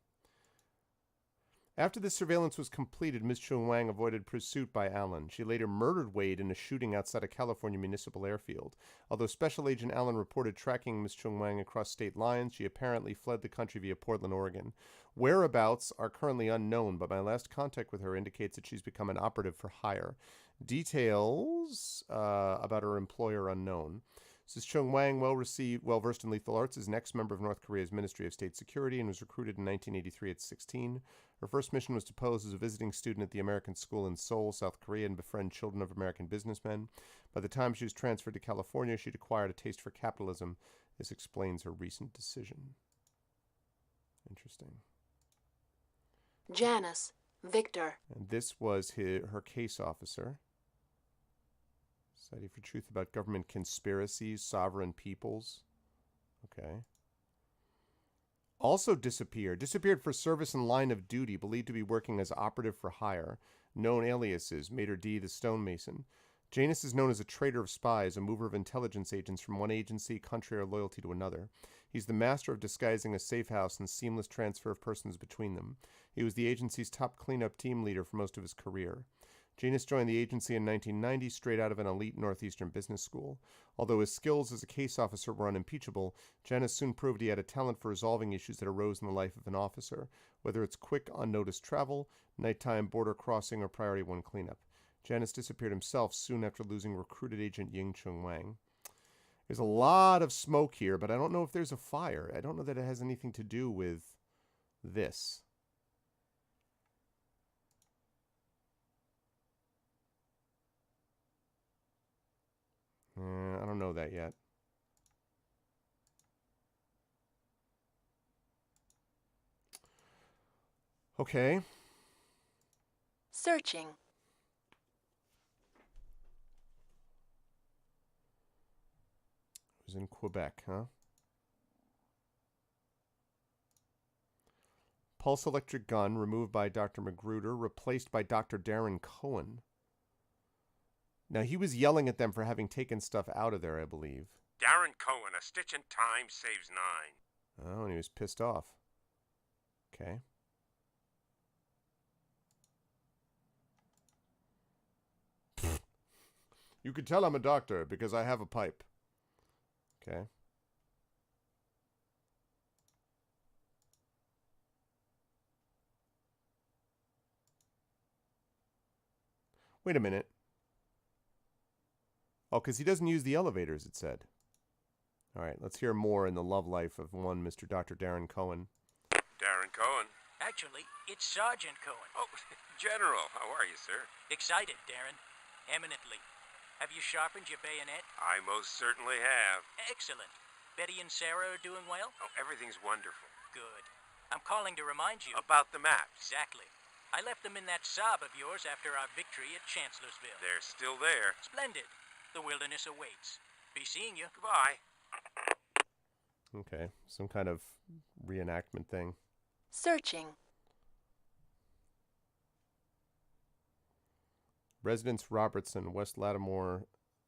After the surveillance was completed, Ms. Chung Wang avoided pursuit by Allen. She later murdered Wade in a shooting outside a California municipal airfield. Although Special Agent Allen reported tracking Ms. Chung Wang across state lines, she apparently fled the country via Portland, Oregon. Whereabouts are currently unknown, but my last contact with her indicates that she's become an operative for hire. Details about her employer unknown. Ms. Chung Wang, well-versed in lethal arts, is an ex-member of North Korea's Ministry of State Security and was recruited in 1983 at 16. Her first mission was to pose as a visiting student at the American School in Seoul, South Korea, and befriend children of American businessmen. By the time she was transferred to California, she'd acquired a taste for capitalism. This explains her recent decision. Interesting. Janice, Victor. And this was her case officer. Society for Truth about Government Conspiracies, Sovereign Peoples. Okay. Also disappeared for service in line of duty, believed to be working as operative for hire. Known aliases, Mater D, the stonemason. Janus is known as a trader of spies, a mover of intelligence agents from one agency, country, or loyalty to another. He's the master of disguising a safe house and seamless transfer of persons between them. He was the agency's top cleanup team leader for most of his career. Janus joined the agency in 1990 straight out of an elite Northeastern business school. Although his skills as a case officer were unimpeachable, Janus soon proved he had a talent for resolving issues that arose in the life of an officer, whether it's quick, unnoticed travel, nighttime border crossing, or Priority 1 cleanup. Janus disappeared himself soon after losing recruited agent Ying Chung Wang. There's a lot of smoke here, but I don't know if there's a fire. I don't know that it has anything to do with this. I don't know that yet. Okay. Searching. It was in Quebec, huh? Pulse electric gun removed by Dr. Magruder, replaced by Dr. Darren Cohen. Now, he was yelling at them for having taken stuff out of there, I believe. Darren Cohen, a stitch in time saves 9. Oh, and he was pissed off. Okay. You could tell I'm a doctor because I have a pipe. Okay. Wait a minute. Oh, because he doesn't use the elevators, it said. All right, let's hear more in the love life of one Mr. Dr. Darren Cohen. Darren Cohen. Actually, it's Sergeant Cohen. Oh, General, how are you, sir? Excited, Darren. Eminently. Have you sharpened your bayonet? I most certainly have. Excellent. Betty and Sarah are doing well? Oh, everything's wonderful. Good. I'm calling to remind you... About the maps? Exactly. I left them in that Saab of yours after our victory at Chancellorsville. They're still there. Splendid. The wilderness awaits. Be seeing you. Goodbye. Okay, some kind of reenactment thing. Searching. Residence Robertson, West Lattimore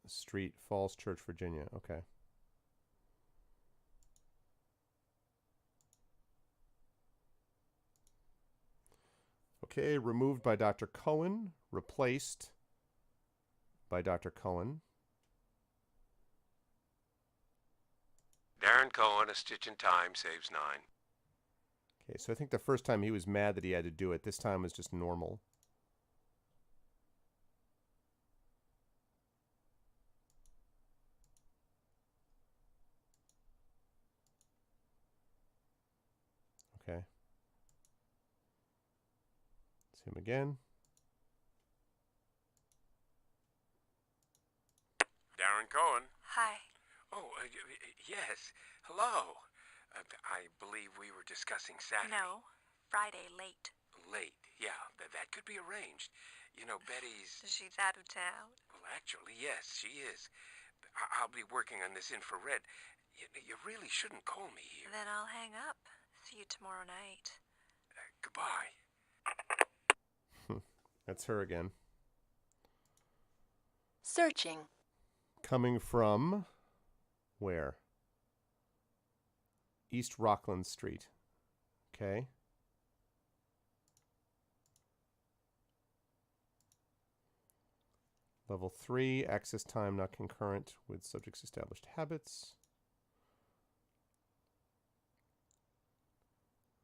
Street, Falls Church, Virginia. Okay. Okay, removed by Dr. Cohen, replaced by Dr. Cohen. Darren Cohen, a stitch in time saves 9. Okay, so I think the first time he was mad that he had to do it. This time was just normal. Okay. It's him again. Darren Cohen. Hi. Oh, yes. Hello. I believe we were discussing Saturday. No, Friday late. Late, yeah. That could be arranged. You know, Betty's... She's out of town. Well, actually, yes, she is. I'll be working on this infrared. You really shouldn't call me here. Then I'll hang up. See you tomorrow night. Goodbye. That's her again. Searching. Coming from where? East Rockland Street. Okay. Level 3, access time not concurrent with subject's established habits.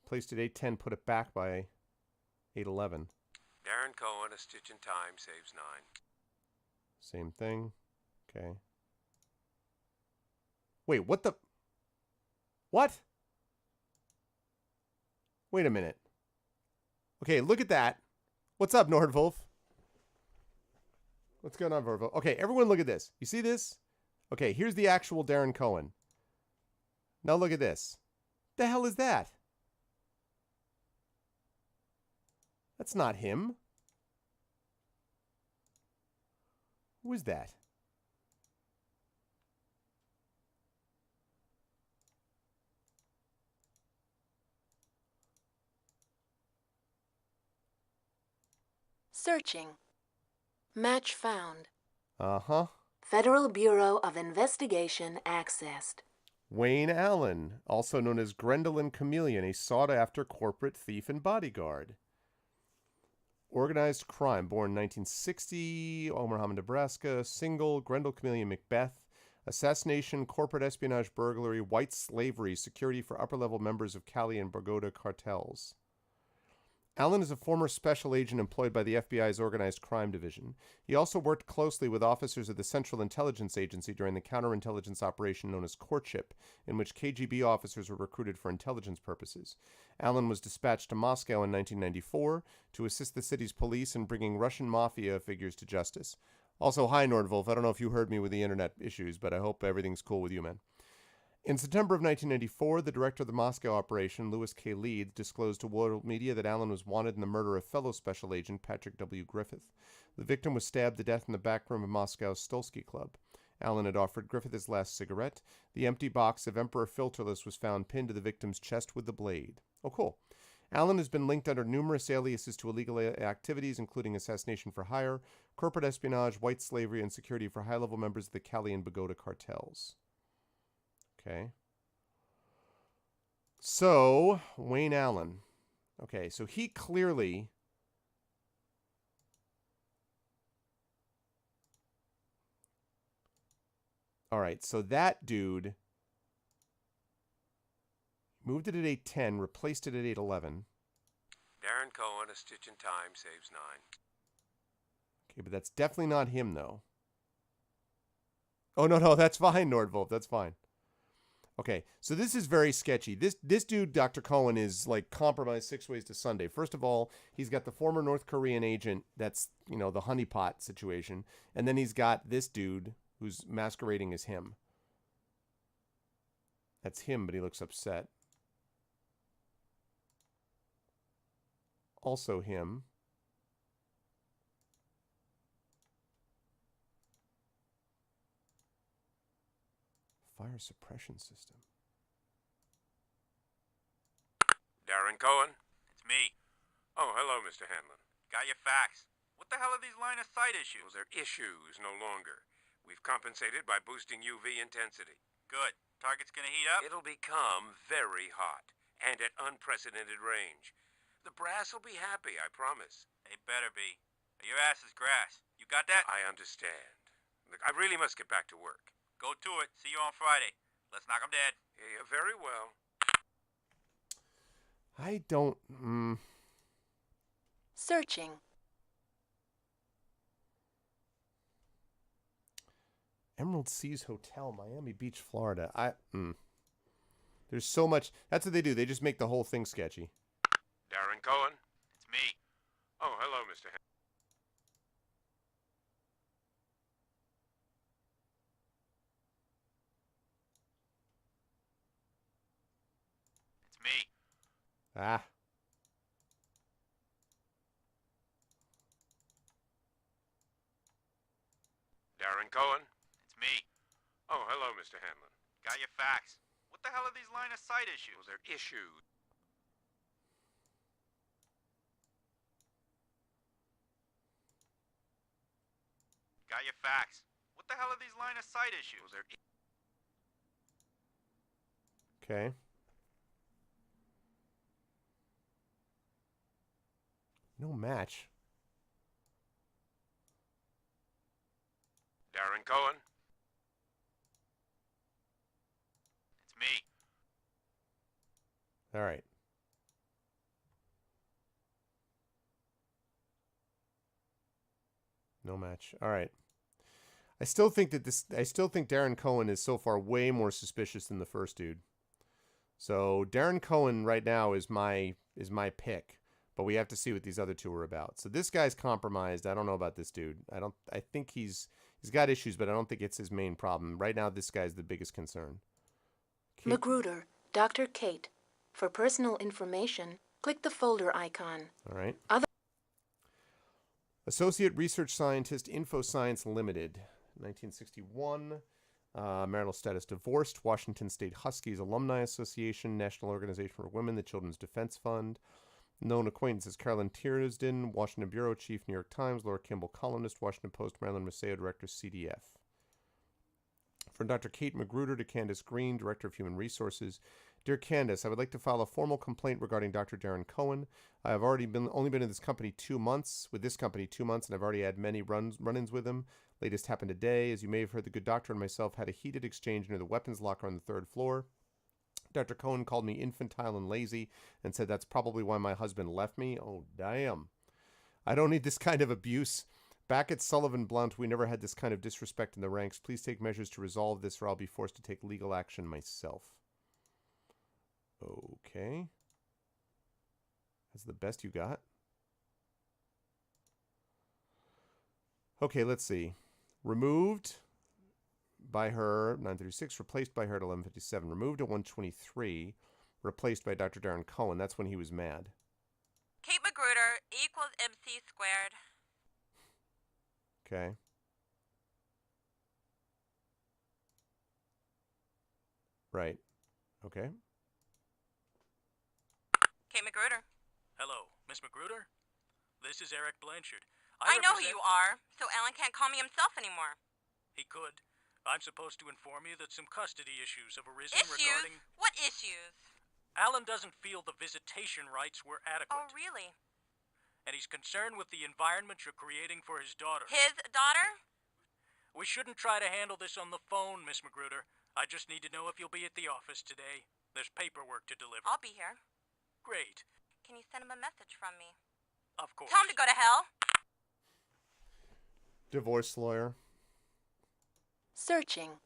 Placed at 8:10, put it back by 8:11. Darren Cohen, a stitch in time saves 9. Same thing. Okay. Wait, what the? What? Wait a minute. Okay, look at that. What's up, Nordwolf? What's going on, Nordwolf? Okay, everyone look at this. You see this? Okay, here's the actual Darren Cohen. Now look at this. The hell is that? That's not him. Who is that? Searching. Match found. Uh-huh. Federal Bureau of Investigation accessed. Wayne Allen, also known as Gwendolyn Chameleon, a sought-after corporate thief and bodyguard. Organized crime, born 1960, Omaha, Nebraska, single, Grendel Chameleon Macbeth, assassination, corporate espionage, burglary, white slavery, security for upper-level members of Cali and Bogota cartels. Allen is a former special agent employed by the FBI's Organized Crime Division. He also worked closely with officers of the Central Intelligence Agency during the counterintelligence operation known as Courtship, in which KGB officers were recruited for intelligence purposes. Allen was dispatched to Moscow in 1994 to assist the city's police in bringing Russian mafia figures to justice. Also, hi Nordwolf, I don't know if you heard me with the internet issues, but I hope everything's cool with you, man. In September of 1994, the director of the Moscow operation, Louis K. Leeds, disclosed to world media that Allen was wanted in the murder of fellow special agent Patrick W. Griffith. The victim was stabbed to death in the back room of Moscow's Stolsky Club. Allen had offered Griffith his last cigarette. The empty box of Emperor Filterless was found pinned to the victim's chest with the blade. Oh, cool. Allen has been linked under numerous aliases to illegal activities, including assassination for hire, corporate espionage, white slavery, and security for high-level members of the Cali and Bogota cartels. Okay. So, Wayne Allen. Okay, so he clearly... All right, so that dude moved it at 8:10, replaced it at 8:11. Darren Cohen, a stitch in time saves 9. Okay, but that's definitely not him, though. Oh, no, that's fine, Nordwolf, that's fine. Okay, so this is very sketchy. This dude, Dr. Cohen, is like compromised 6 ways to Sunday. First of all, he's got the former North Korean agent that's, you know, the honeypot situation. And then he's got this dude who's masquerading as him. That's him, but he looks upset. Also him. Fire suppression system. Darren Cohen? It's me. Oh, hello, Mr. Hanlon. Got your facts. What the hell are these line of sight issues? Well, they're issues no longer. We've compensated by boosting UV intensity. Good. Target's gonna heat up? It'll become very hot and at unprecedented range. The brass will be happy, I promise. They better be. Your ass is grass. You got that? I understand. Look, I really must get back to work. Go to it. See you on Friday. Let's knock 'em dead. Yeah, very well. I don't... Searching. Emerald Seas Hotel, Miami Beach, Florida. There's so much... That's what they do. They just make the whole thing sketchy. Darren Cohen? It's me. Oh, hello, Mr. Hanlon. It's me. Ah. Darren Cohen? It's me. Oh, hello, Mr. Hanlon. Got your facts. What the hell are these line of sight issues? Well, they're issues. got your facts. What the hell are these line of sight issues? Okay. No match. Darren Cohen? It's me. All right. No match. All right. I still think Darren Cohen is so far way more suspicious than the first dude. So Darren Cohen right now is my pick, but we have to see what these other two are about. So this guy's compromised. I don't know about this dude. I think he's got issues, but I don't think it's his main problem. Right now this guy's the biggest concern. Magruder, Dr. Kate. For personal information, click the folder icon. All right. Associate Research Scientist, InfoScience Limited, 1961. Marital status divorced. Washington State Huskies Alumni Association, National Organization for Women, the Children's Defense Fund. Known acquaintances: Carolyn Tearsden, Washington Bureau Chief, New York Times. Laura Kimball, columnist, Washington Post. Marilyn Maceo, Director, CDF. From Dr. Kate Magruder to Candace Green, Director of Human Resources. Dear Candace, I would like to file a formal complaint regarding Dr. Darren Cohen. I have only been in this company 2 months, and I've already had many run-ins with him. Latest happened today. As you may have heard, the good doctor and myself had a heated exchange near the weapons locker on the 3rd floor. Dr. Cohen called me infantile and lazy and said that's probably why my husband left me. Oh, damn. I don't need this kind of abuse. Back at Sullivan Blunt, we never had this kind of disrespect in the ranks. Please take measures to resolve this, or I'll be forced to take legal action myself. Okay. That's the best you got? Okay, let's see. Removed by her, 9:36. Replaced by her at 11:57. Removed at 1:23. Replaced by Dr. Darren Cohen. That's when he was mad. Kate Magruder equals MC squared. Okay. Right. Okay. Kate Magruder. Hello, Miss Magruder? This is Eric Blanchard. I know who you are, so Alan can't call me himself anymore. He could. I'm supposed to inform you that some custody issues have arisen Issues? regarding... What issues? Alan doesn't feel the visitation rights were adequate. Oh, really? And he's concerned with the environment you're creating for his daughter. His daughter? We shouldn't try to handle this on the phone, Miss Magruder. I just need to know if you'll be at the office today. There's paperwork to deliver. I'll be here. Great. Can you send him a message from me? Of course. Tell him to go to hell. Divorce lawyer. Searching.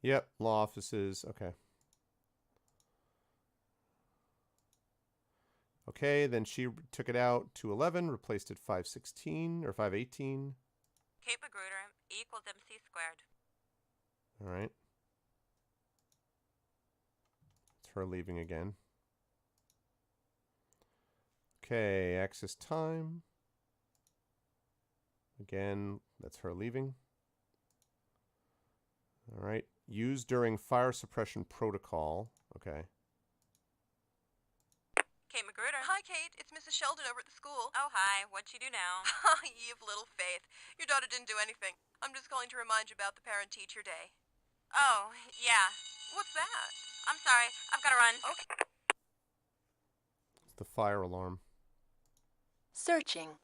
Yep, law offices. Okay. Okay, then she took it out to 11, replaced it 516 or 518. Kate Magruder equals MC squared. All right. It's her leaving again. Okay, access time. Again, that's her leaving. All right. Used during fire suppression protocol. Okay. Kate Magruder. Hi, Kate. It's Mrs. Sheldon over at the school. Oh, hi. What'd she do now? You've little faith. Your daughter didn't do anything. I'm just calling to remind you about the Parent-Teacher Day. Oh, yeah. What's that? I'm sorry. I've got to run. Okay. It's the fire alarm. Searching.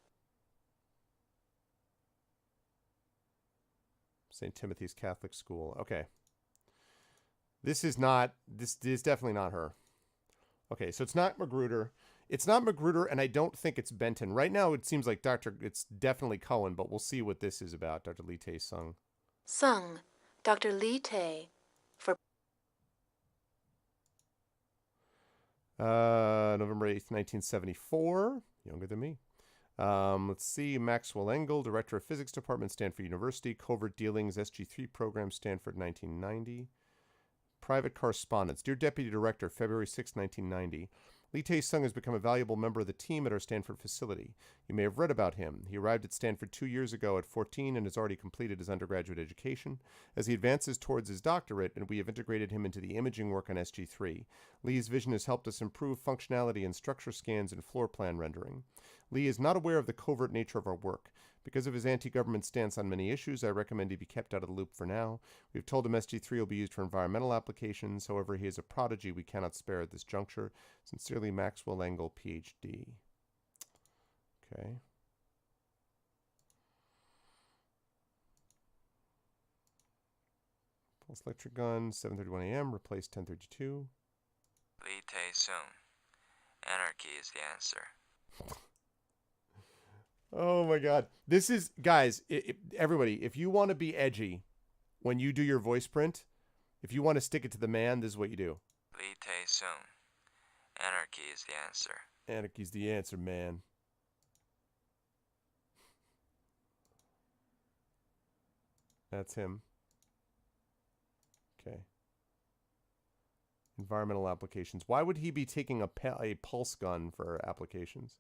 St. Timothy's Catholic School. Okay. This is definitely not her. Okay, so it's not Magruder. It's not Magruder, and I don't think it's Benton. Right now, it seems like it's definitely Cohen, but we'll see what this is about, Dr. Lee Tae Sung. Sung, Dr. Lee Tae. For November 8th, 1974. Younger than me. Let's see. Maxwell Engel, Director of Physics Department, Stanford University. Covert Dealings, SG3 Program, Stanford, 1990. Private Correspondence. Dear Deputy Director, February 6, 1990. Lee Tae-sung has become a valuable member of the team at our Stanford facility. You may have read about him. He arrived at Stanford 2 years ago at 14 and has already completed his undergraduate education. As he advances towards his doctorate, and we have integrated him into the imaging work on SG3. Lee's vision has helped us improve functionality in structure scans and floor plan rendering. Lee is not aware of the covert nature of our work. Because of his anti-government stance on many issues, I recommend he be kept out of the loop for now. We've told him SG-3 will be used for environmental applications. However, he is a prodigy we cannot spare at this juncture. Sincerely, Maxwell Engel, Ph.D. Okay. Pulse electric gun, 7:31 a.m. Replace 10:32. Lee Tae-sung. Anarchy is the answer. Oh my god. This is, guys, everybody, if you want to be edgy when you do your voice print, if you want to stick it to the man, this is what you do. Lee Tae-sung. Anarchy is the answer. Anarchy's the answer, man. That's him. Okay. Environmental applications. Why would he be taking a pulse gun for applications?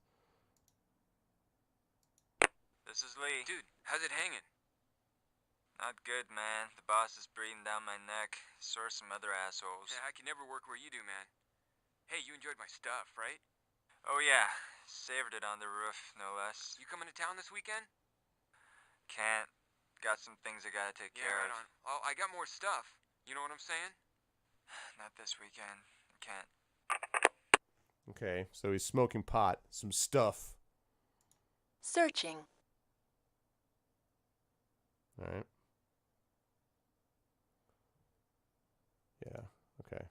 This is Lee. Dude, how's it hanging? Not good, man. The boss is breathing down my neck. So are some other assholes. Yeah, I can never work where you do, man. Hey, you enjoyed my stuff, right? Oh yeah, savored it on the roof, no less. You coming to town this weekend? Can't. Got some things I gotta take care right of. on. Oh, I got more stuff. You know what I'm saying? Not this weekend. Can't. Okay, so he's smoking pot. Some stuff. Searching. All right. Yeah, okay.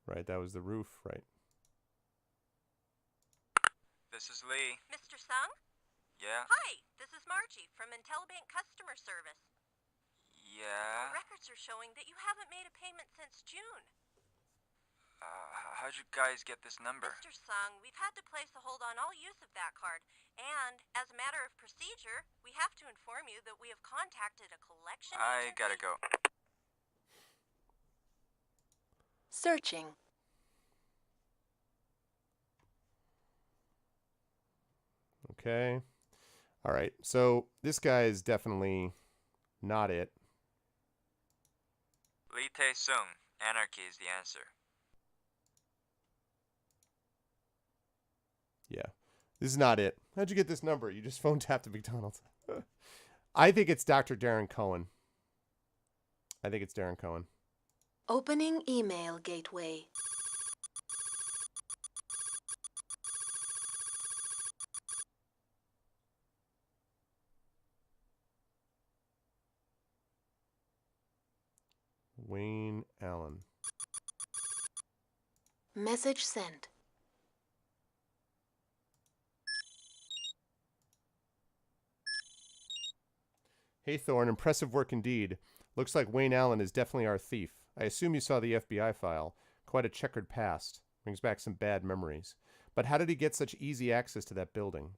Right, that was the roof, right? This is Lee. Mr. Sung? Yeah? Hi, this is Margie from Intellibank Customer Service. Yeah? Records are showing that you haven't made a payment since June. How'd you guys get this number? Mr. Sung, we've had to place a hold on all use of that card. And, as a matter of procedure, we have to inform you that we have contacted a collection I agency. gotta go. Searching. Okay. All right. So this guy is definitely not it. Lee Tae-sung. Anarchy is the answer. Yeah. This is not it. How'd you get this number? You just phone tapped at McDonald's. I think it's Dr. Darren Cohen. I think it's Darren Cohen. Opening email gateway. Wayne Allen. Message sent. Hey Thorne, impressive work indeed. Looks like Wayne Allen is definitely our thief. I assume you saw the FBI file. Quite a checkered past. Brings back some bad memories. But how did he get such easy access to that building?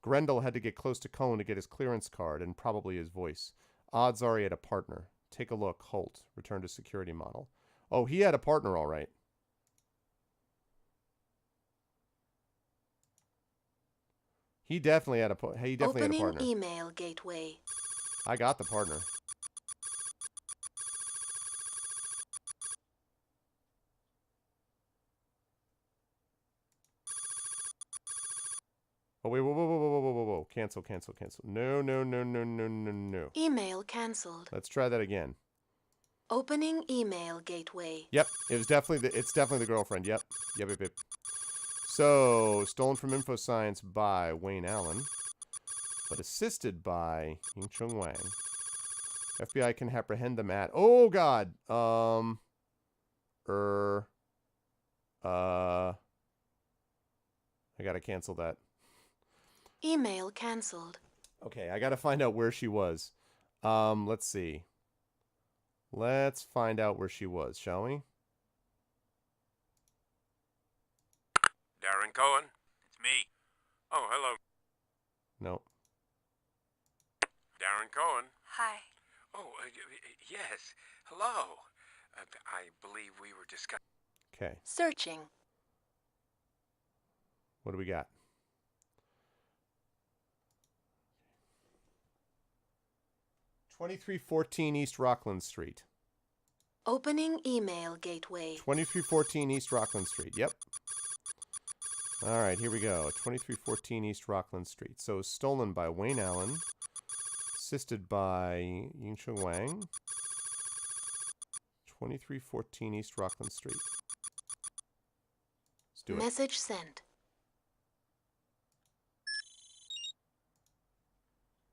Grendel had to get close to Cohen to get his clearance card and probably his voice. Odds are he had a partner. Take a look. Holt. Return to security model. Oh, he had a partner, all right. He definitely had a partner. Opening email gateway. I got the partner. Oh, wait, whoa. Cancel. No. Email cancelled. Let's try that again. Opening email gateway. Yep, it's definitely the girlfriend. Yep. So, stolen from InfoScience by Wayne Allen, but assisted by Ying Chung Wang. FBI can apprehend them at... Oh, God! I gotta cancel that. Email cancelled. Okay, I gotta find out where she was. Let's see. Let's find out where she was, shall we? Darren Cohen? It's me. Oh, hello. No. Darren Cohen? Hi. Oh, yes. Hello. I believe we were discussing... Okay. Searching. What do we got? $2314 East Rockland Street. Opening email gateway. 2314 East Rockland Street. Yep. All right, here we go. 2314 East Rockland Street. So stolen by Wayne Allen, assisted by Yingcheng Wang. 2314 East Rockland Street. Let's do it. Message sent.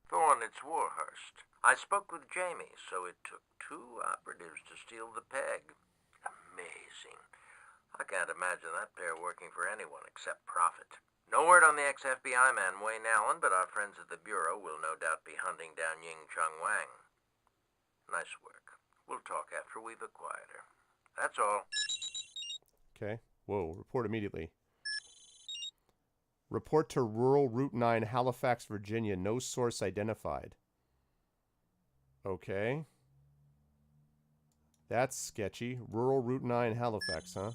Thorne, it's Warhurst. I spoke with Jamie, so it took 2 operatives to steal the peg. Amazing. I can't imagine that pair working for anyone except profit. No word on the ex-FBI man Wayne Allen, but our friends at the Bureau will no doubt be hunting down Yingcheng Wang. Nice work. We'll talk after we've acquired her. That's all. Okay. Whoa, report immediately. Report to Rural Route 9, Halifax, Virginia. No source identified. Okay. That's sketchy. Rural Route 9, Halifax, huh?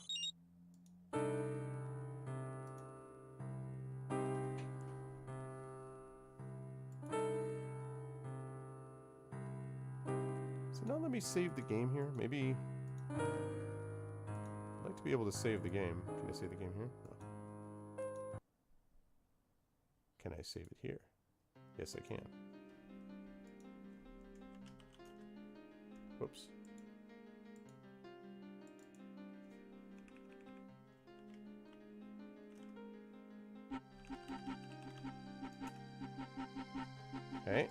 So now let me save the game here. Maybe... I'd like to be able to save the game. Can I save the game here? No. Can I save it here? Yes, I can. Whoops. Okay.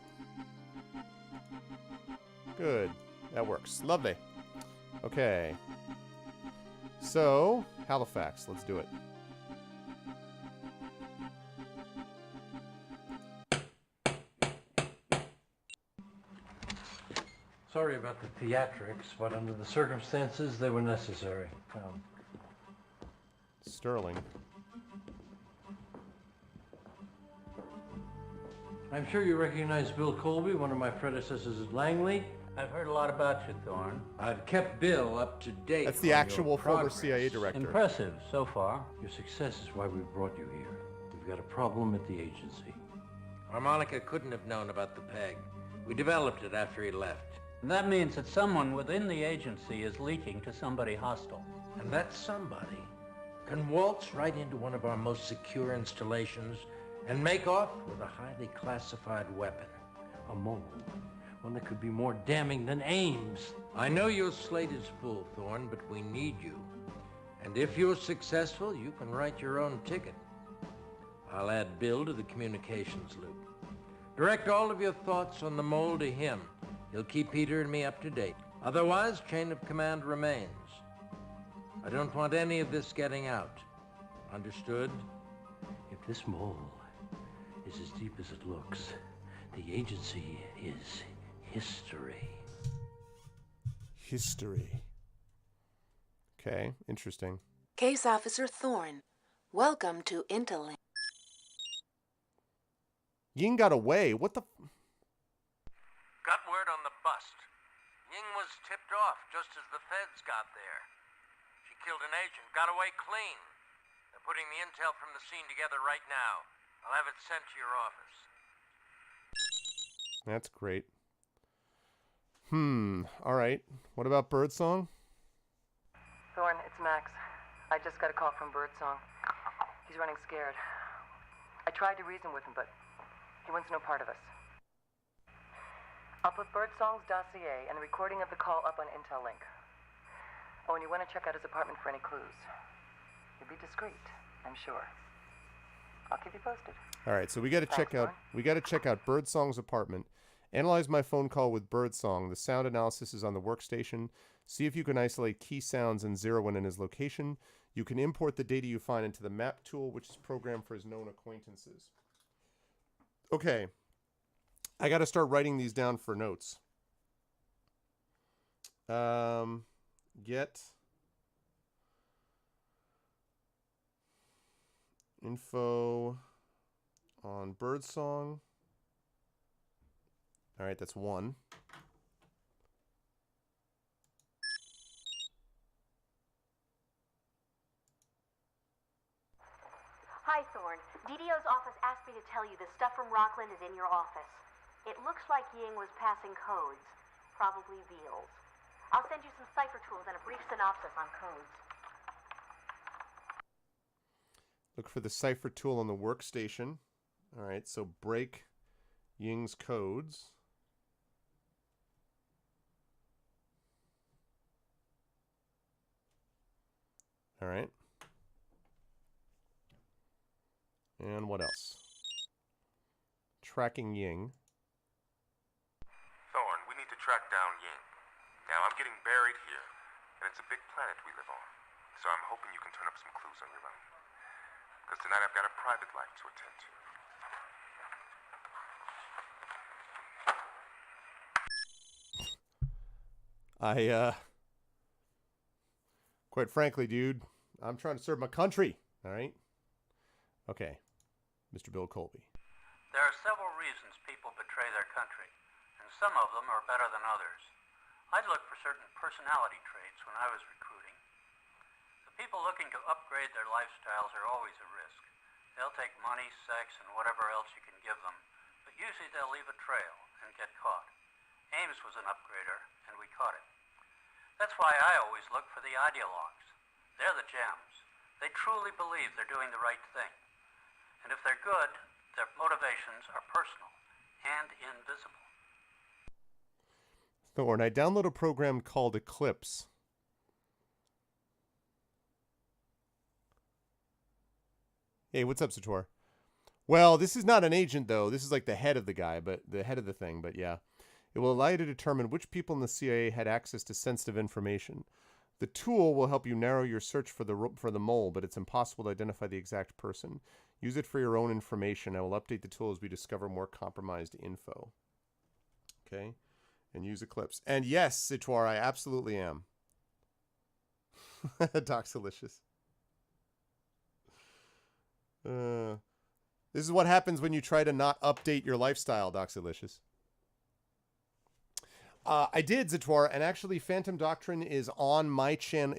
Good. That works. Lovely. Okay. So, Halifax. Let's do it. Sorry about the theatrics, but under the circumstances, they were necessary. Sterling. I'm sure you recognize Bill Colby, one of my predecessors at Langley. I've heard a lot about you, Thorne. I've kept Bill up to date. That's the actual former CIA director. Impressive so far. Your success is why we brought you here. We've got a problem at the agency. Harmonica couldn't have known about the peg. We developed it after he left. That means that someone within the agency is leaking to somebody hostile. And that somebody can waltz right into one of our most secure installations and make off with a highly classified weapon. A mole. One that could be more damning than Ames. I know your slate is full, Thorne, but we need you. And if you're successful, you can write your own ticket. I'll add Bill to the communications loop. Direct all of your thoughts on the mole to him. He'll keep Peter and me up to date. Otherwise, chain of command remains. I don't want any of this getting out. Understood? If this mole is as deep as it looks, the agency is history. History. Okay, interesting. Case Officer Thorne, welcome to Interlink. Ying got away. What the... Got word on the bust. Ying was tipped off just as the feds got there. She killed an agent, got away clean. They're putting the intel from the scene together right now. I'll have it sent to your office. That's great. All right. What about Birdsong? Thorne, it's Max. I just got a call from Birdsong. He's running scared. I tried to reason with him, but he wants no part of us. I'll put Birdsong's dossier and the recording of the call up on Intel Link. Oh, and you want to check out his apartment for any clues. You'll be discreet, I'm sure. I'll keep you posted. All right, so we got to check out Birdsong's apartment. Analyze my phone call with Birdsong. The sound analysis is on the workstation. See if you can isolate key sounds and zero in his location. You can import the data you find into the map tool, which is programmed for his known acquaintances. Okay. I got to start writing these down for notes. Get info on Birdsong. All right, that's one. Hi, Thorne. DDO's office asked me to tell you the stuff from Rockland is in your office. It looks like Ying was passing codes, probably Veals. I'll send you some cipher tools and a brief synopsis on codes. Look for the cipher tool on the workstation. All right, so break Ying's codes. All right. And what else? Tracking Ying. Thorn, we need to track down Ying. Now, I'm getting buried here, and it's a big planet we live on, so I'm hoping you can turn up some clues on your own. Because tonight I've got a private life to attend to. Quite frankly, dude, I'm trying to serve my country, all right? Okay, Mr. Bill Colby. There are several reasons people betray their country, and some of them are better than others. I'd look for certain personality traits when I was recruiting. The people looking to upgrade their lifestyles are always a risk. They'll take money, sex, and whatever else you can give them, but usually they'll leave a trail and get caught. Ames was an upgrader, and we caught him. That's why I always look for the ideologues. They're the gems. They truly believe they're doing the right thing. And if they're good, their motivations are personal and invisible. Thorn, I download a program called Eclipse. Hey, what's up, Sator? Well, this is not an agent, though. This is like the head of the guy, but the head of the thing, but yeah. It will allow you to determine which people in the CIA had access to sensitive information. The tool will help you narrow your search for the mole, but it's impossible to identify the exact person. Use it for your own information. I will update the tool as we discover more compromised info. Okay? And use Eclipse. And yes, Citoir, I absolutely am. Doxalicious. This is what happens when you try to not update your lifestyle, Doxalicious. I did, Zator, and actually Phantom Doctrine is on my channel.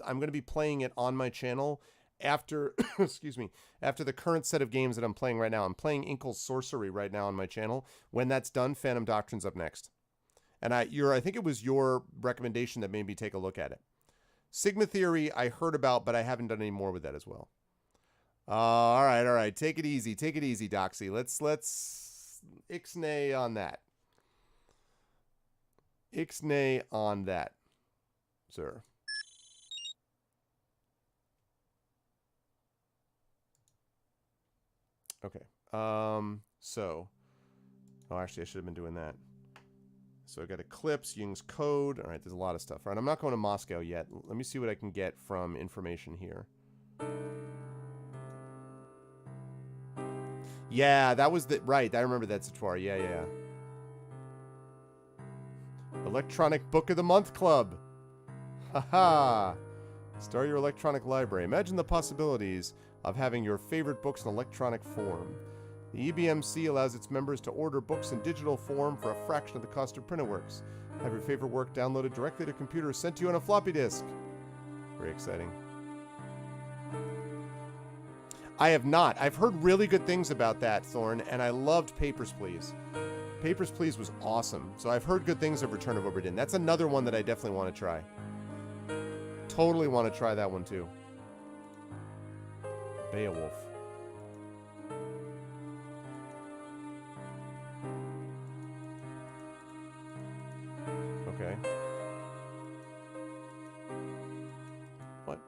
I'm going to be playing it on my channel after, excuse me, after the current set of games that I'm playing right now. I'm playing Inkle's Sorcery right now on my channel. When that's done, Phantom Doctrine's up next. And I think it was your recommendation that made me take a look at it. Sigma Theory I heard about, but I haven't done any more with that as well. All right. Take it easy, Doxy. Let's ixnay on that. Ixnay on that, sir. Okay. So, oh, actually, I should have been doing that. So I got Eclipse, Ying's code. All right, there's a lot of stuff. All right, I'm not going to Moscow yet. Let me see what I can get from information here. Yeah, that was the right. I remember that, Sator. Yeah. Electronic Book of the Month Club. Haha. Start your electronic library. Imagine the possibilities of having your favorite books in electronic form. The EBMC allows its members to order books in digital form for a fraction of the cost of printed works. Have your favorite work downloaded directly to a computer sent to you on a floppy disk. Very exciting. I have not. I've heard really good things about that, Thorn, and I loved Papers, Please. Papers, Please was awesome. So I've heard good things of Return of Obra Dinn. That's another one that I definitely want to try. Totally want to try that one too. Beowulf. Okay. What?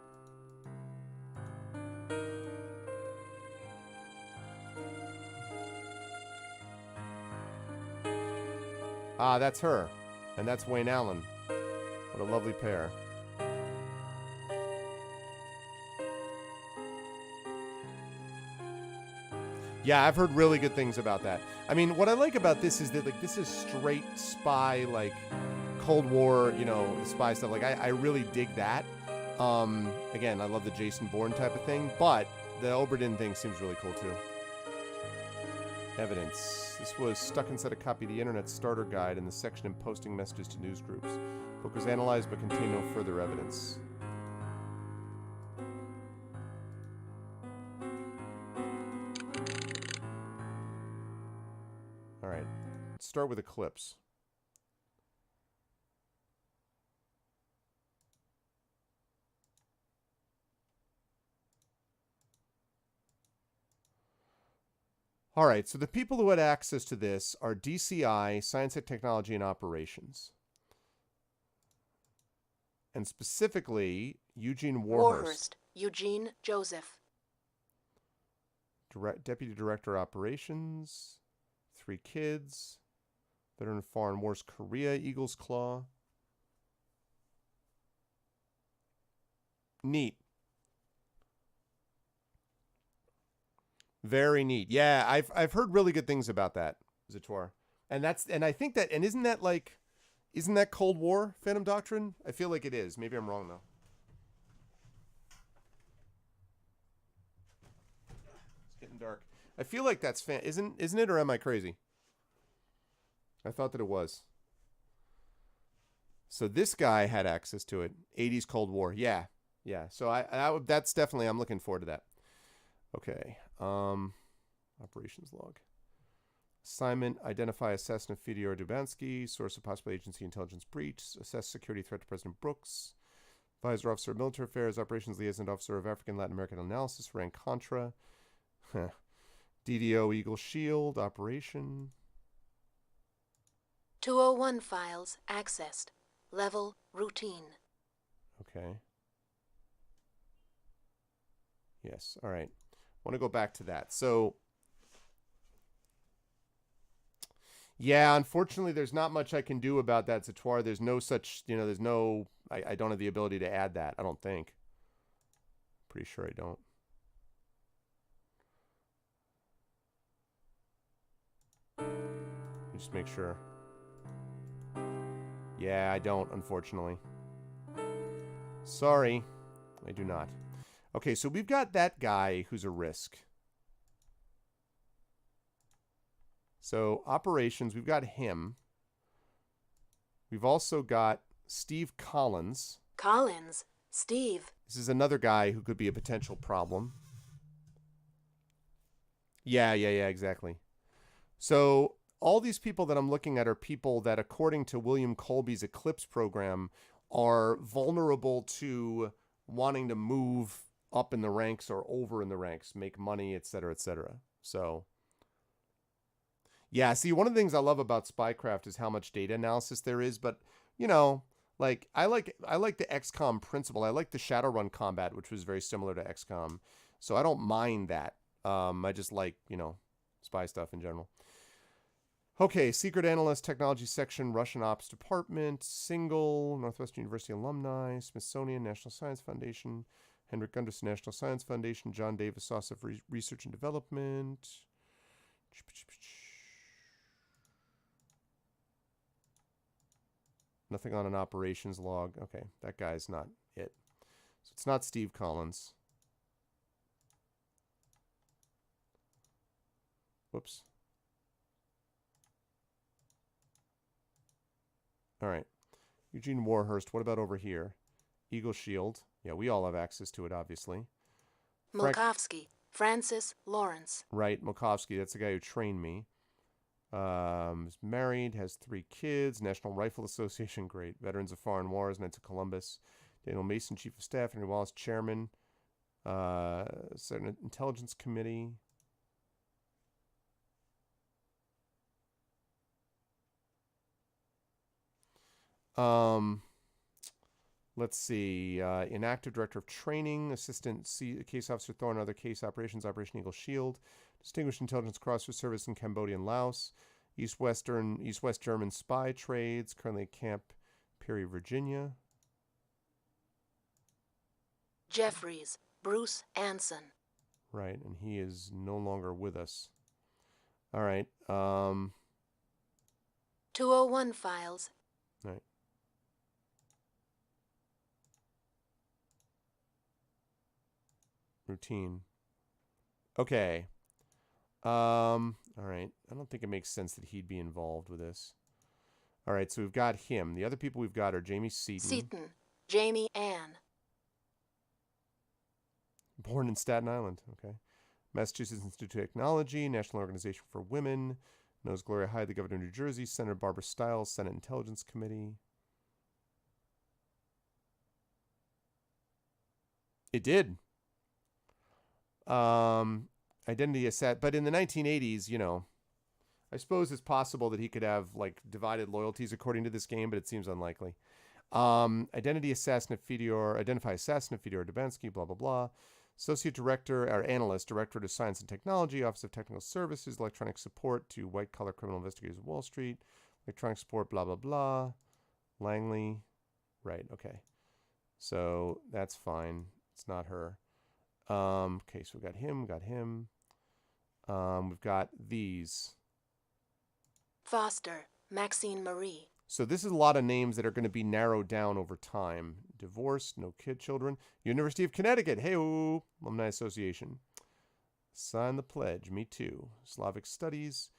Ah, that's her. And that's Wayne Allen. What a lovely pair. Yeah, I've heard really good things about that. I mean, what I like about this is that, like, this is straight spy, like, Cold War, you know, spy stuff. Like, I really dig that. Again, I love the Jason Bourne type of thing, but the Obra Dinn thing seems really cool, too. Evidence. This was stuck inside a copy of the Internet Starter Guide in the section in posting messages to news groups. Book was analyzed but contained no further evidence. Alright. Let's start with Eclipse. All right, so the people who had access to this are DCI, Science and Technology and Operations. And specifically, Eugene Warhurst. Eugene Joseph. Deputy Director Operations. 3 kids. Veteran of Foreign Wars, Korea, Eagle's Claw. Neat. Very neat. Yeah, I've heard really good things about that, Zator. And I think that, and isn't that Cold War, Phantom Doctrine? I feel like it is. Maybe I'm wrong though. It's getting dark. I feel like that's isn't it, or am I crazy? I thought that it was. So this guy had access to it. 80s Cold War. Yeah. So that's definitely, I'm looking forward to that. Okay. Operations log. Assignment: identify assassin of Fyodor Dubansky. Source of possible agency intelligence breach. Assess security threat to President Brooks. Advisor officer of military affairs. Operations liaison officer of African Latin American analysis. Ran Contra. DDO Eagle Shield. Operation. 201 files accessed. Level routine. Okay. Yes. All right. I want to go back to that. So, yeah, unfortunately, there's not much I can do about that, Zatoire. There's no such, I don't have the ability to add that, I don't think. Pretty sure I don't. Just make sure. Yeah, I don't, unfortunately. Sorry, I do not. Okay, so we've got that guy who's a risk. So operations, we've got him. We've also got Steve Collins. Steve. This is another guy who could be a potential problem. Yeah, exactly. So all these people that I'm looking at are people that, according to William Colby's Eclipse program, are vulnerable to wanting to move up in the ranks or over in the ranks, make money, etc., etc. So, yeah, see, one of the things I love about Spycraft is how much data analysis there is, but, like, I like the XCOM principle. I like the Shadowrun combat, which was very similar to XCOM, so I don't mind that. I just like, spy stuff in general. Okay, Secret Analyst, Technology Section, Russian Ops Department, Single, Northwestern University Alumni, Smithsonian, National Science Foundation, Henrik Gunderson National Science Foundation, John Davis Office of Research and Development. Nothing on an operations log. Okay, that guy's not it. So it's not Steve Collins. Whoops. All right. Eugene Warhurst. What about over here? Eagle Shield. Yeah, we all have access to it, obviously. Mulkovsky. Francis Lawrence. Right, Mulkovsky. That's the guy who trained me. Is married, has 3 kids. National Rifle Association, great. Veterans of Foreign Wars, Knights of Columbus. Daniel Mason, Chief of Staff. Henry Wallace, Chairman. Senate Intelligence Committee. Let's see. Inactive Director of Training, Assistant Case Officer Thorne, Other Case Operations, Operation Eagle Shield, Distinguished Intelligence Cross for Service in Cambodia and Laos, East-West German Spy Trades, currently at Camp Peary, Virginia. Jeffries, Bruce Anson. Right, and he is no longer with us. All right. 201 files. All right. Routine. Okay. All right. I don't think it makes sense that he'd be involved with this. All right, so we've got him. The other people we've got are Jamie Seaton. Jamie Ann. Born in Staten Island. Okay. Massachusetts Institute of Technology, National Organization for Women. Knows Gloria Hyde, the governor of New Jersey. Senator Barbara Stiles, Senate Intelligence Committee. It did. Identity assassin. But in the 1980s, you know, I suppose it's possible that he could have like divided loyalties according to this game, but it seems unlikely. Identity assassin of Fedor, identify assassin of Fedor Dubansky, blah, blah, blah. Associate director or analyst, director of science and technology, Office of Technical Services, electronic support to white collar criminal investigators of Wall Street, electronic support, blah, blah, blah. Langley. Right, okay. So that's fine. It's not her. Okay, so we got him, we've got these. Foster, Maxine Marie. So this is a lot of names that are going to be narrowed down over time. Divorced, no children. University of Connecticut, hey-o, Alumni Association. Sign the pledge, me too. Slavic Studies,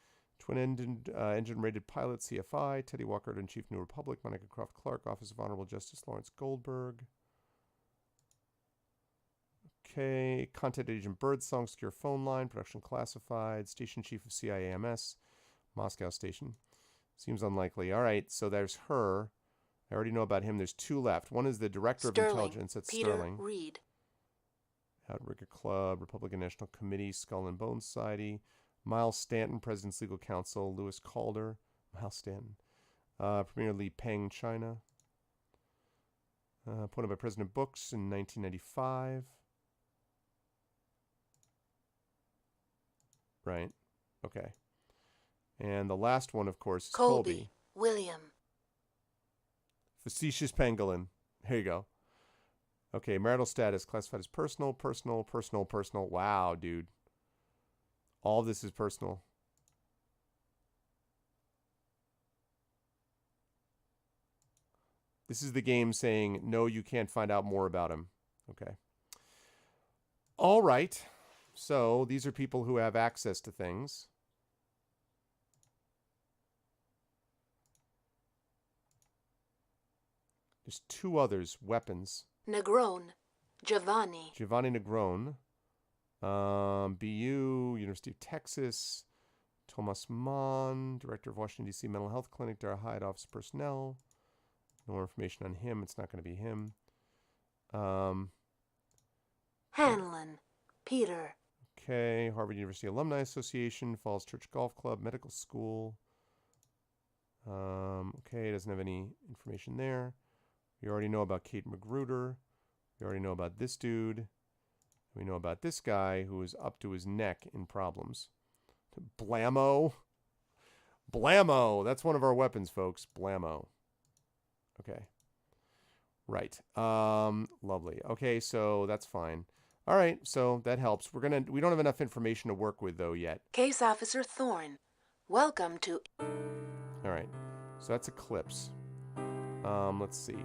engine-rated pilot, CFI. Teddy Walker, Chief New Republic. Monica Croft Clark, Office of Honorable Justice Lawrence Goldberg. Okay, Content Agent Birdsong, Secure Phone Line, Production Classified, Station Chief of CIAMS, Moscow Station. Seems unlikely. All right, so there's her. I already know about him. There's two left. One is the Director of Intelligence. That's Peter Sterling. Reed. Outrigger Club, Republican National Committee, Skull and Bone Society. Miles Stanton, President's Legal Counsel. Lewis Calder. Miles Stanton. Premier Li Peng, China. Appointed by President Bush in 1995. Right. Okay. And the last one, of course, is Colby. William. Facetious Pangolin. Here you go. Okay, marital status classified as personal. Wow, dude. All this is personal. This is the game saying, no, you can't find out more about him. Okay. All right. So these are people who have access to things. There's two others, weapons. Negron, Giovanni. Giovanni Negron. BU, University of Texas. Thomas Mann, Director of Washington, D.C. Mental Health Clinic, Dara Hyde, Office of Personnel. No more information on him. It's not going to be him. Hanlon, Peter. Okay, Harvard University Alumni Association, Falls Church Golf Club, Medical School. Okay, doesn't have any information there. We already know about Kate Magruder. We already know about this dude. We know about this guy who is up to his neck in problems. Blammo. Blammo. That's one of our weapons, folks. Blammo. Okay. Right. Lovely. Okay, so that's fine. All right, so that helps. We don't have enough information to work with though yet. Case Officer Thorne. Welcome to. All right. So that's Eclipse. Let's see.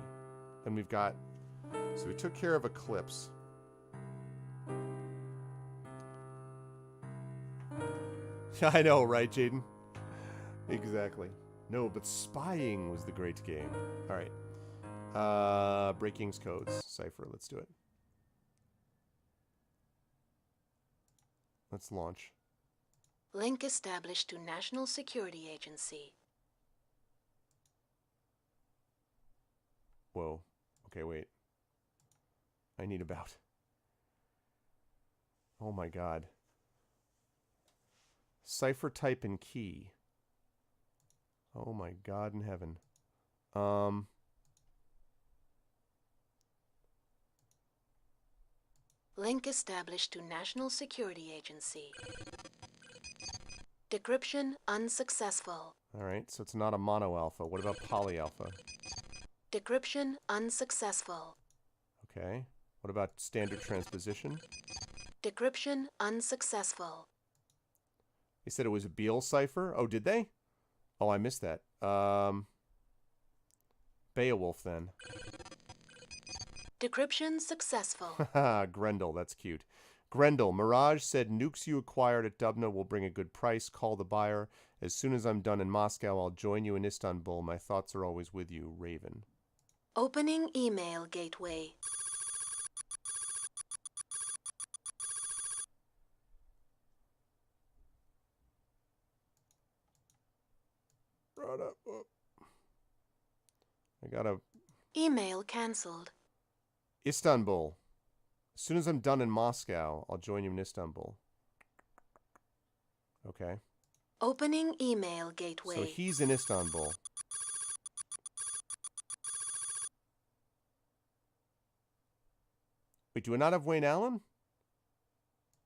Then we've got, so we took care of Eclipse. I know, right, Jaden? Exactly. No, but spying was the great game. All right. Breaking's codes. Cipher. Let's do it. Let's launch. Link established to National Security Agency. Whoa. Okay, wait. I need about. Oh my god. Cipher type and key. Oh my god in heaven. Link established to National Security Agency. Decryption unsuccessful. Alright, so it's not a mono alpha. What about poly alpha? Decryption unsuccessful. Okay. What about standard transposition? Decryption unsuccessful. They said it was a Beale cipher? Oh, did they? Oh, I missed that. Beowulf, then. Decryption successful. Haha, Grendel, that's cute. Grendel, Mirage said nukes you acquired at Dubna will bring a good price. Call the buyer. As soon as I'm done in Moscow, I'll join you in Istanbul. My thoughts are always with you, Raven. Opening email gateway. Right up. I gotta... Email cancelled. Istanbul. As soon as I'm done in Moscow, I'll join you in Istanbul. Okay. Opening email gateway. So he's in Istanbul. Wait, do we not have Wayne Allen?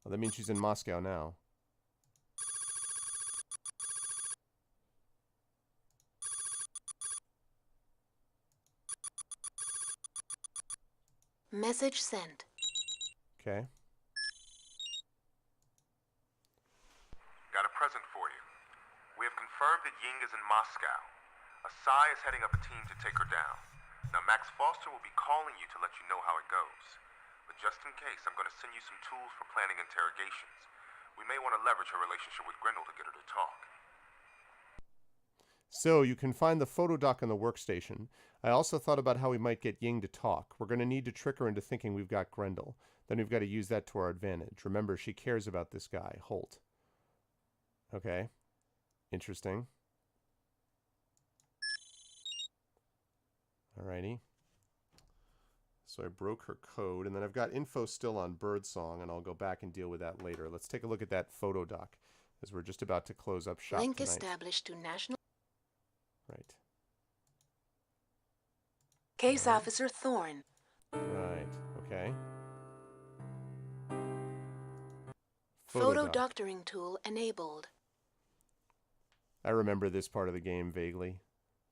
Well, that means she's in Moscow now. Message sent. Okay. Got a present for you. We have confirmed that Ying is in Moscow. Asai is heading up a team to take her down. Now, Max Foster will be calling you to let you know how it goes. But just in case, I'm going to send you some tools for planning interrogations. We may want to leverage her relationship with Grendel to get her to talk. So you can find the photo doc on the workstation. I also thought about how we might get Ying to talk. We're going to need to trick her into thinking we've got Grendel. Then we've got to use that to our advantage. Remember, she cares about this guy, Holt. Okay. Interesting. Alrighty. So I broke her code, and then I've got info still on Birdsong, and I'll go back and deal with that later. Let's take a look at that photo doc, as we're just about to close up shop Link tonight. established to national... Right. Case Officer Thorne. Right. Okay. Photo doctoring tool enabled. I remember this part of the game vaguely.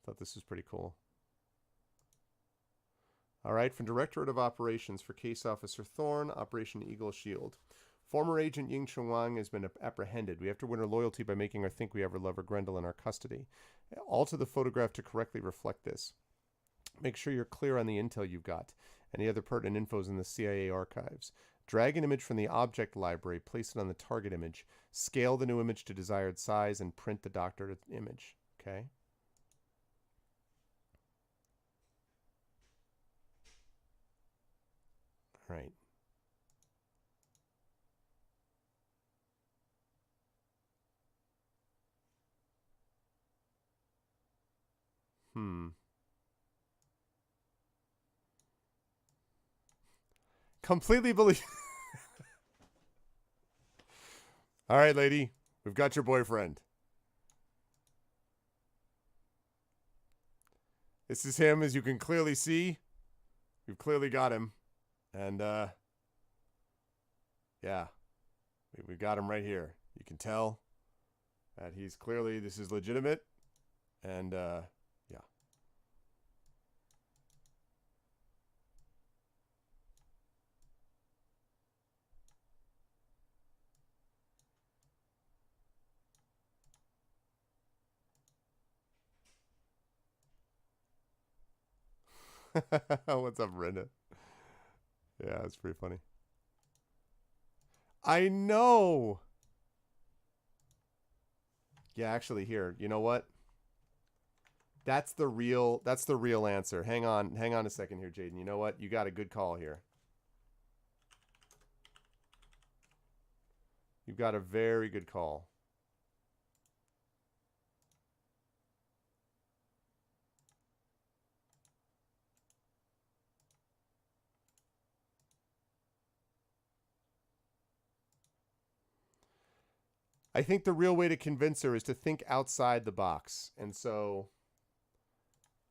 Thought this was pretty cool. All right, from Directorate of Operations for Case Officer Thorne, Operation Eagle Shield. Former agent Ying Chunwang has been apprehended. We have to win her loyalty by making her think we have her lover Grendel in our custody. Alter the photograph to correctly reflect this. Make sure you're clear on the intel you've got. Any other pertinent info is in the CIA archives. Drag an image from the object library, place it on the target image, scale the new image to desired size, and print the doctored image. Okay? All right. Completely believe... All right, lady. We've got your boyfriend. This is him, as you can clearly see. We've clearly got him. And, yeah. We got him right here. You can tell that he's clearly... This is legitimate. And, yeah. What's up, Brenda? Yeah, it's pretty funny. I know. Yeah, actually, here. You know what? That's the real answer. Hang on a second here, Jaden. You know what? You got a good call here. You've got a very good call. I think the real way to convince her is to think outside the box. And so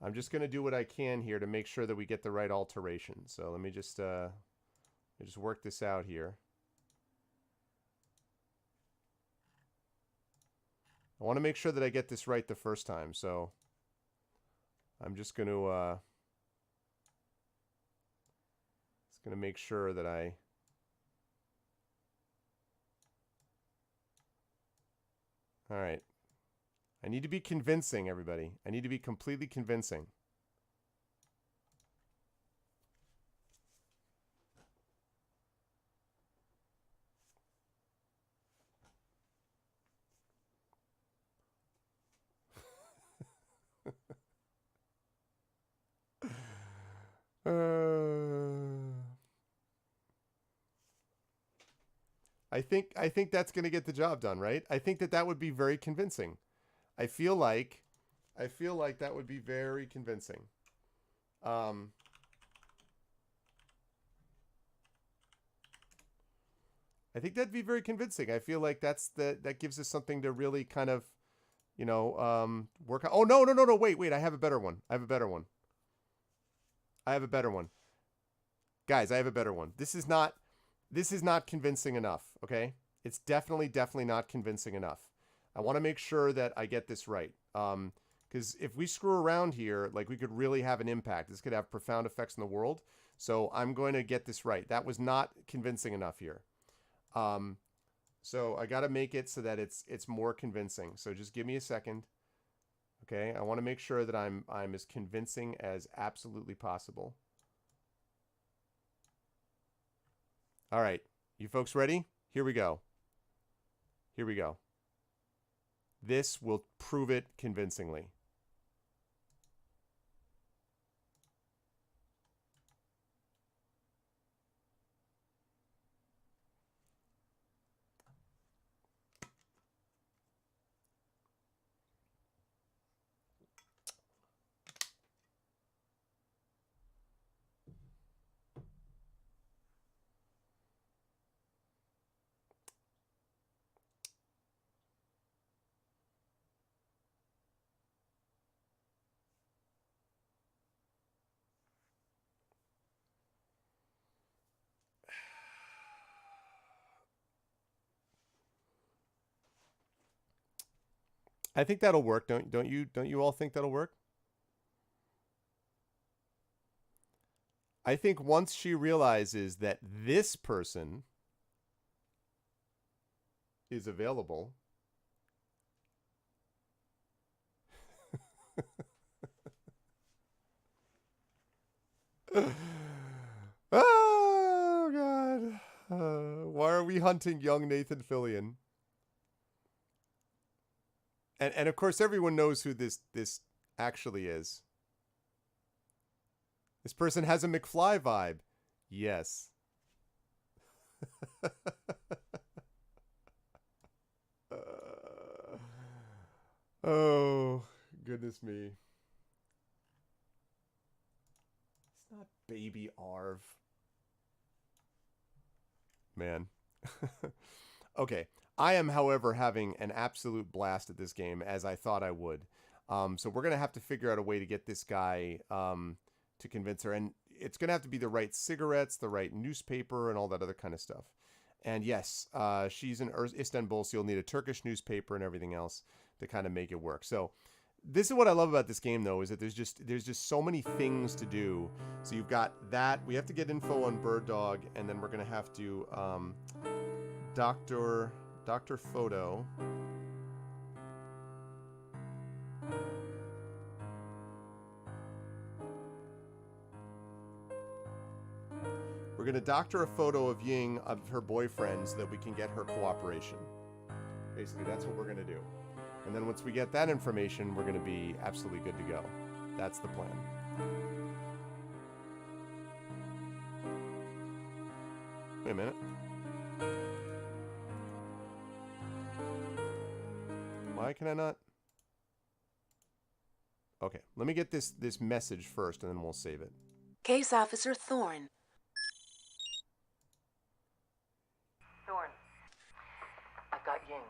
I'm just going to do what I can here to make sure that we get the right alteration. So let me just work this out here. I want to make sure that I get this right the first time. So I'm just going to make sure that I... All right. I need to be convincing, everybody. I need to be completely convincing. I think that's going to get the job done, right? I think that would be very convincing. I feel like that would be very convincing. I think that'd be very convincing. I feel like that gives us something to really kind of, work on. Oh, no. Wait. I have a better one. Guys, I have a better one. This is not convincing enough, okay? It's definitely not convincing enough. I want to make sure that I get this right. Because if we screw around here, like, we could really have an impact. This could have profound effects in the world. So I'm going to get this right. That was not convincing enough here. So I got to make it so that it's more convincing. So just give me a second. Okay, I want to make sure that I'm as convincing as absolutely possible. All right, you folks ready? Here we go. This will prove it convincingly. I think that'll work. Don't you all think that'll work? I think once she realizes that this person is available. Oh, God. Why are we hunting young Nathan Fillion? And of course, everyone knows who this actually is. This person has a McFly vibe. Yes. Oh, goodness me. It's not Baby Arv. Man. Okay. I am, however, having an absolute blast at this game, as I thought I would. So we're going to have to figure out a way to get this guy to convince her. And it's going to have to be the right cigarettes, the right newspaper, and all that other kind of stuff. And yes, she's in Istanbul, so you'll need a Turkish newspaper and everything else to kind of make it work. So this is what I love about this game, though, is that there's just so many things to do. So you've got that. We have to get info on Bird Dog, and then we're going to have to Dr. Photo. We're going to doctor a photo of Ying, of her boyfriend, so that we can get her cooperation. Basically, that's what we're going to do. And then once we get that information, we're going to be absolutely good to go. That's the plan. Wait a minute. Why can I not? Okay, let me get this message first, and then we'll save it. Case Officer Thorne. Thorne, I've got Ying.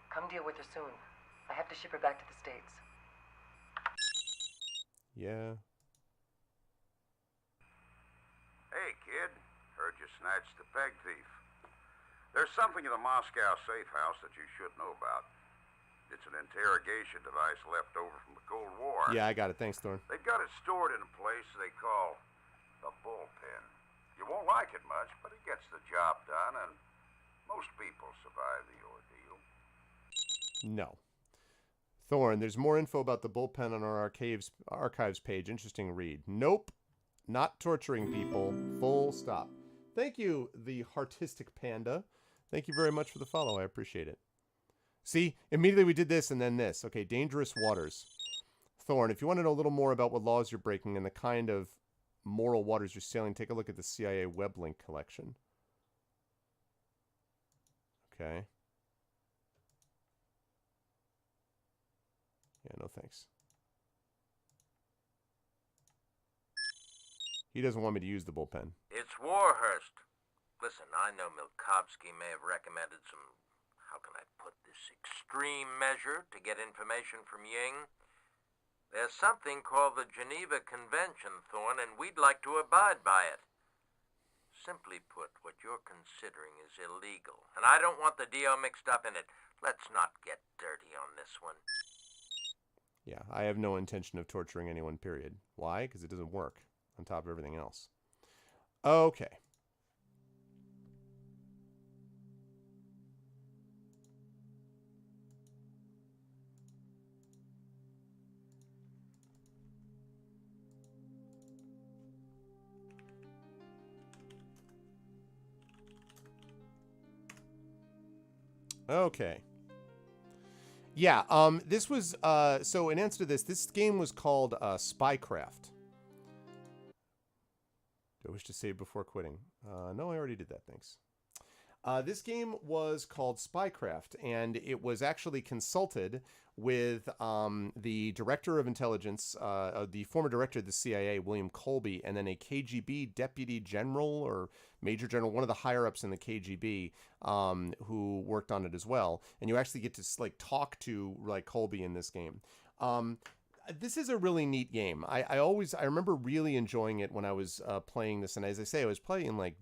Come deal with her soon. I have to ship her back to the States. Yeah. Hey, kid. Heard you snatched the peg thief. There's something in the Moscow safe house that you should know about. It's an interrogation device left over from the Cold War. Yeah, I got it. Thanks, Thorne. They've got it stored in a place they call the bullpen. You won't like it much, but it gets the job done, and most people survive the ordeal. No. Thorne, there's more info about the bullpen on our archives page. Interesting read. Nope. Not torturing people. Full stop. Thank you, the Heartistic Panda. Thank you very much for the follow. I appreciate it. See, immediately we did this and then this. Okay, dangerous waters. Thorne, if you want to know a little more about what laws you're breaking and the kind of moral waters you're sailing, take a look at the CIA web link collection. Okay. Yeah, no thanks. He doesn't want me to use the bullpen. It's Warhurst. Listen, I know Milkovsky may have recommended some, how can I put this, extreme measure to get information from Ying. There's something called the Geneva Convention, Thorne, and we'd like to abide by it. Simply put, what you're considering is illegal, and I don't want the DO mixed up in it. Let's not get dirty on this one. Yeah, I have no intention of torturing anyone, period. Why? Because it doesn't work, on top of everything else. Okay. Okay. Yeah, this was, so in answer to this game was called Spycraft. Do I wish to save before quitting? No, I already did that, thanks. This game was called Spycraft, and it was actually consulted with the director of intelligence, the former director of the CIA, William Colby, and then a KGB deputy general or major general, one of the higher-ups in the KGB, who worked on it as well. And you actually get to like talk to like Colby in this game. This is a really neat game. I remember really enjoying it when I was playing this, and as I say, I was playing like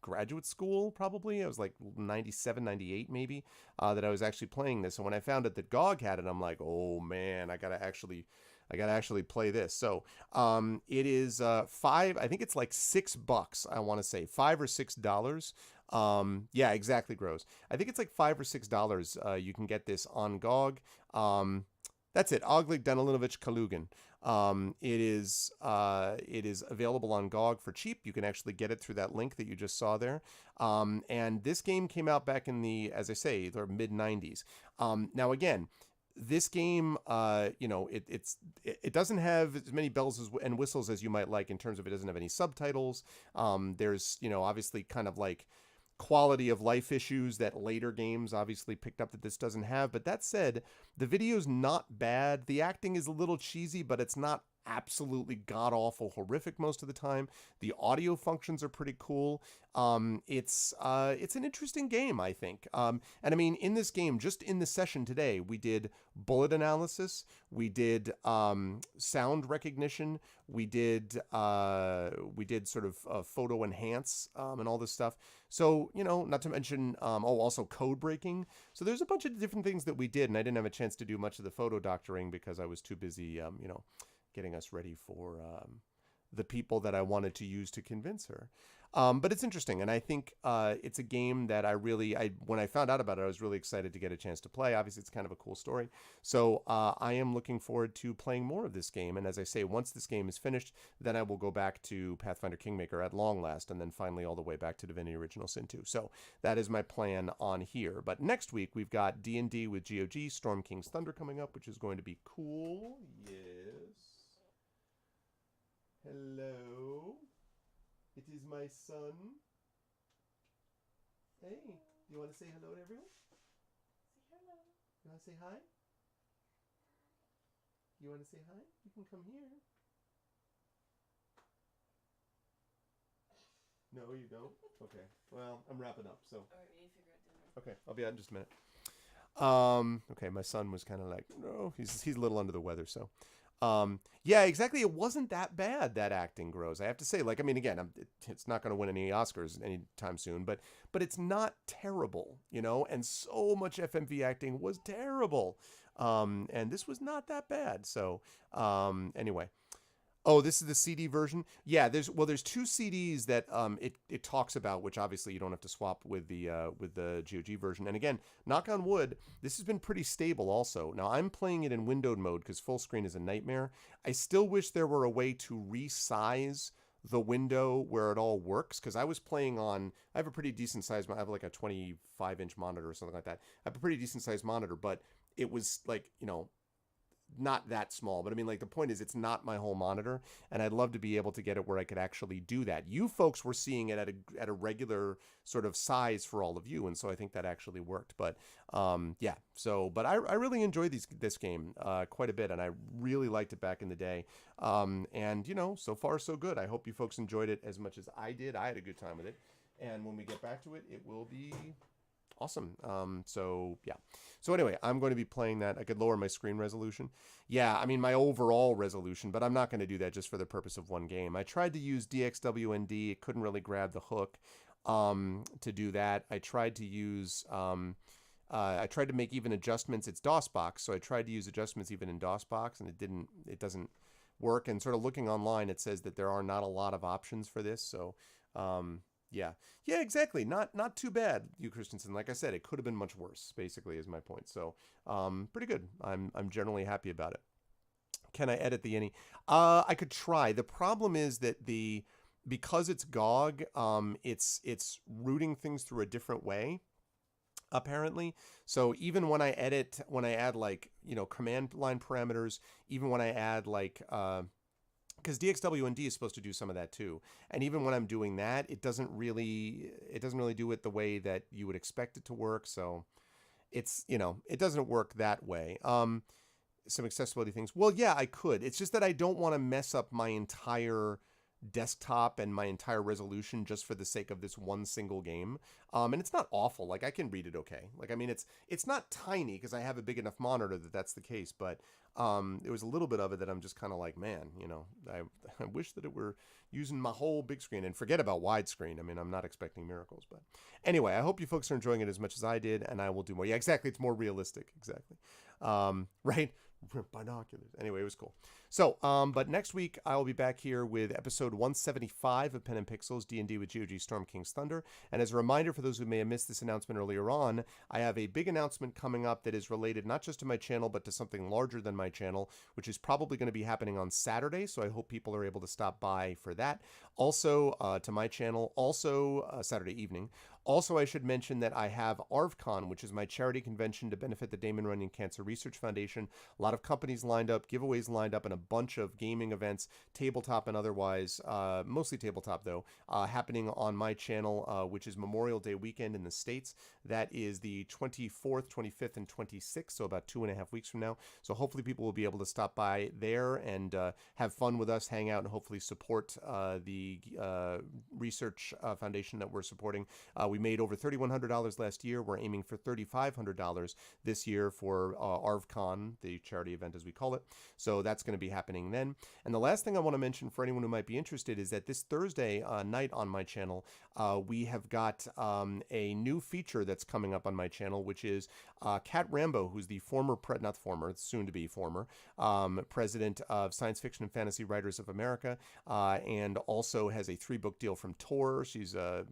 graduate school, probably. I was like 97, 98 maybe, that I was actually playing this. And when I found out that GOG had it, I'm like, oh man, I gotta actually play this. So it is I think it's like $6, I want to say $5 or $6. Yeah, exactly, Gross. I think it's like $5 or $6. You can get this on GOG. That's it, Oleg Danilovich Kalugin. It is available on GOG for cheap. You can actually get it through that link that you just saw there. And this game came out back in the, as I say, the mid-90s. Now again, this game, it doesn't have as many bells and whistles as you might like in terms of it doesn't have any subtitles. There's, obviously kind of like quality of life issues that later games obviously picked up that this doesn't have. But that said, the video's not bad. The acting is a little cheesy, but it's not absolutely god-awful horrific most of the time. The audio functions are pretty cool. It's an interesting game, I think. And I mean, in this game, just in the session today, we did bullet analysis, we did sound recognition, we did sort of photo enhance and all this stuff. So, not to mention, also code breaking. So there's a bunch of different things that we did, and I didn't have a chance to do much of the photo doctoring because I was too busy, getting us ready for the people that I wanted to use to convince her. But it's interesting, and I think it's a game that when I found out about it, I was really excited to get a chance to play. Obviously, it's kind of a cool story. So I am looking forward to playing more of this game. And as I say, once this game is finished, then I will go back to Pathfinder Kingmaker at long last, and then finally all the way back to Divinity Original Sin 2. So that is my plan on here. But next week, we've got D&D with GOG, Storm King's Thunder coming up, which is going to be cool. Yes. Hello. It is my son. Hey, do you want to say hello to everyone? Say hello. You want to say hi? You want to say hi? You can come here. No, you don't? Okay. Well, I'm wrapping up, so. All right, we need to figure out dinner. Okay, I'll be out in just a minute. Okay, my son was kind of like, no, he's a little under the weather, so. Yeah, exactly. It wasn't that bad, that acting, Grows. I have to say, like, I mean, again, it's not going to win any Oscars anytime soon, but it's not terrible, and so much FMV acting was terrible. And this was not that bad. So, anyway. Oh, this is the CD version? Yeah, there's two CDs that it talks about, which obviously you don't have to swap with the GOG version. And again, knock on wood, this has been pretty stable also. Now, I'm playing it in windowed mode because full screen is a nightmare. I still wish there were a way to resize the window where it all works, because I was playing on, I have a pretty decent size, I have like a 25-inch monitor or something like that. I have a pretty decent sized monitor, but it was like, not that small, but I mean, like, the point is it's not my whole monitor, and I'd love to be able to get it where I could actually do that. You folks were seeing it at a regular sort of size for all of you, and so I think that actually worked. But yeah, so but I really enjoyed this game quite a bit, and I really liked it back in the day. And so far so good. I hope you folks enjoyed it as much as I did. I had a good time with it. And when we get back to it, it will be awesome. So yeah. So anyway, I'm going to be playing that. I could lower my screen resolution. Yeah, I mean my overall resolution, but I'm not going to do that just for the purpose of one game. I tried to use DXWND. It couldn't really grab the hook to do that. I tried to use I tried to make even adjustments. It's DOSBox, so I tried to use adjustments even in DOSBox, and it doesn't work. And sort of looking online, it says that there are not a lot of options for this. So yeah, exactly. Not too bad, Hugh Christensen. Like I said, it could have been much worse. Basically, is my point. So pretty good. I'm generally happy about it. Can I edit the any? I could try. The problem is that because it's GOG, it's routing things through a different way, apparently. So even when I add like, command line parameters, even when I add like, because DXWND is supposed to do some of that too. And even when I'm doing that, it doesn't really do it the way that you would expect it to work. So it's, it doesn't work that way. Some accessibility things. Well, yeah, I could. It's just that I don't want to mess up my entire desktop and my entire resolution just for the sake of this one single game. And it's not awful. Like, I can read it okay. Like, I mean, it's not tiny because I have a big enough monitor that that's the case, but there was a little bit of it that I'm just kind of like, man, I wish that it were using my whole big screen, and forget about widescreen. I mean, I'm not expecting miracles, but anyway, I hope you folks are enjoying it as much as I did, and I will do more. Yeah, exactly. It's more realistic. Exactly. Right? Binoculars. Anyway, it was cool. So, but next week I will be back here with episode 175 of Pen and Pixels D&D with GOG Storm King's Thunder. And as a reminder for those who may have missed this announcement earlier on, I have a big announcement coming up that is related not just to my channel, but to something larger than my channel, which is probably going to be happening on Saturday. So I hope people are able to stop by for that. Also, to my channel, also Saturday evening. Also, I should mention that I have ARVCon, which is my charity convention to benefit the Damon Runyon Cancer Research Foundation. A lot of companies lined up, giveaways lined up, and a bunch of gaming events, tabletop and otherwise, mostly tabletop though, happening on my channel, which is Memorial Day weekend in the States. That is the 24th, 25th, and 26th, so about 2.5 weeks from now. So hopefully people will be able to stop by there and have fun with us, hang out, and hopefully support the research foundation that we're supporting. We made over $3,100 last year. We're aiming for $3,500 this year for ARVCon, the charity event as we call it. So that's going to be happening then. And the last thing I want to mention for anyone who might be interested is that this Thursday night on my channel, we have got a new feature that's coming up on my channel, which is Kat Rambo, who's the soon to be former president of Science Fiction and Fantasy Writers of America, and also has a 3-book deal from Tor. She's a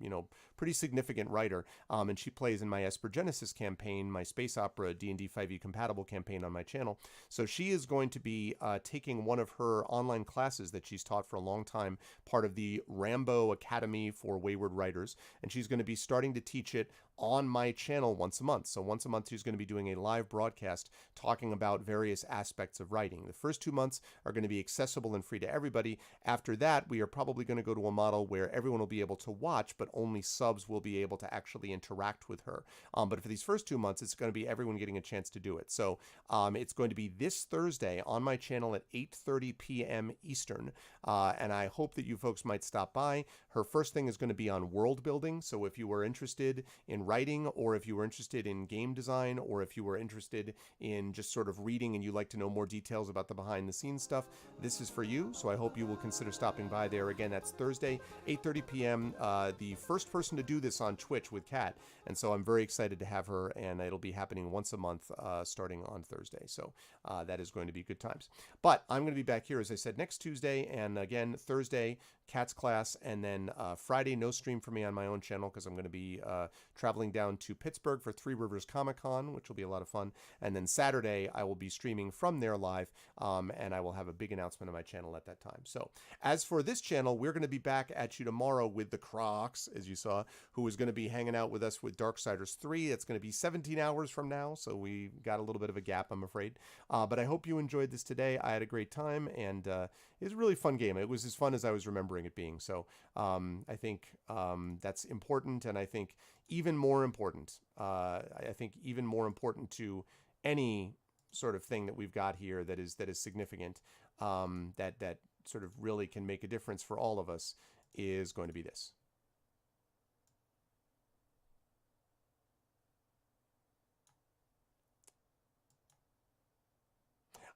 pretty significant writer, and she plays in my Esper Genesis campaign, my space opera D&D 5e compatible campaign on my channel. So she is going to be taking one of her online classes that she's taught for a long time, part of the Rambo Academy for Wayward Writers, and she's going to be starting to teach it on my channel once a month. So once a month, she's going to be doing a live broadcast talking about various aspects of writing. The first 2 months are going to be accessible and free to everybody. After that, we are probably going to go to a model where everyone will be able to watch, but only subs will be able to actually interact with her. But for these first 2 months, it's going to be everyone getting a chance to do it. So it's going to be this Thursday on my channel at 8:30 p.m. Eastern. And I hope that you folks might stop by. Her first thing is going to be on world building. So if you were interested in writing, or if you were interested in game design, or if you were interested in just sort of reading and you like to know more details about the behind the scenes stuff, this is for you. So I hope you will consider stopping by there. Again, that's Thursday, 8:30 p.m. The first person to do this on Twitch with Kat. And so I'm very excited to have her, and it'll be happening once a month starting on Thursday. So that is going to be good times. But I'm going to be back here, as I said, next Tuesday, and again, Thursday, Kat's class, and then Friday, no stream for me on my own channel because I'm going to be traveling down to Pittsburgh for Three Rivers Comic Con, which will be a lot of fun. And then Saturday, I will be streaming from there live, and I will have a big announcement on my channel at that time. So as for this channel, we're going to be back at you tomorrow with the Crocs, as you saw, who is going to be hanging out with us with Darksiders 3. It's going to be 17 hours from now, so we got a little bit of a gap, I'm afraid. But I hope you enjoyed this today. I had a great time, and it was a really fun game. It was as fun as I was remembering it being. So I think that's important, and I think even more important, even more important to any sort of thing that we've got here that is significant, that sort of really can make a difference for all of us, is going to be this.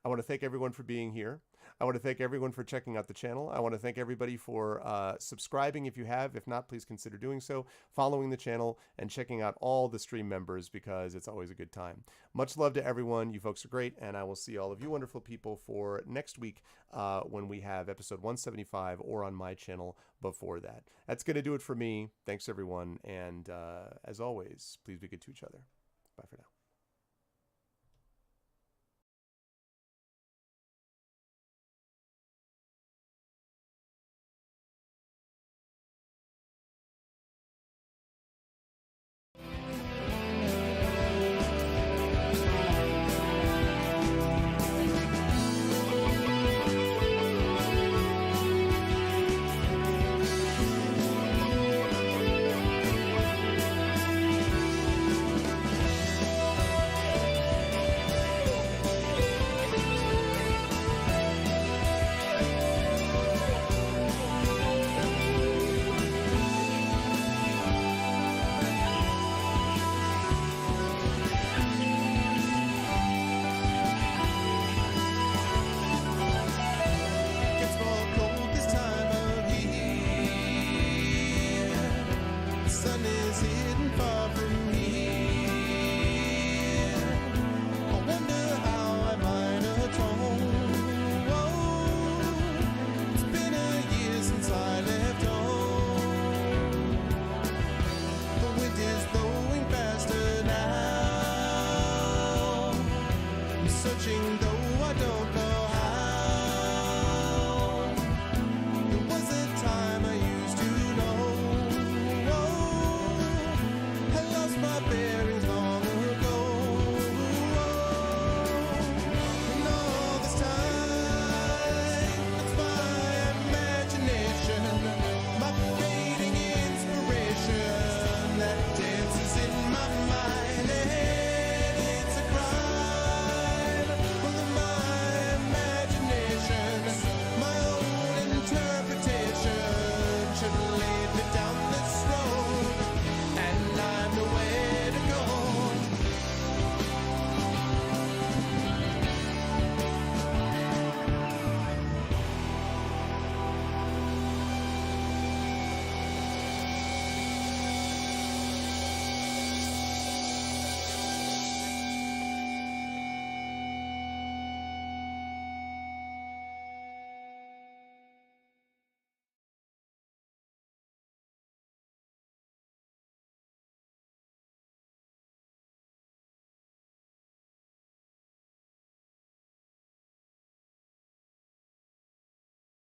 I want to thank everyone for being here. I want to thank everyone for checking out the channel. I want to thank everybody for subscribing if you have. If not, please consider doing so, following the channel, and checking out all the stream members because it's always a good time. Much love to everyone. You folks are great, and I will see all of you wonderful people for next week when we have episode 175 or on my channel before that. That's going to do it for me. Thanks, everyone, and as always, please be good to each other. Bye for now.